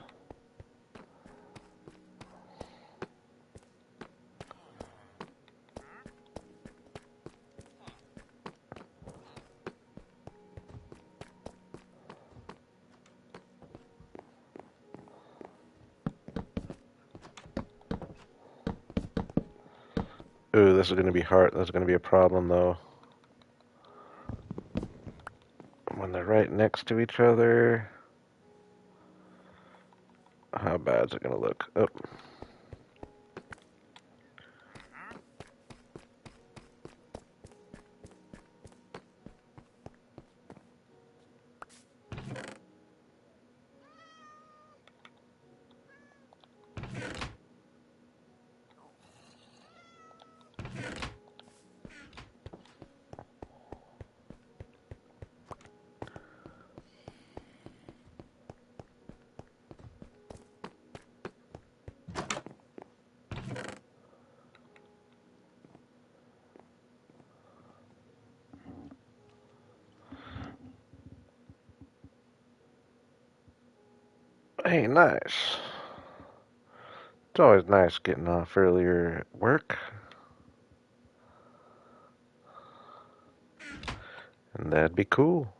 Speaker 1: Ooh, this is gonna be hard. This is gonna be a problem though. When they're right next to each other, how bad is it gonna look? Oh. Hey, nice. It's always nice getting off earlier at work. And that'd be cool.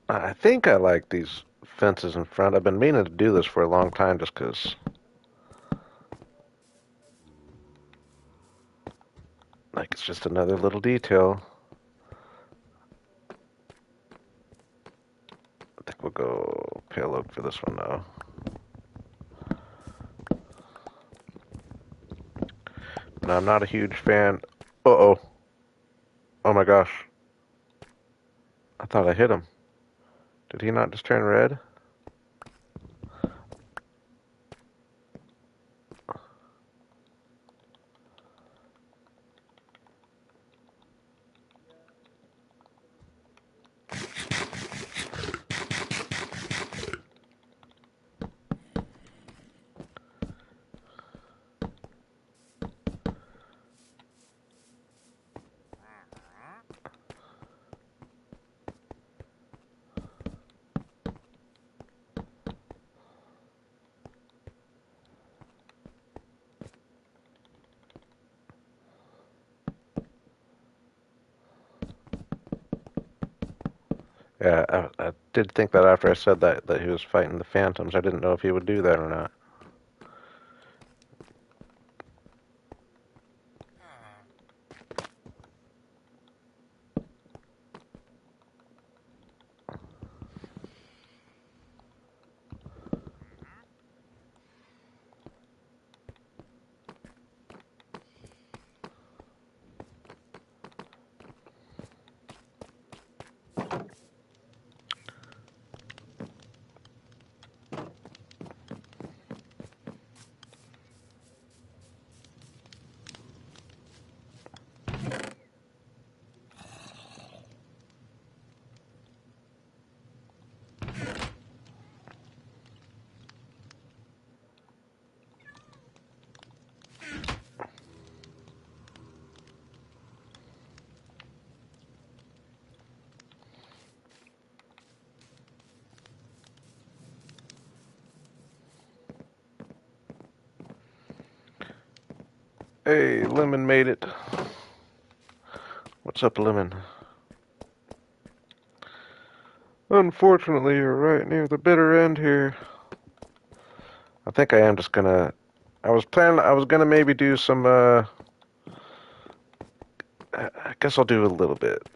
Speaker 1: I think I like these fences in front. I've been meaning to do this for a long time just 'cause like it's just another little detail. I think we'll go pale oak for this one though. No, I'm not a huge fan. Uh-oh. Oh my gosh. I thought I hit him. Did he not just turn red? Yeah, I did think that after I said that he was fighting the phantoms. I didn't know if he would do that or not. Hey, Lemon made it. What's up, Lemon? Unfortunately, you're right near the bitter end here. I think I am just gonna. I was gonna maybe do some. I guess I'll do a little bit.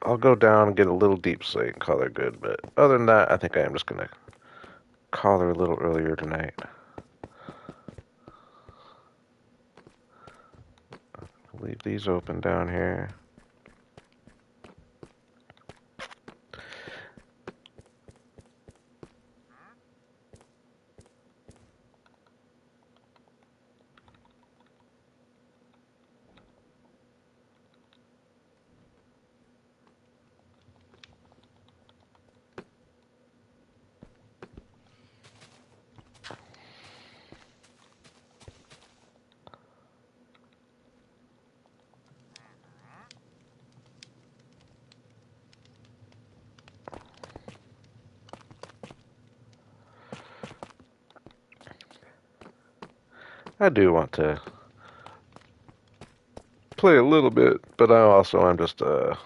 Speaker 1: I'll go down and get a little deep slate and call her good. But other than that, I think I am just gonna call her a little earlier tonight. Leave these open down here. I do want to play a little bit, but I also am just a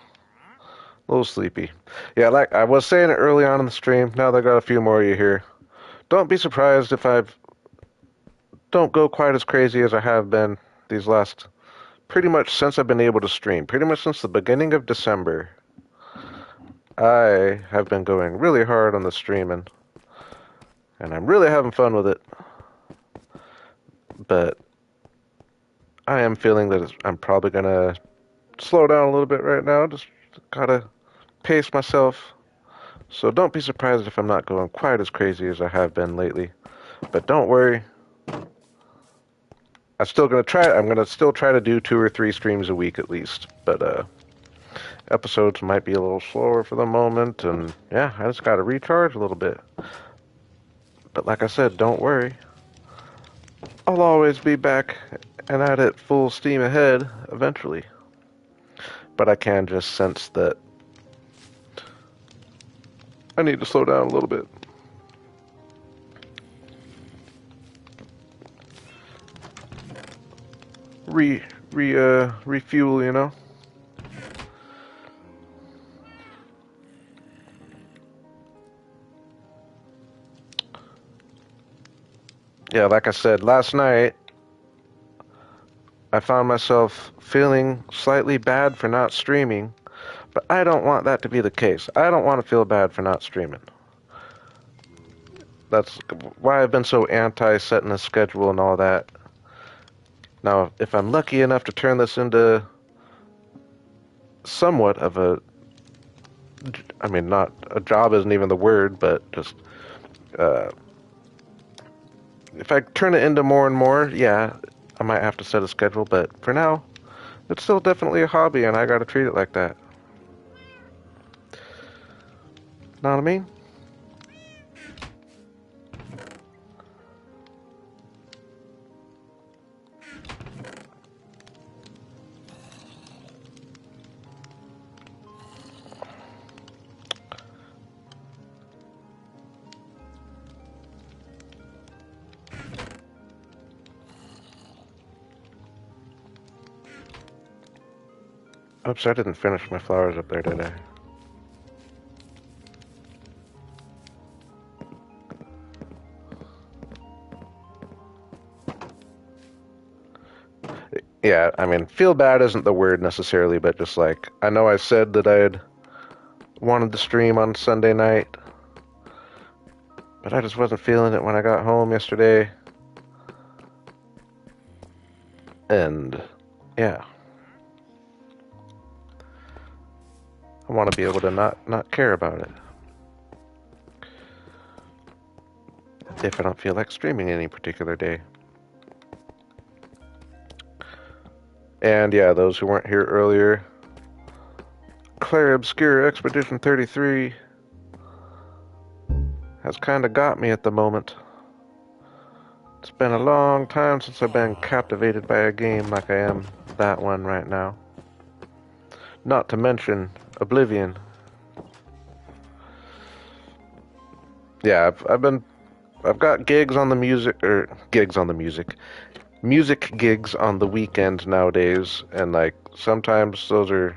Speaker 1: little sleepy. Yeah, like I was saying it early on in the stream. Now that I got a few more of you here. Don't be surprised if I don't go quite as crazy as I have been these last pretty much since I've been able to stream. Pretty much since the beginning of December, I have been going really hard on the streaming, and I'm really having fun with it. But I am feeling that I'm probably gonna slow down a little bit right now. Just gotta pace myself. So don't be surprised if I'm not going quite as crazy as I have been lately. But don't worry, I'm gonna still try to do 2 or 3 streams a week at least. But episodes might be a little slower for the moment, and yeah, I just gotta recharge a little bit. But like I said, don't worry. I'll always be back and at it full steam ahead eventually. But I can just sense that I need to slow down a little bit. Re refuel, you know? Yeah, like I said, last night I found myself feeling slightly bad for not streaming, but I don't want that to be the case. I don't want to feel bad for not streaming. That's why I've been so anti setting a schedule and all that. Now, if I'm lucky enough to turn this into somewhat of a, I mean, not a job isn't even the word, but just uh, if I turn it into more and more, yeah, I might have to set a schedule. But for now, it's still definitely a hobby, and I got to treat it like that. Know what I mean? Oops, I didn't finish my flowers up there, did I? Yeah, I mean, feel bad isn't the word necessarily, but just like, I know I said that I'd wanted to stream on Sunday night, but I just wasn't feeling it when I got home yesterday. And yeah, I want to be able to not care about it if I don't feel like streaming any particular day. And yeah, those who weren't here earlier, Claire Obscure Expedition 33 has kind of got me at the moment. It's been a long time since I've been captivated by a game like I am that one right now. Not to mention Oblivion. Yeah, I've got gigs on the music gigs on the weekend nowadays, and like sometimes those are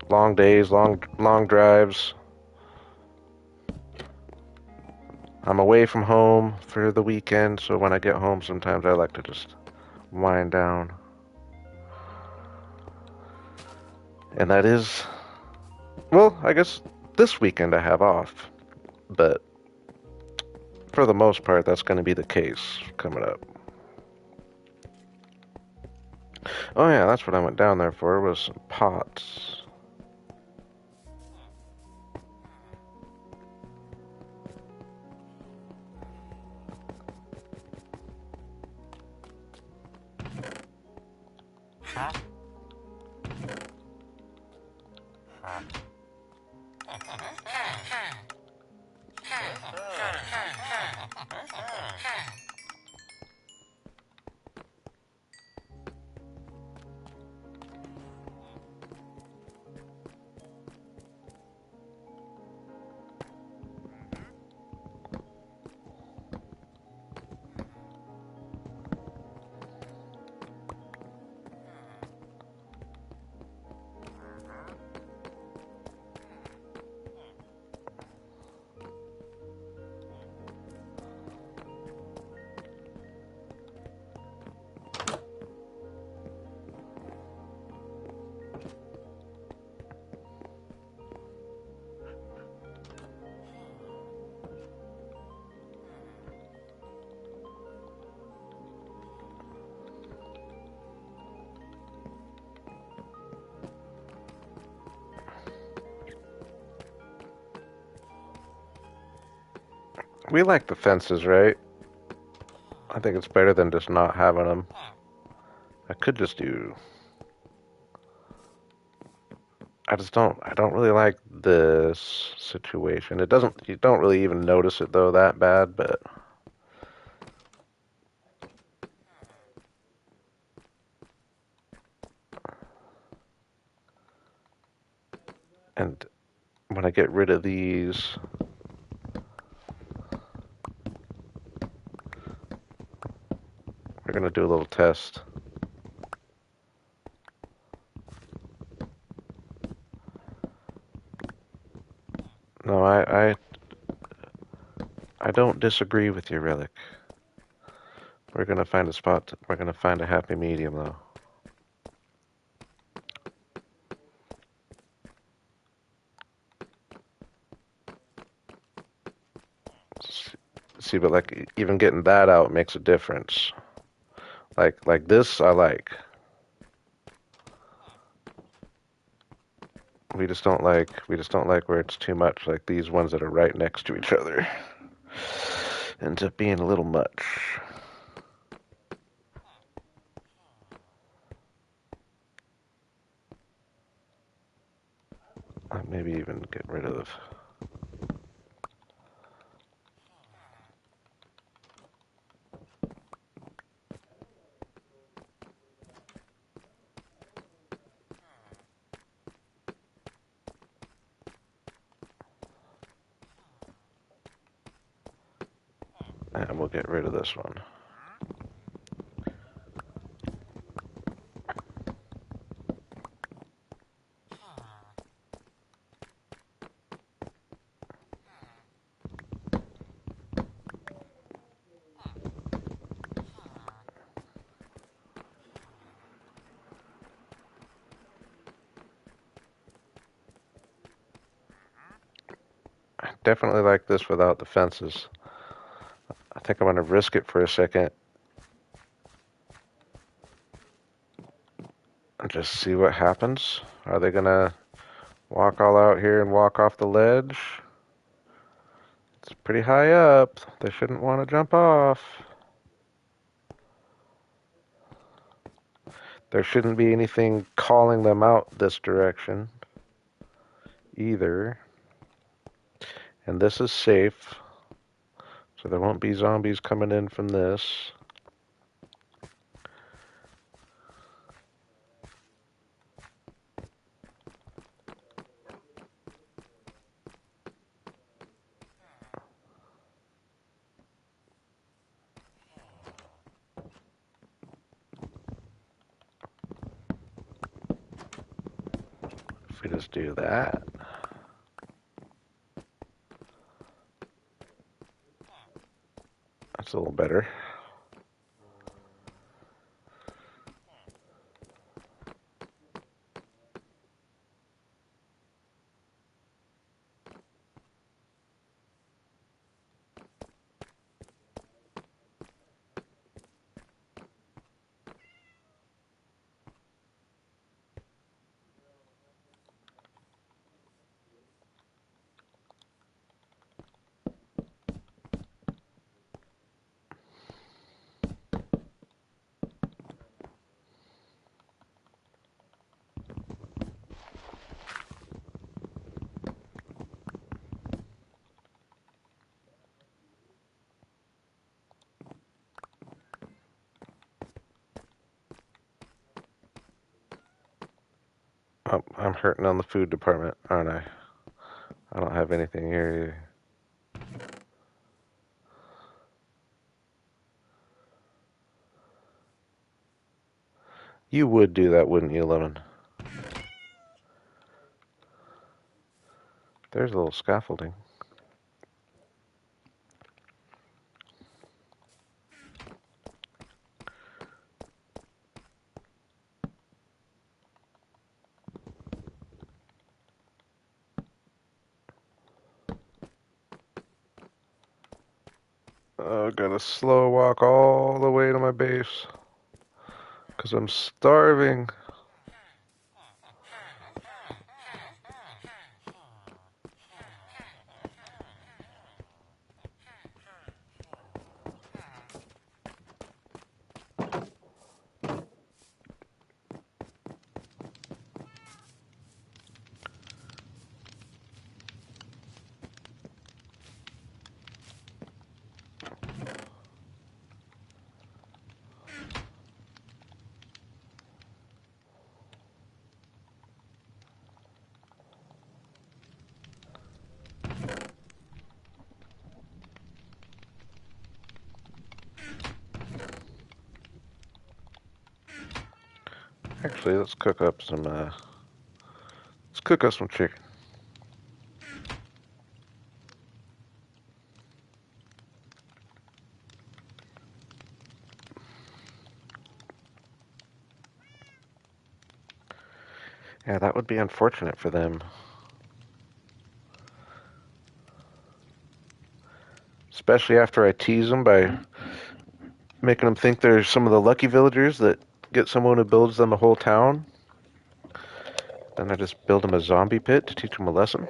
Speaker 1: long days, long drives. I'm away from home for the weekend, so when I get home, sometimes I like to just wind down. And that is, well, I guess this weekend I have off, but for the most part, that's going to be the case coming up. Oh yeah, that's what I went down there for, was some pots. We like the fences, right? I think it's better than just not having them. I could just do. I don't really like this situation. It doesn't. You don't really even notice it though that bad, but. And when I get rid of these, we're gonna do a little test. No, I don't disagree with you, Relic. We're gonna find a spot. We're gonna find a happy medium, though. See, but like even getting that out makes a difference. Like this, I like. We just don't like where it's too much. Like these ones that are right next to each other ends up being a little much. Maybe even get rid of. And we'll get rid of this one. I definitely like this without the fences. I think I'm gonna risk it for a second and just see what happens. Are they gonna walk all out here and walk off the ledge? It's pretty high up. They shouldn't want to jump off. There shouldn't be anything calling them out this direction either. And this is safe. So there won't be zombies coming in from this. If we just do that. That's a little better. Oh, I'm hurting on the food department, aren't I? I don't have anything here either. You would do that, wouldn't you, Lemon? There's a little scaffolding. Oh, gotta slow walk all the way to my base. Because I'm starving. actually. Let's cook up some chicken. Yeah, that would be unfortunate for them. Especially after I tease them by making them think they're some of the lucky villagers that get someone who builds them a whole town. Then I just build them a zombie pit to teach them a lesson.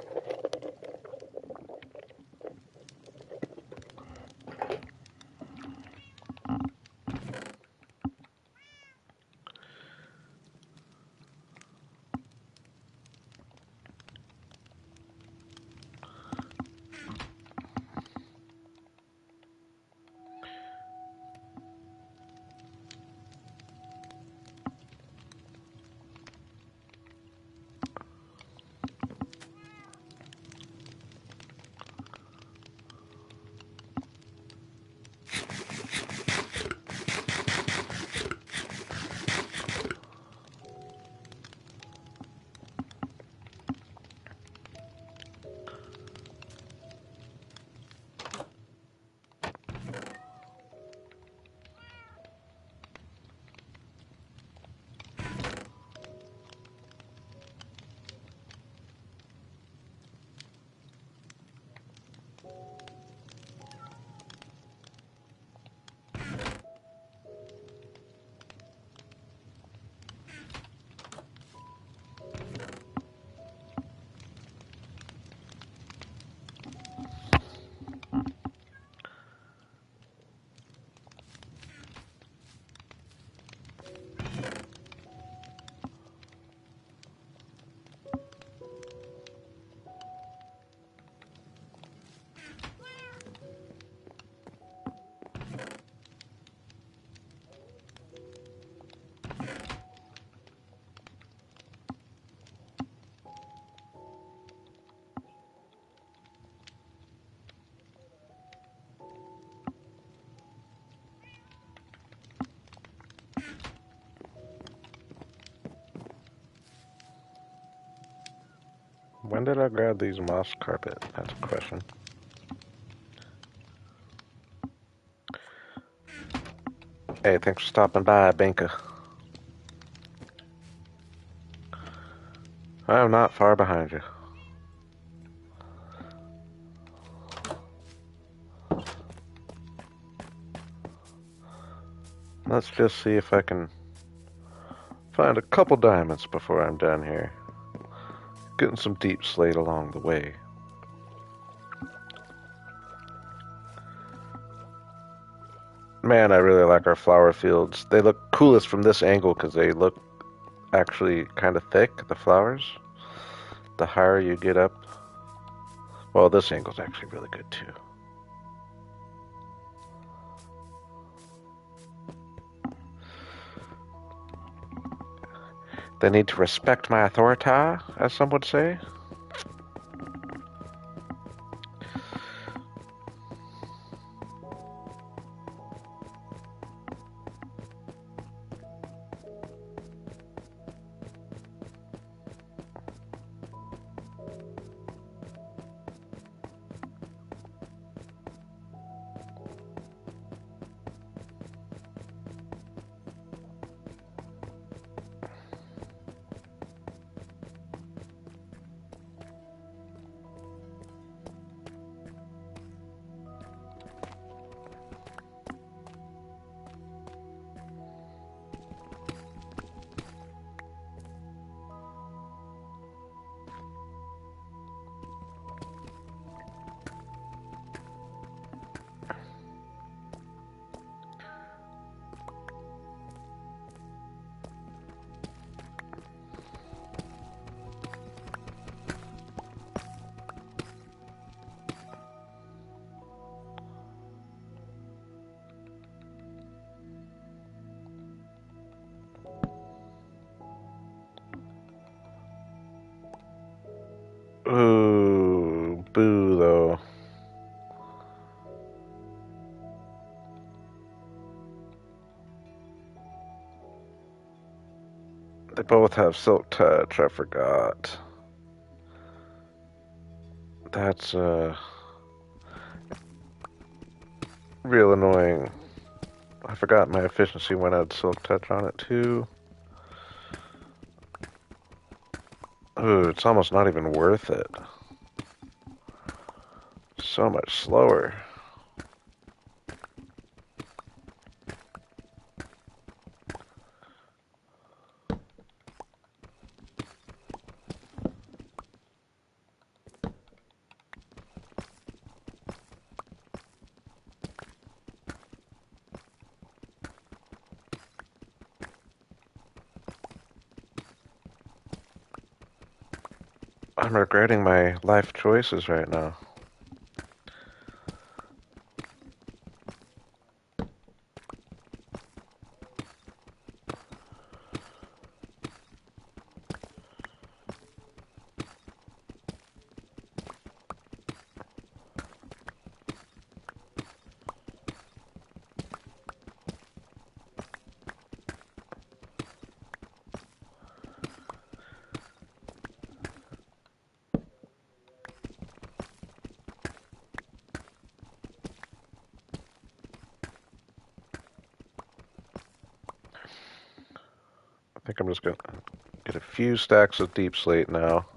Speaker 1: When did I grab these moss carpet? That's a question. Hey, thanks for stopping by, Binka. I'm not far behind you. Let's just see if I can find a couple diamonds before I'm done here. Getting some deep slate along the way. Man, I really like our flower fields. They look coolest from this angle because they look actually kind of thick, the flowers. The higher you get up. Well, this angle's actually really good too. They need to respect my authority, as some would say. Ooh, boo though. The both have Silk Touch. I forgot. That's real annoying. I forgot my efficiency when I had Silk Touch on it too. Ooh, it's almost not even worth it. So much slower. I'm regretting my life choices right now. I think I'm just gonna get a few stacks of deep slate now.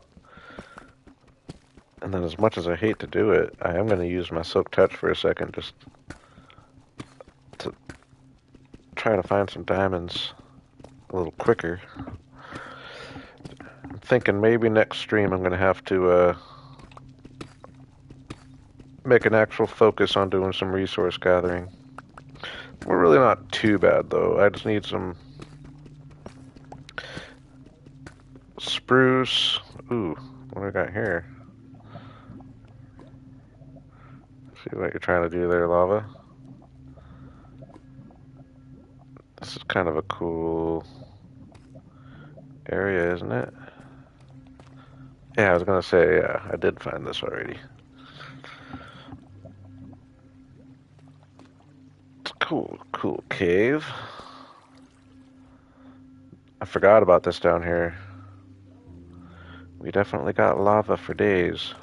Speaker 1: And then as much as I hate to do it, I am gonna use my Silk Touch for a second just to try to find some diamonds a little quicker. I'm thinking maybe next stream I'm gonna have to make an actual focus on doing some resource gathering. We're really not too bad though. I just need some spruce. Ooh, what do I got here? See what you're trying to do there, lava. This is kind of a cool area, isn't it? Yeah, I was gonna say, yeah, I did find this already. It's a cool cave. I forgot about this down here. We definitely got lava for days.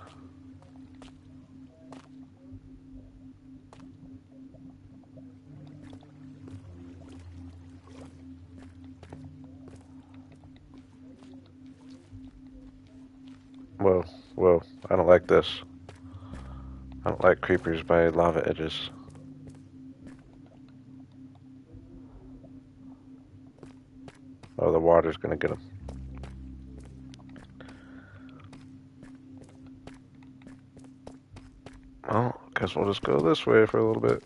Speaker 1: Whoa, whoa, I don't like this. I don't like creepers by lava edges. Oh, the water's gonna get them. Well, guess we'll just go this way for a little bit.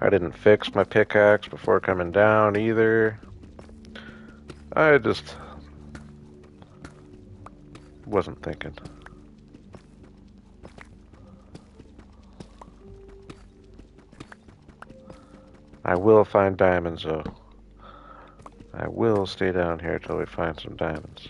Speaker 1: I didn't fix my pickaxe before coming down either. I just wasn't thinking. I will find diamonds though. I will stay down here till we find some diamonds.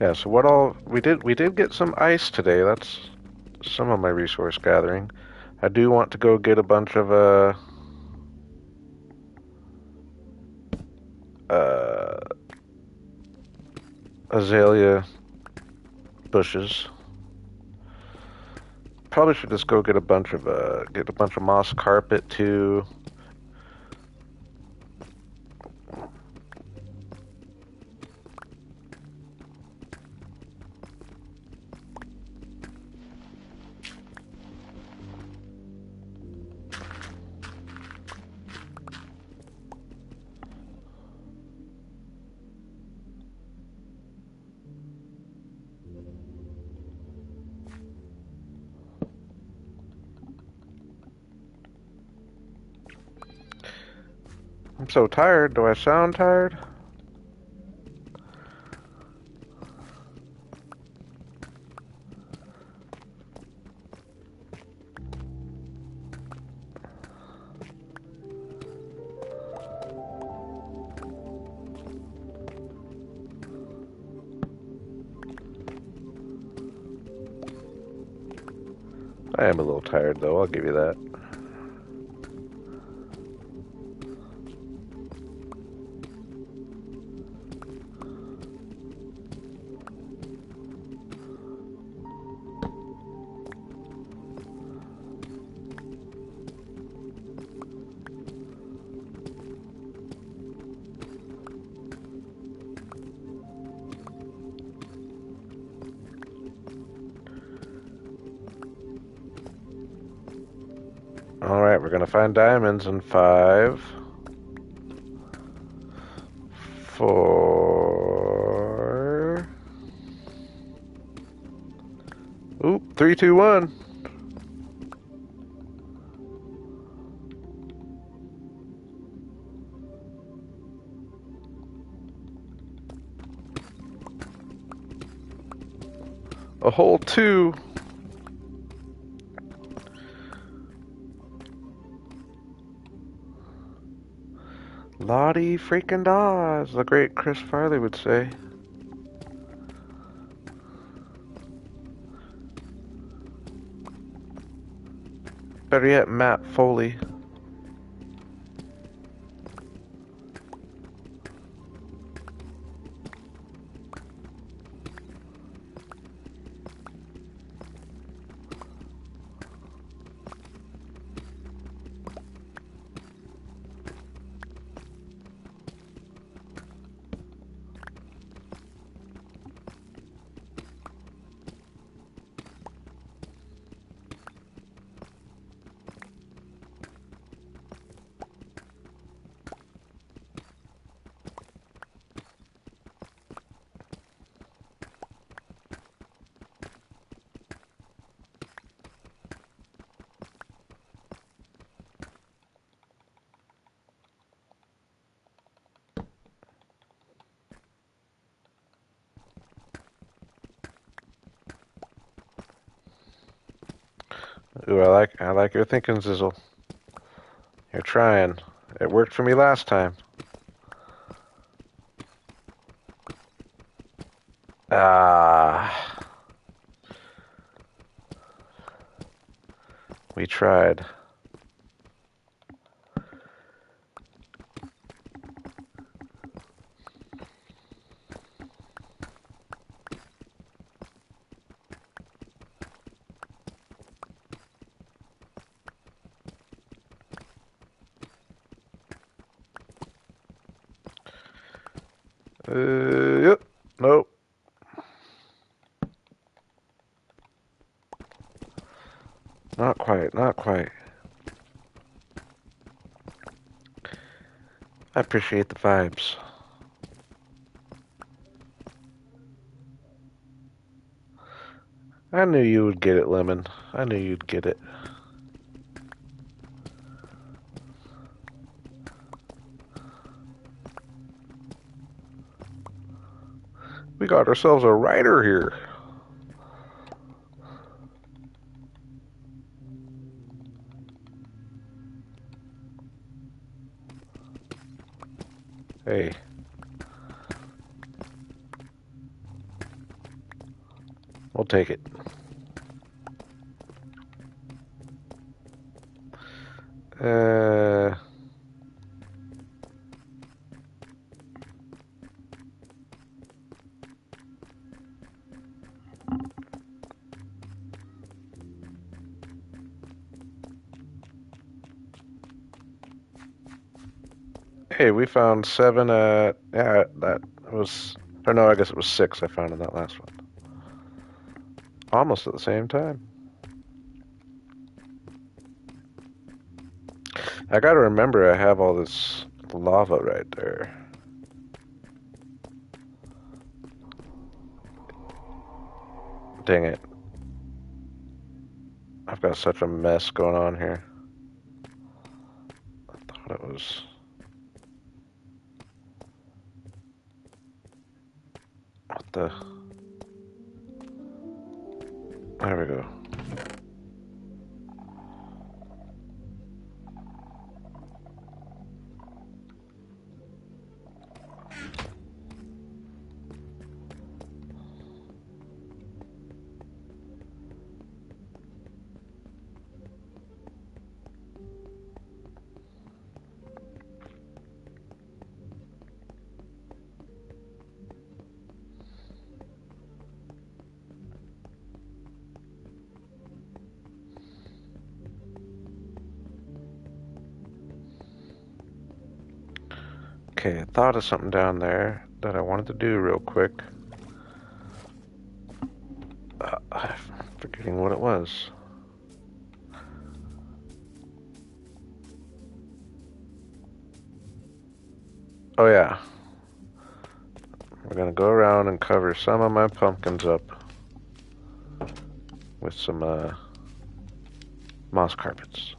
Speaker 1: Yeah, so what all we did get some ice today. That's some of my resource gathering. I do want to go get a bunch of azalea bushes. Probably should just go get a bunch of moss carpet too. I'm so tired. Do I sound tired? I am a little tired, though. I'll give you that. Alright, we're gonna find diamonds in 5, 4. Oop, 3, 2, 1. A whole 2. Lottie freaking da, as the great Chris Farley would say. Better yet, Matt Foley. Ooh, I like your thinking, Zizzle. You're trying. It worked for me last time. Ah. We tried. Yep. Nope. Not quite, not quite. I appreciate the vibes. I knew you would get it, Lemon. I knew you'd get it. We got ourselves a writer here. Hey. We'll take it. Hey, we found 7 at, yeah, that was, or no, I guess it was 6 I found in that last one. Almost at the same time. I gotta remember I have all this lava right there. Dang it. I've got such a mess going on here. I thought it was... What the... There we go. Okay, I thought of something down there that I wanted to do real quick. I'm forgetting what it was. Oh yeah, we're gonna go around and cover some of my pumpkins up with some moss carpets.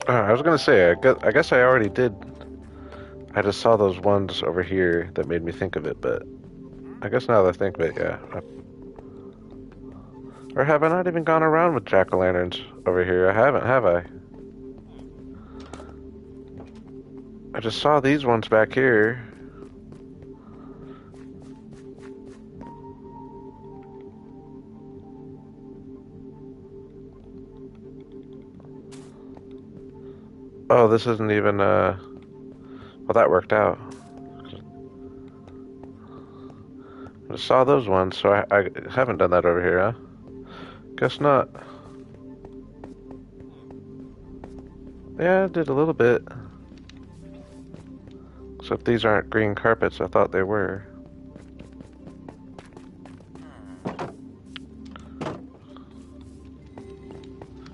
Speaker 1: I was gonna say, I guess I already did. I just saw those ones over here that made me think of it, but I guess now that I think of it, yeah. Or have I not even gone around with jack-o'-lanterns over here? I haven't, have I? I just saw these ones back here. Oh, this isn't even, well, that worked out. I just saw those ones, so I haven't done that over here, huh? Guess not. Yeah, I did a little bit. Except these aren't green carpets, I thought they were.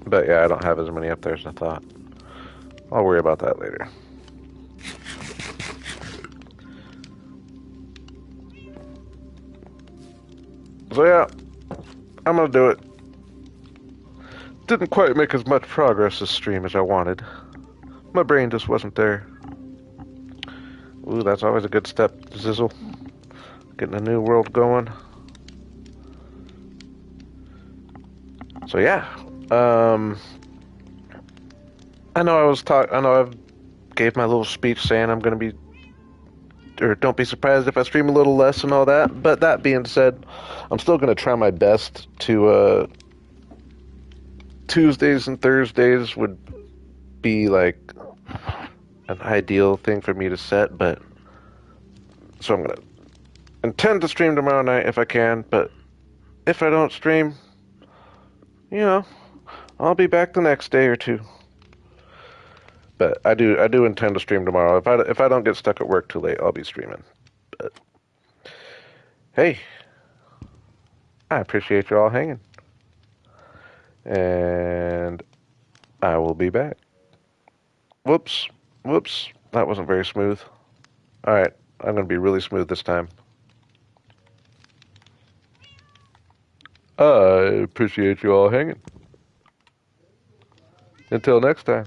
Speaker 1: But yeah, I don't have as many up there as I thought. I'll worry about that later. So yeah, I'm gonna do it. Didn't quite make as much progress this stream as I wanted. My brain just wasn't there. Ooh, that's always a good step, Zizzle. Getting a new world going. So yeah, I know I gave my little speech saying I'm gonna be, or don't be surprised if I stream a little less and all that. But that being said, I'm still gonna try my best to. Tuesdays and Thursdays would be like an ideal thing for me to set, but so I'm gonna intend to stream tomorrow night if I can. But if I don't stream, you know, I'll be back the next day or two. But I do intend to stream tomorrow. If I don't get stuck at work too late, I'll be streaming. But hey, I appreciate you all hanging, and I will be back. Whoops, whoops, that wasn't very smooth. All right, I'm gonna be really smooth this time. I appreciate you all hanging. Until next time.